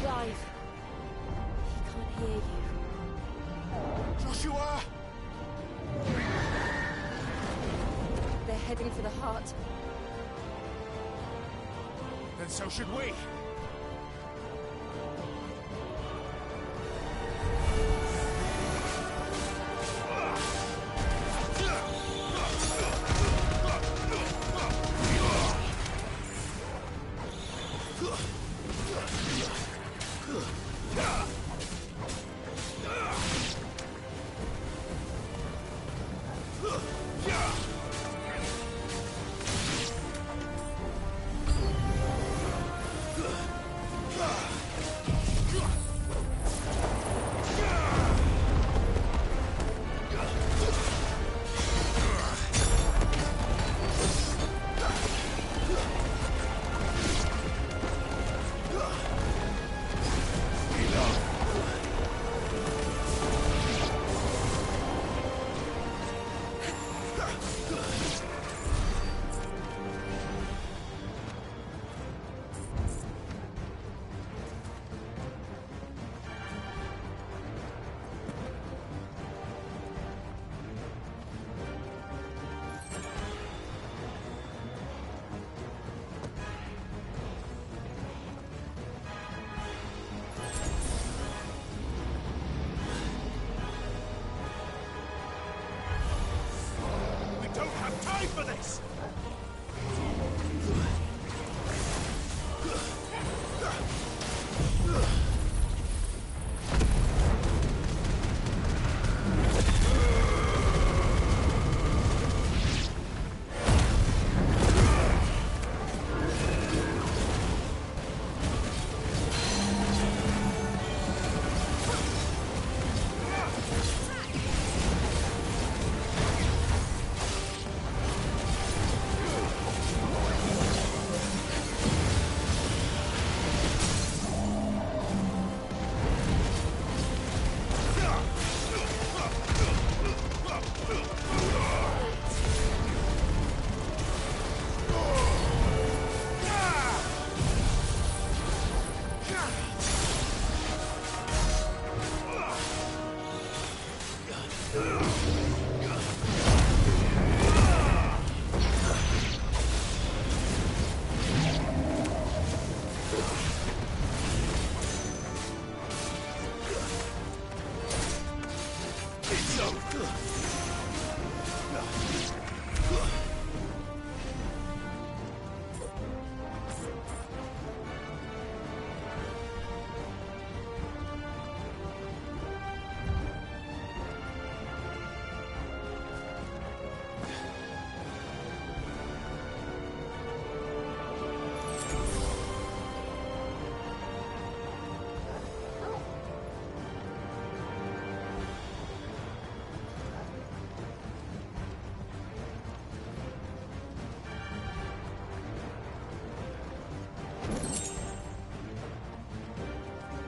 Clive. He can't hear you. Joshua! They're heading for the heart. Then so should we. Time for this!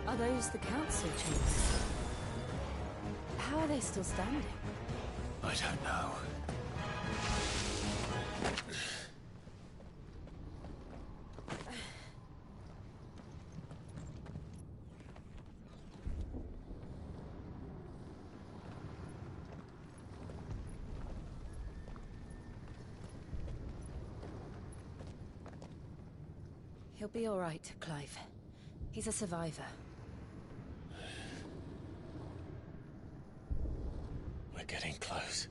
Are those the council chiefs? How are they still standing? I don't know. He'll be all right, Clive. He's a survivor. We're getting close.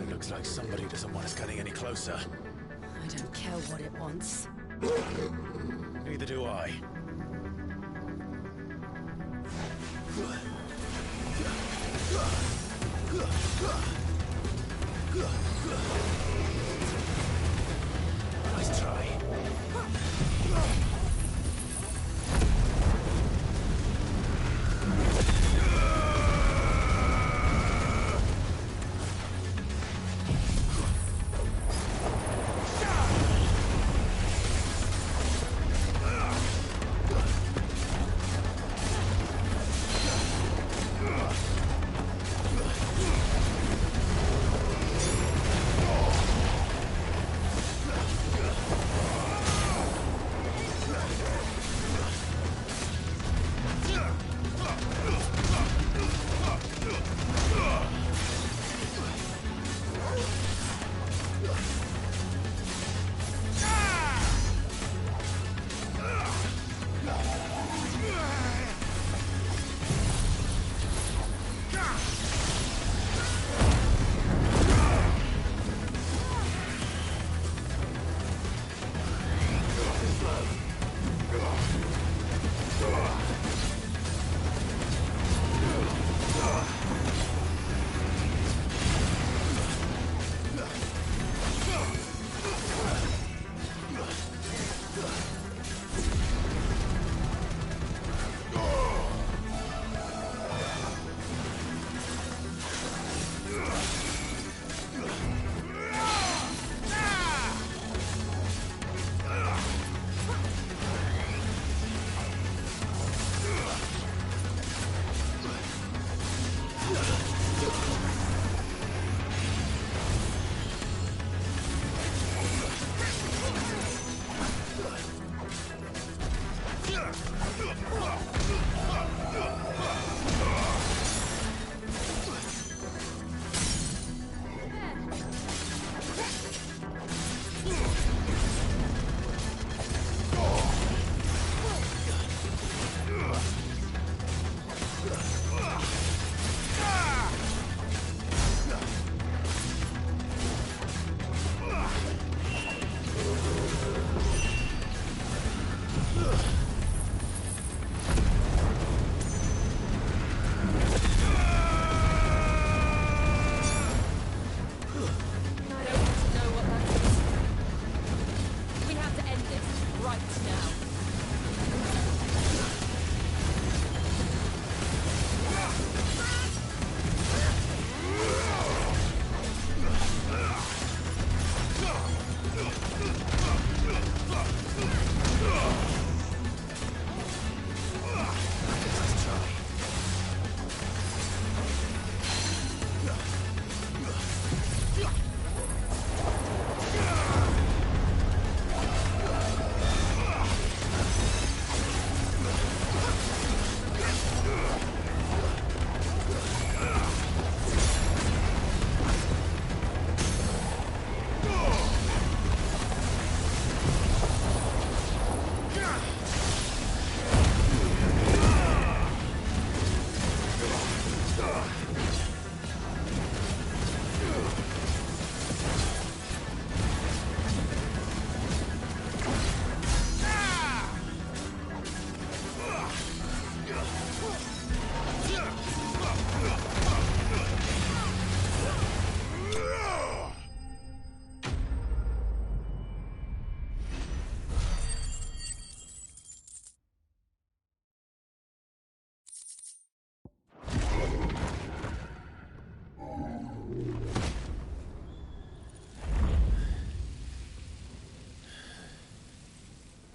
Looks like somebody doesn't want us getting any closer. I don't care what it wants. Neither do I. Nice try.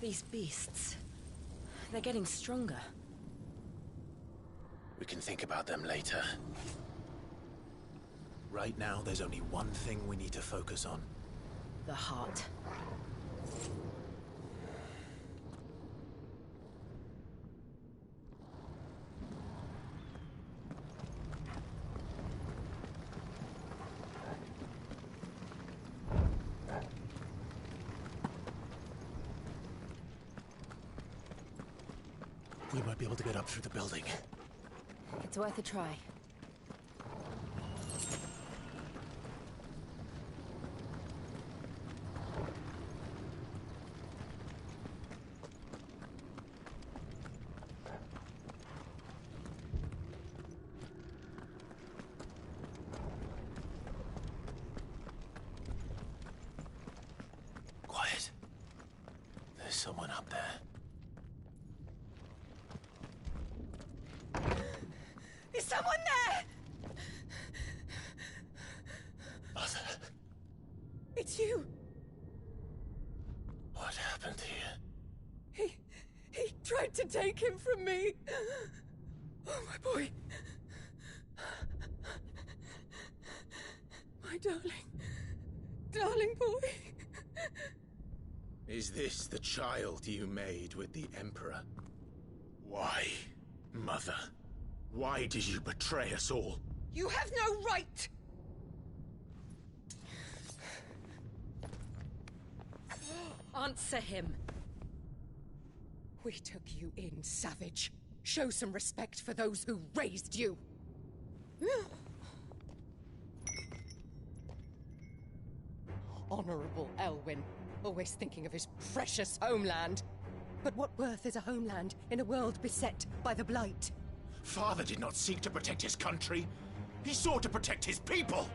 These beasts, they're getting stronger. We can think about them later. Right now, there's only one thing we need to focus on. The heart. We might be able to get up through the building. It's worth a try. Quiet. There's someone up there. Is someone there? Mother. It's you. What happened here? He tried to take him from me. Oh, my boy. My darling boy. Is this the child you made with the Emperor? Why, Mother? Why did you betray us all? You have no right! Answer him. We took you in, savage. Show some respect for those who raised you. Honorable Elwyn, always thinking of his precious homeland. But what worth is a homeland in a world beset by the Blight? Father did not seek to protect his country. He sought to protect his people.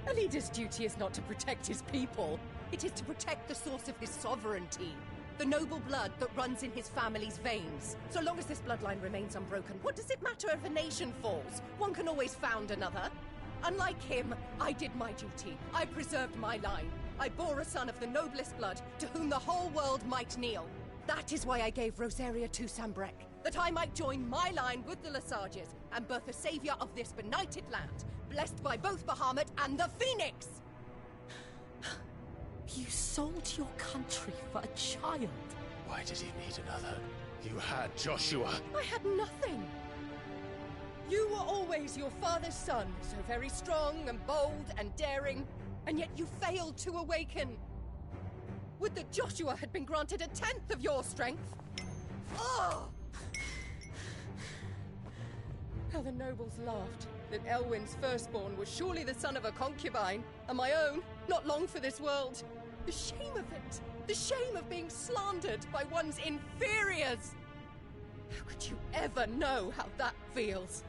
A leader's duty is not to protect his people. It is to protect the source of his sovereignty. The noble blood that runs in his family's veins. So long as this bloodline remains unbroken, what does it matter if a nation falls? One can always found another. Unlike him, I did my duty. I preserved my line. I bore a son of the noblest blood, to whom the whole world might kneel. That is why I gave Rosaria to Sambrek. that I might join my line with the Lesages and birth a savior of this benighted land, blessed by both Bahamut and the Phoenix! You sold your country for a child. Why did he need another? You had Joshua. I had nothing. You were always your father's son, so very strong and bold and daring, and yet you failed to awaken. Would that Joshua had been granted 1/10 of your strength? Oh! How the nobles laughed that Elwyn's firstborn was surely the son of a concubine, and my own, not long for this world. The shame of it! The shame of being slandered by one's inferiors! How could you ever know how that feels?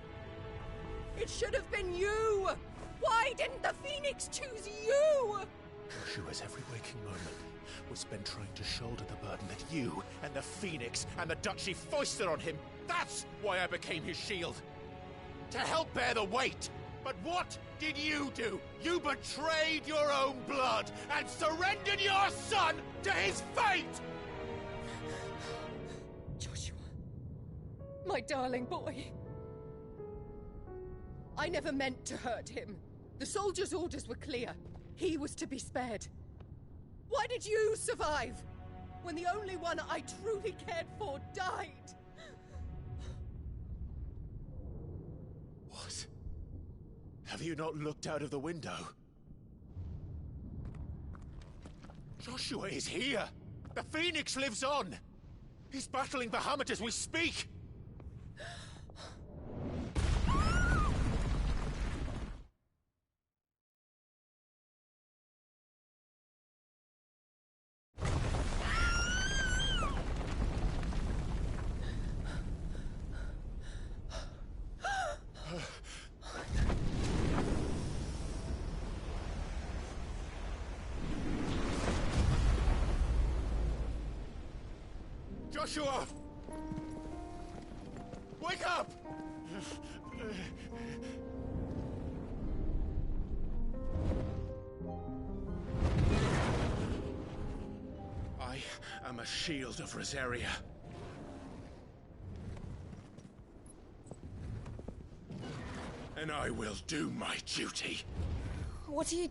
It should have been you! Why didn't the Phoenix choose you? Joshua's every waking moment was spent trying to shoulder the burden that you and the Phoenix and the Duchy foisted on him. That's why I became his shield. To help bear the weight. But what did you do? You betrayed your own blood and surrendered your son to his fate! Joshua, my darling boy. I never meant to hurt him. The soldiers' orders were clear. He was to be spared. Why did you survive when the only one I truly cared for died? What? Have you not looked out of the window? Joshua is here! The Phoenix lives on! He's battling Bahamut as we speak! Joshua! Wake up! I am a shield of Rosaria. And I will do my duty. What are you...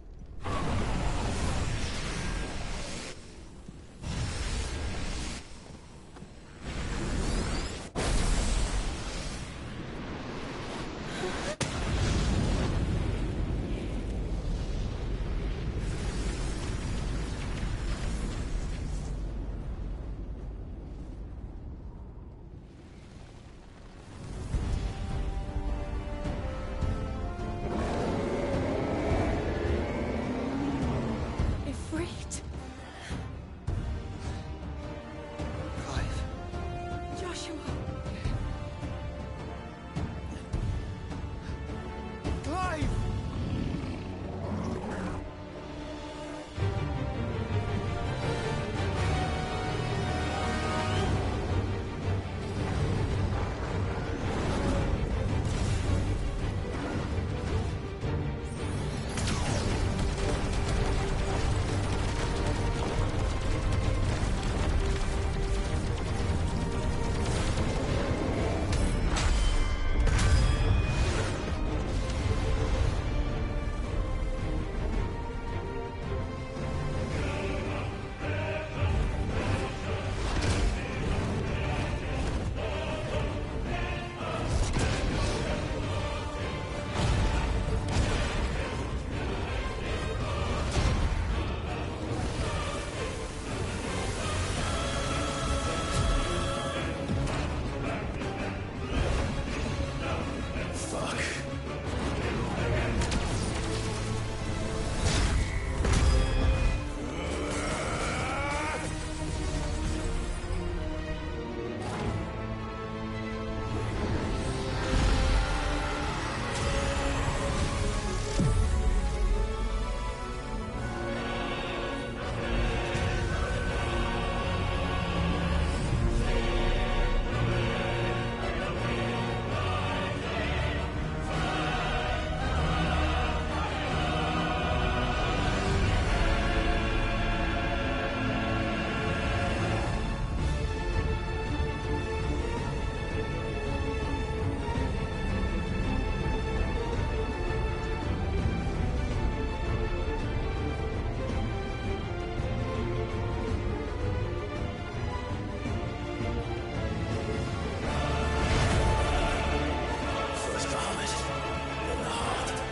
in the heart.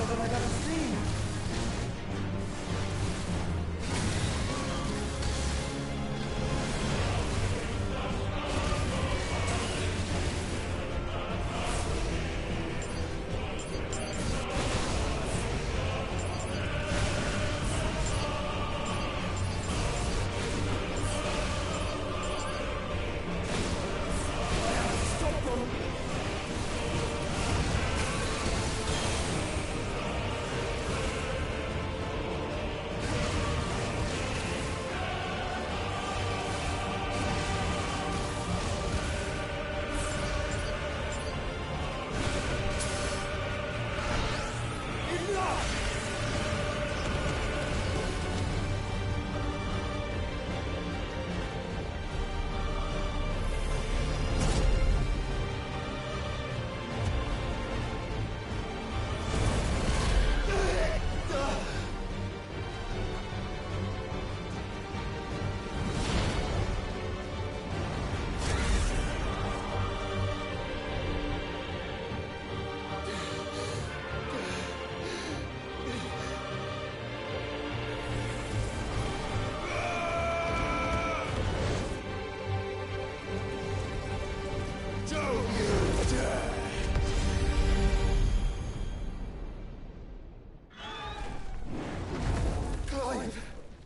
faster than I've ever seen.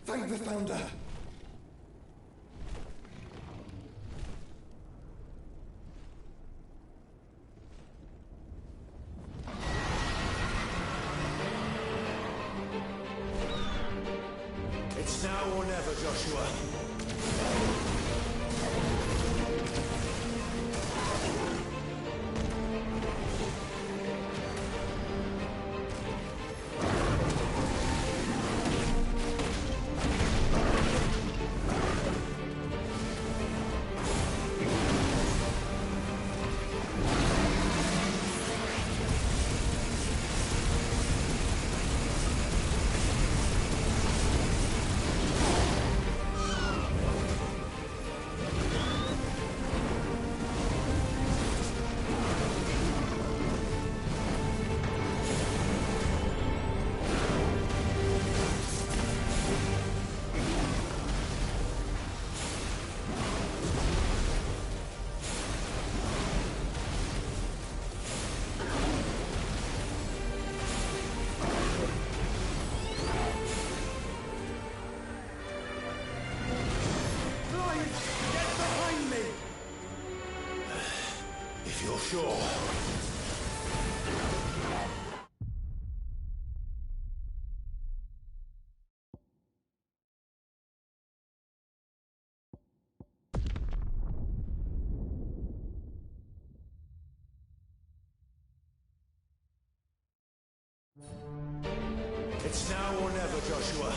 Thank the Founder! It's now or never, Joshua. Sure. It's now or never, Joshua.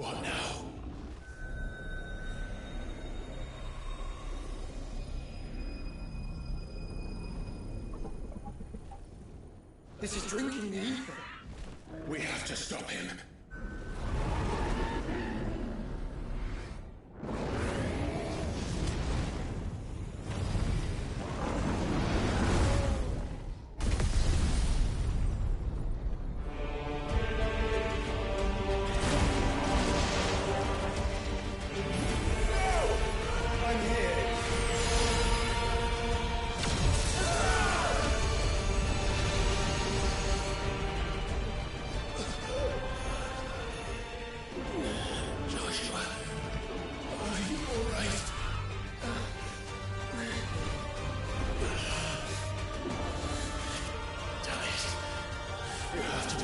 What now? This is drinking me. We have to stop him.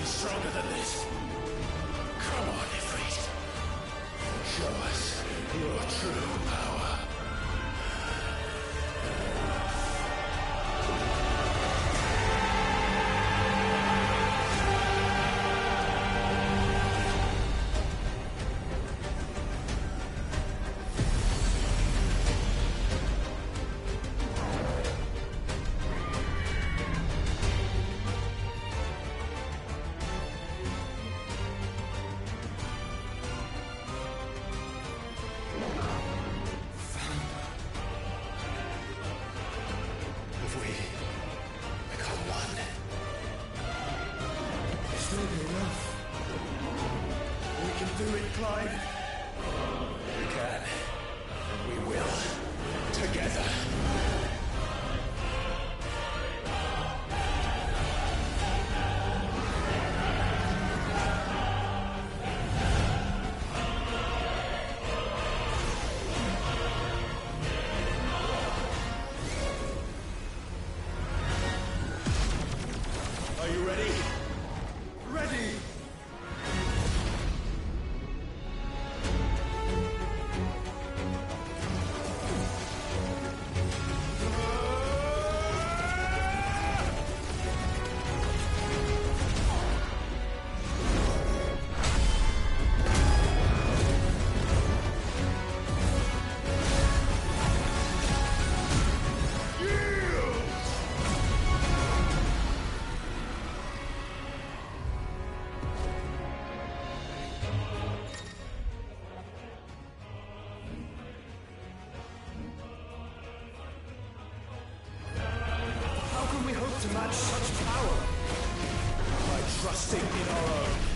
Stronger than this. Come on, Ifrit. Show us your true power. Are you ready? Ready! To match such power by trusting in our own.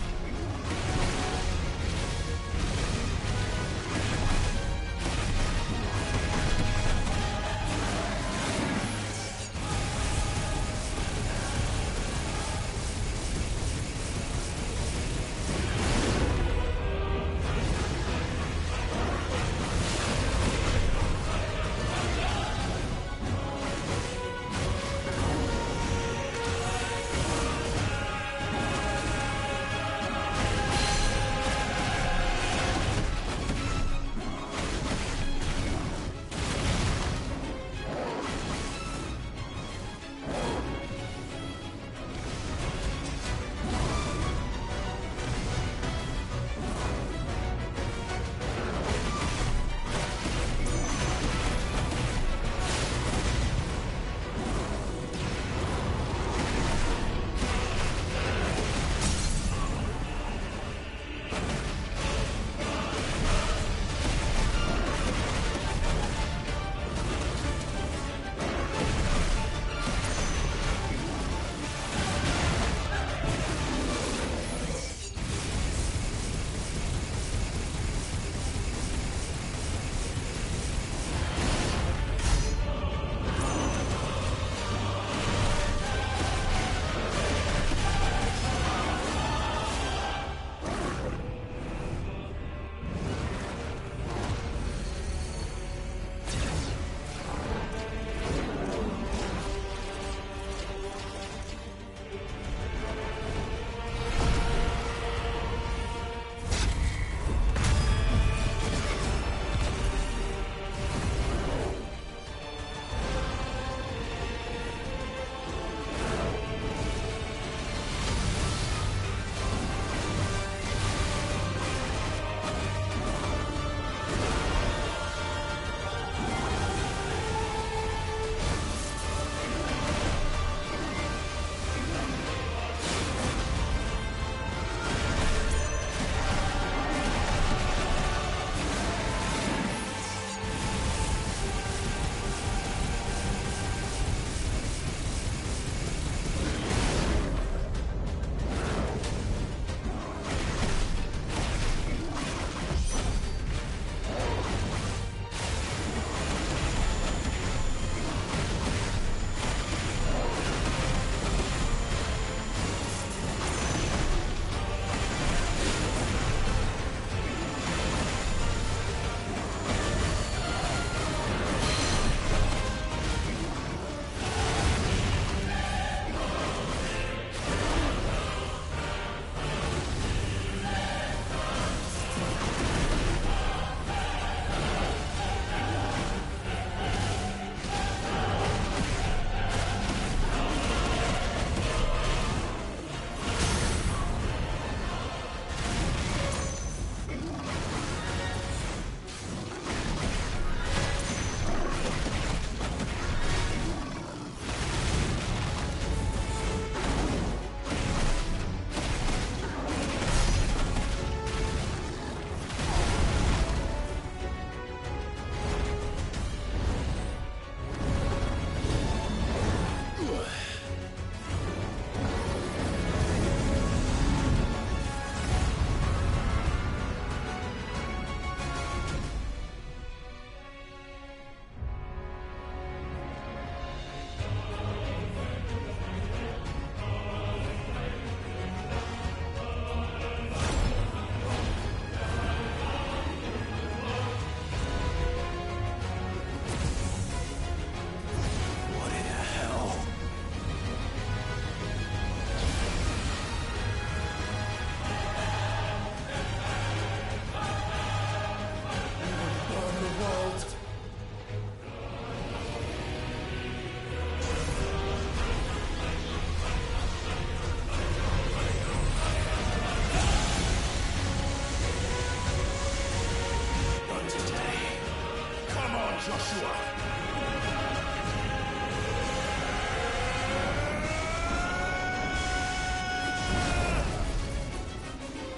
Joshua!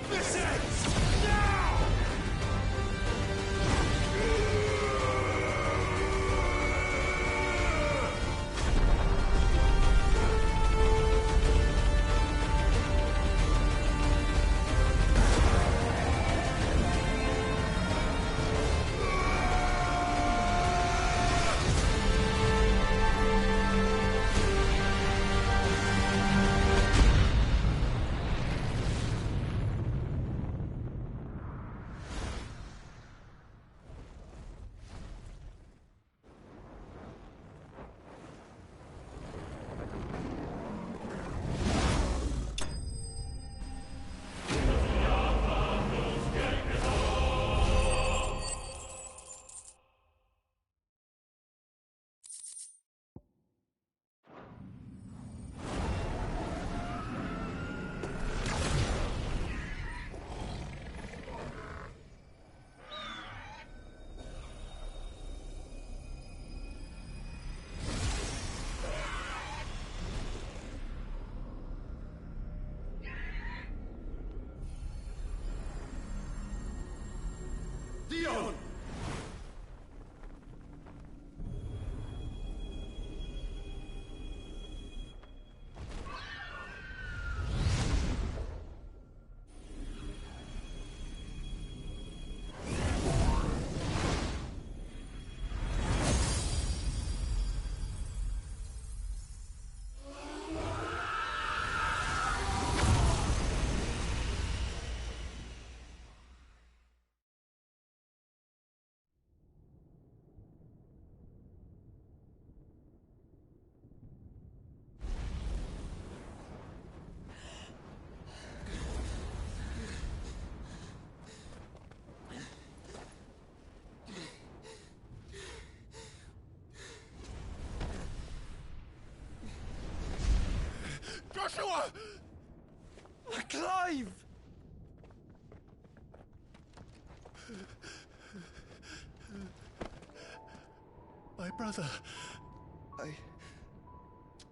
This ends now! Dion! Joshua! Clive! My brother.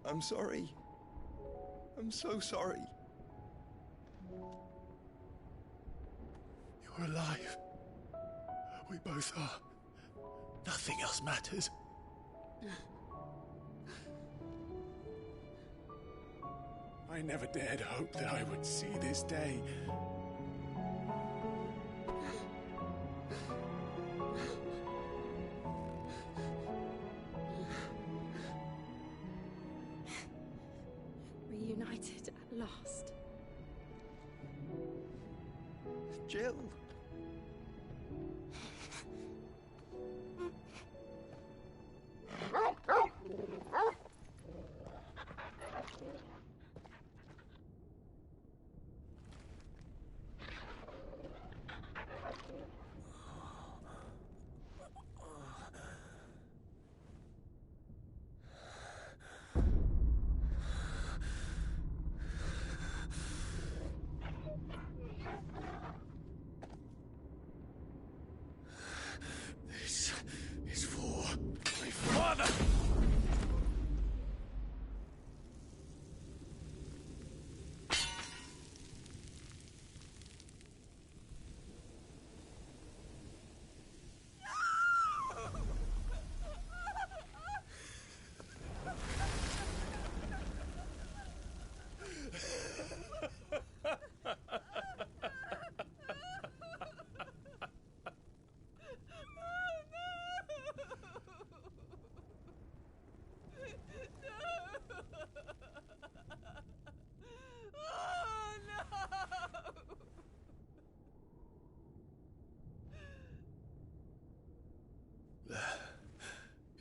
I'm sorry. I'm so sorry. You're alive. We both are. Nothing else matters. I never dared hope that I would see this day. Reunited at last. Jill.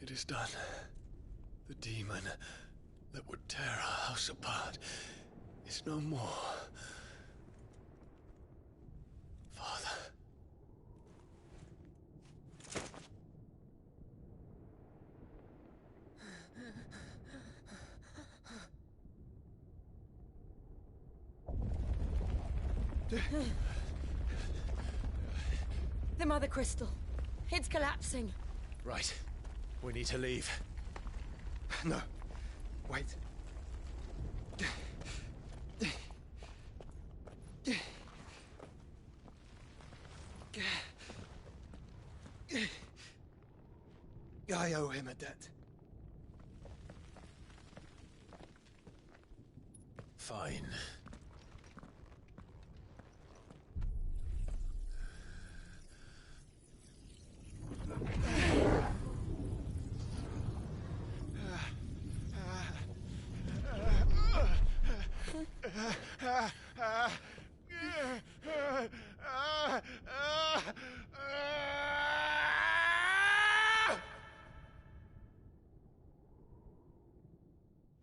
It is done. The demon that would tear our house apart is no more. Father. The Mother Crystal. It's collapsing. Right. We need to leave. No. Wait. I owe him a debt. Fine.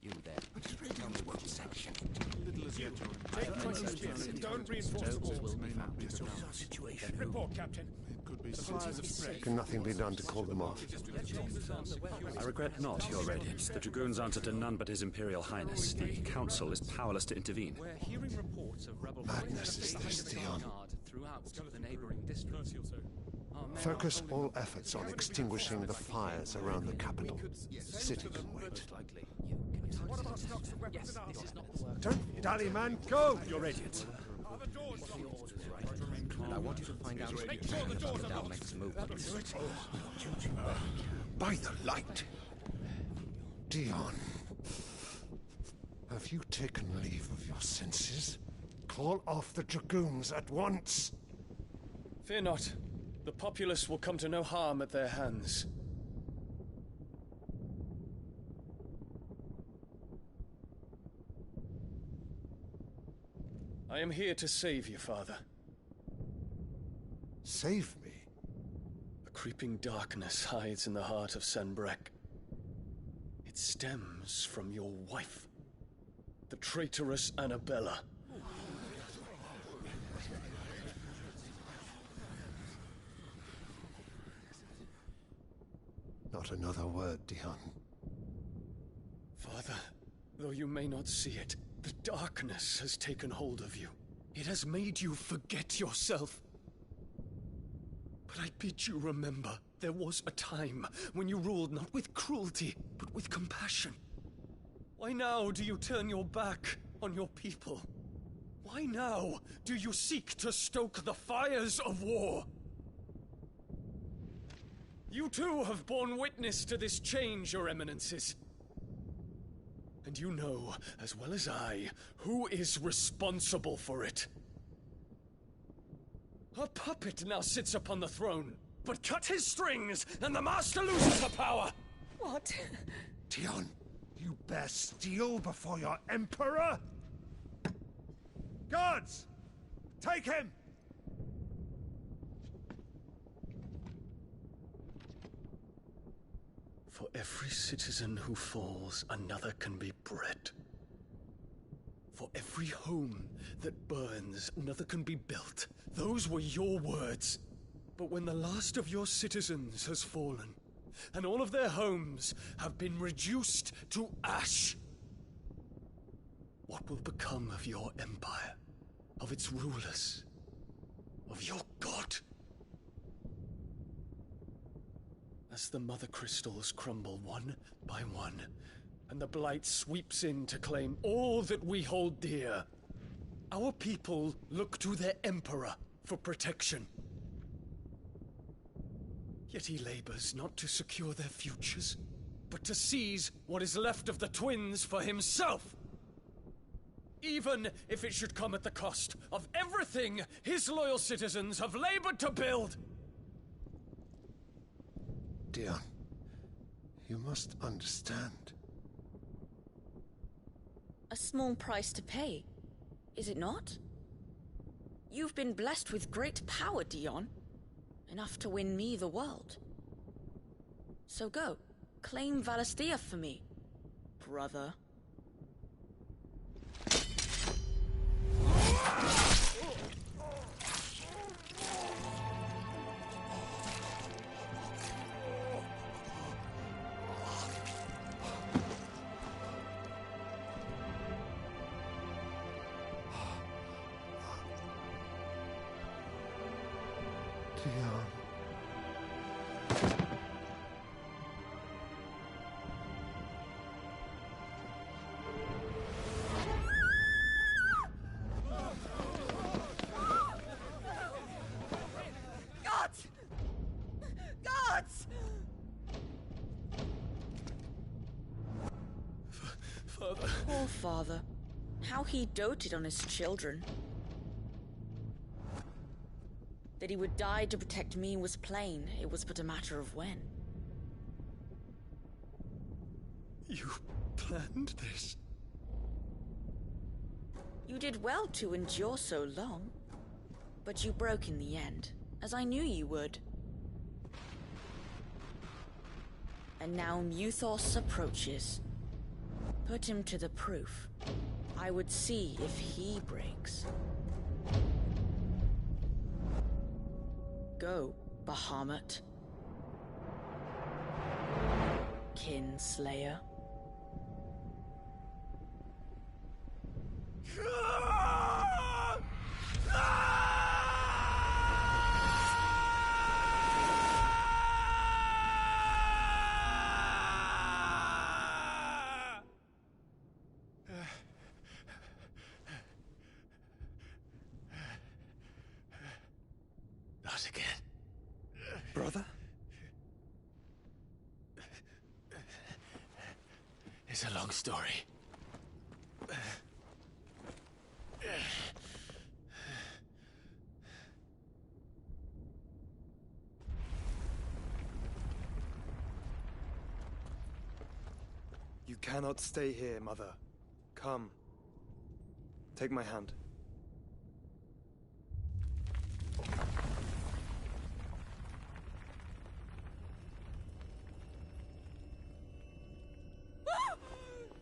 You there. Tell me what section. Don't reinforce the walls. Situation. Report, Captain. Can nothing be done to call them off? I regret not, Your Radiance. The Dragoons answer to none but His Imperial Highness. The Council is powerless to intervene. We're hearing reports of rebel Madness is this, Dion. throughout the neighboring districts. Focus all efforts on extinguishing the fires around the capital. The city can wait. Don't dally, man. Go! Your Radiance. And I want you to find out about the next move. By the light! Dion, have you taken leave of your senses? Call off the Dragoons at once! Fear not. The populace will come to no harm at their hands. I am here to save you, Father. Save me? A creeping darkness hides in the heart of Sanbrek. It stems from your wife, the traitorous Annabella. Not another word, Dion. Father, though you may not see it, the darkness has taken hold of you. It has made you forget yourself. But I bid you remember, there was a time when you ruled not with cruelty, but with compassion. Why now do you turn your back on your people? Why now do you seek to stoke the fires of war? You too have borne witness to this change, Your Eminences. And you know, as well as I, who is responsible for it. A puppet now sits upon the throne, but cut his strings, and the Master loses her power! What? Dion, you bear steel before your Emperor? Guards! Take him! For every citizen who falls, another can be bred. For every home that burns, another can be built. Those were your words. But when the last of your citizens has fallen, and all of their homes have been reduced to ash, what will become of your empire, of its rulers, of your god? As the mother crystals crumble one by one, and the blight sweeps in to claim all that we hold dear, our people look to their emperor for protection. Yet he labors not to secure their futures, but to seize what is left of the twins for himself. Even if it should come at the cost of everything his loyal citizens have labored to build. Dion, you must understand. A small price to pay, is it not? You've been blessed with great power, Dion. Enough to win me the world. So go, claim Valisthea for me, brother. Poor father. How he doted on his children. That he would die to protect me was plain. It was but a matter of when. You planned this? You did well to endure so long. But you broke in the end, as I knew you would. And now Muthos approaches. Put him to the proof. I would see if he breaks. Go, Bahamut. Kinslayer. Not again. Brother? It's a long story. You cannot stay here, Mother. Come. Take my hand.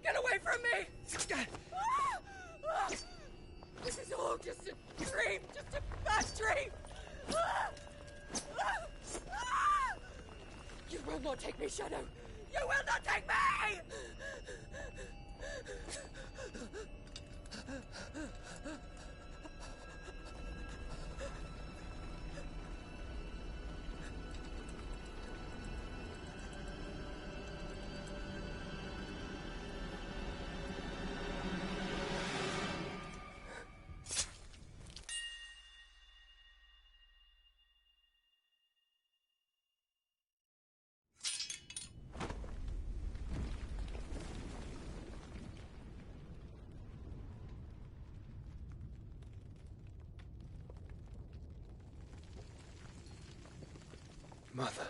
Get away from me! This is all just a dream, just a bad dream! You will not take me, Shadow! You will not take me! Mother.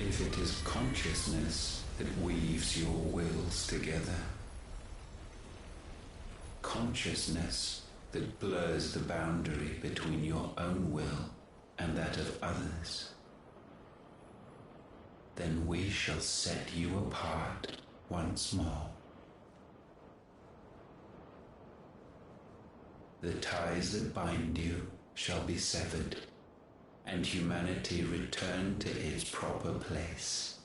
If it is consciousness that weaves your wills together, consciousness that blurs the boundary between your own will and that of others, then we shall set you apart once more. The ties that bind you shall be severed, and humanity return to its proper place.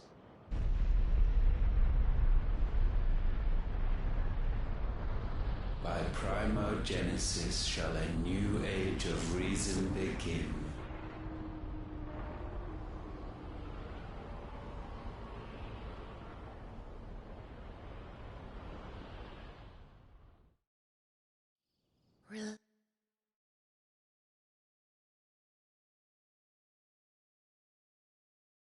By primogenesis shall a new age of reason begin. Relax.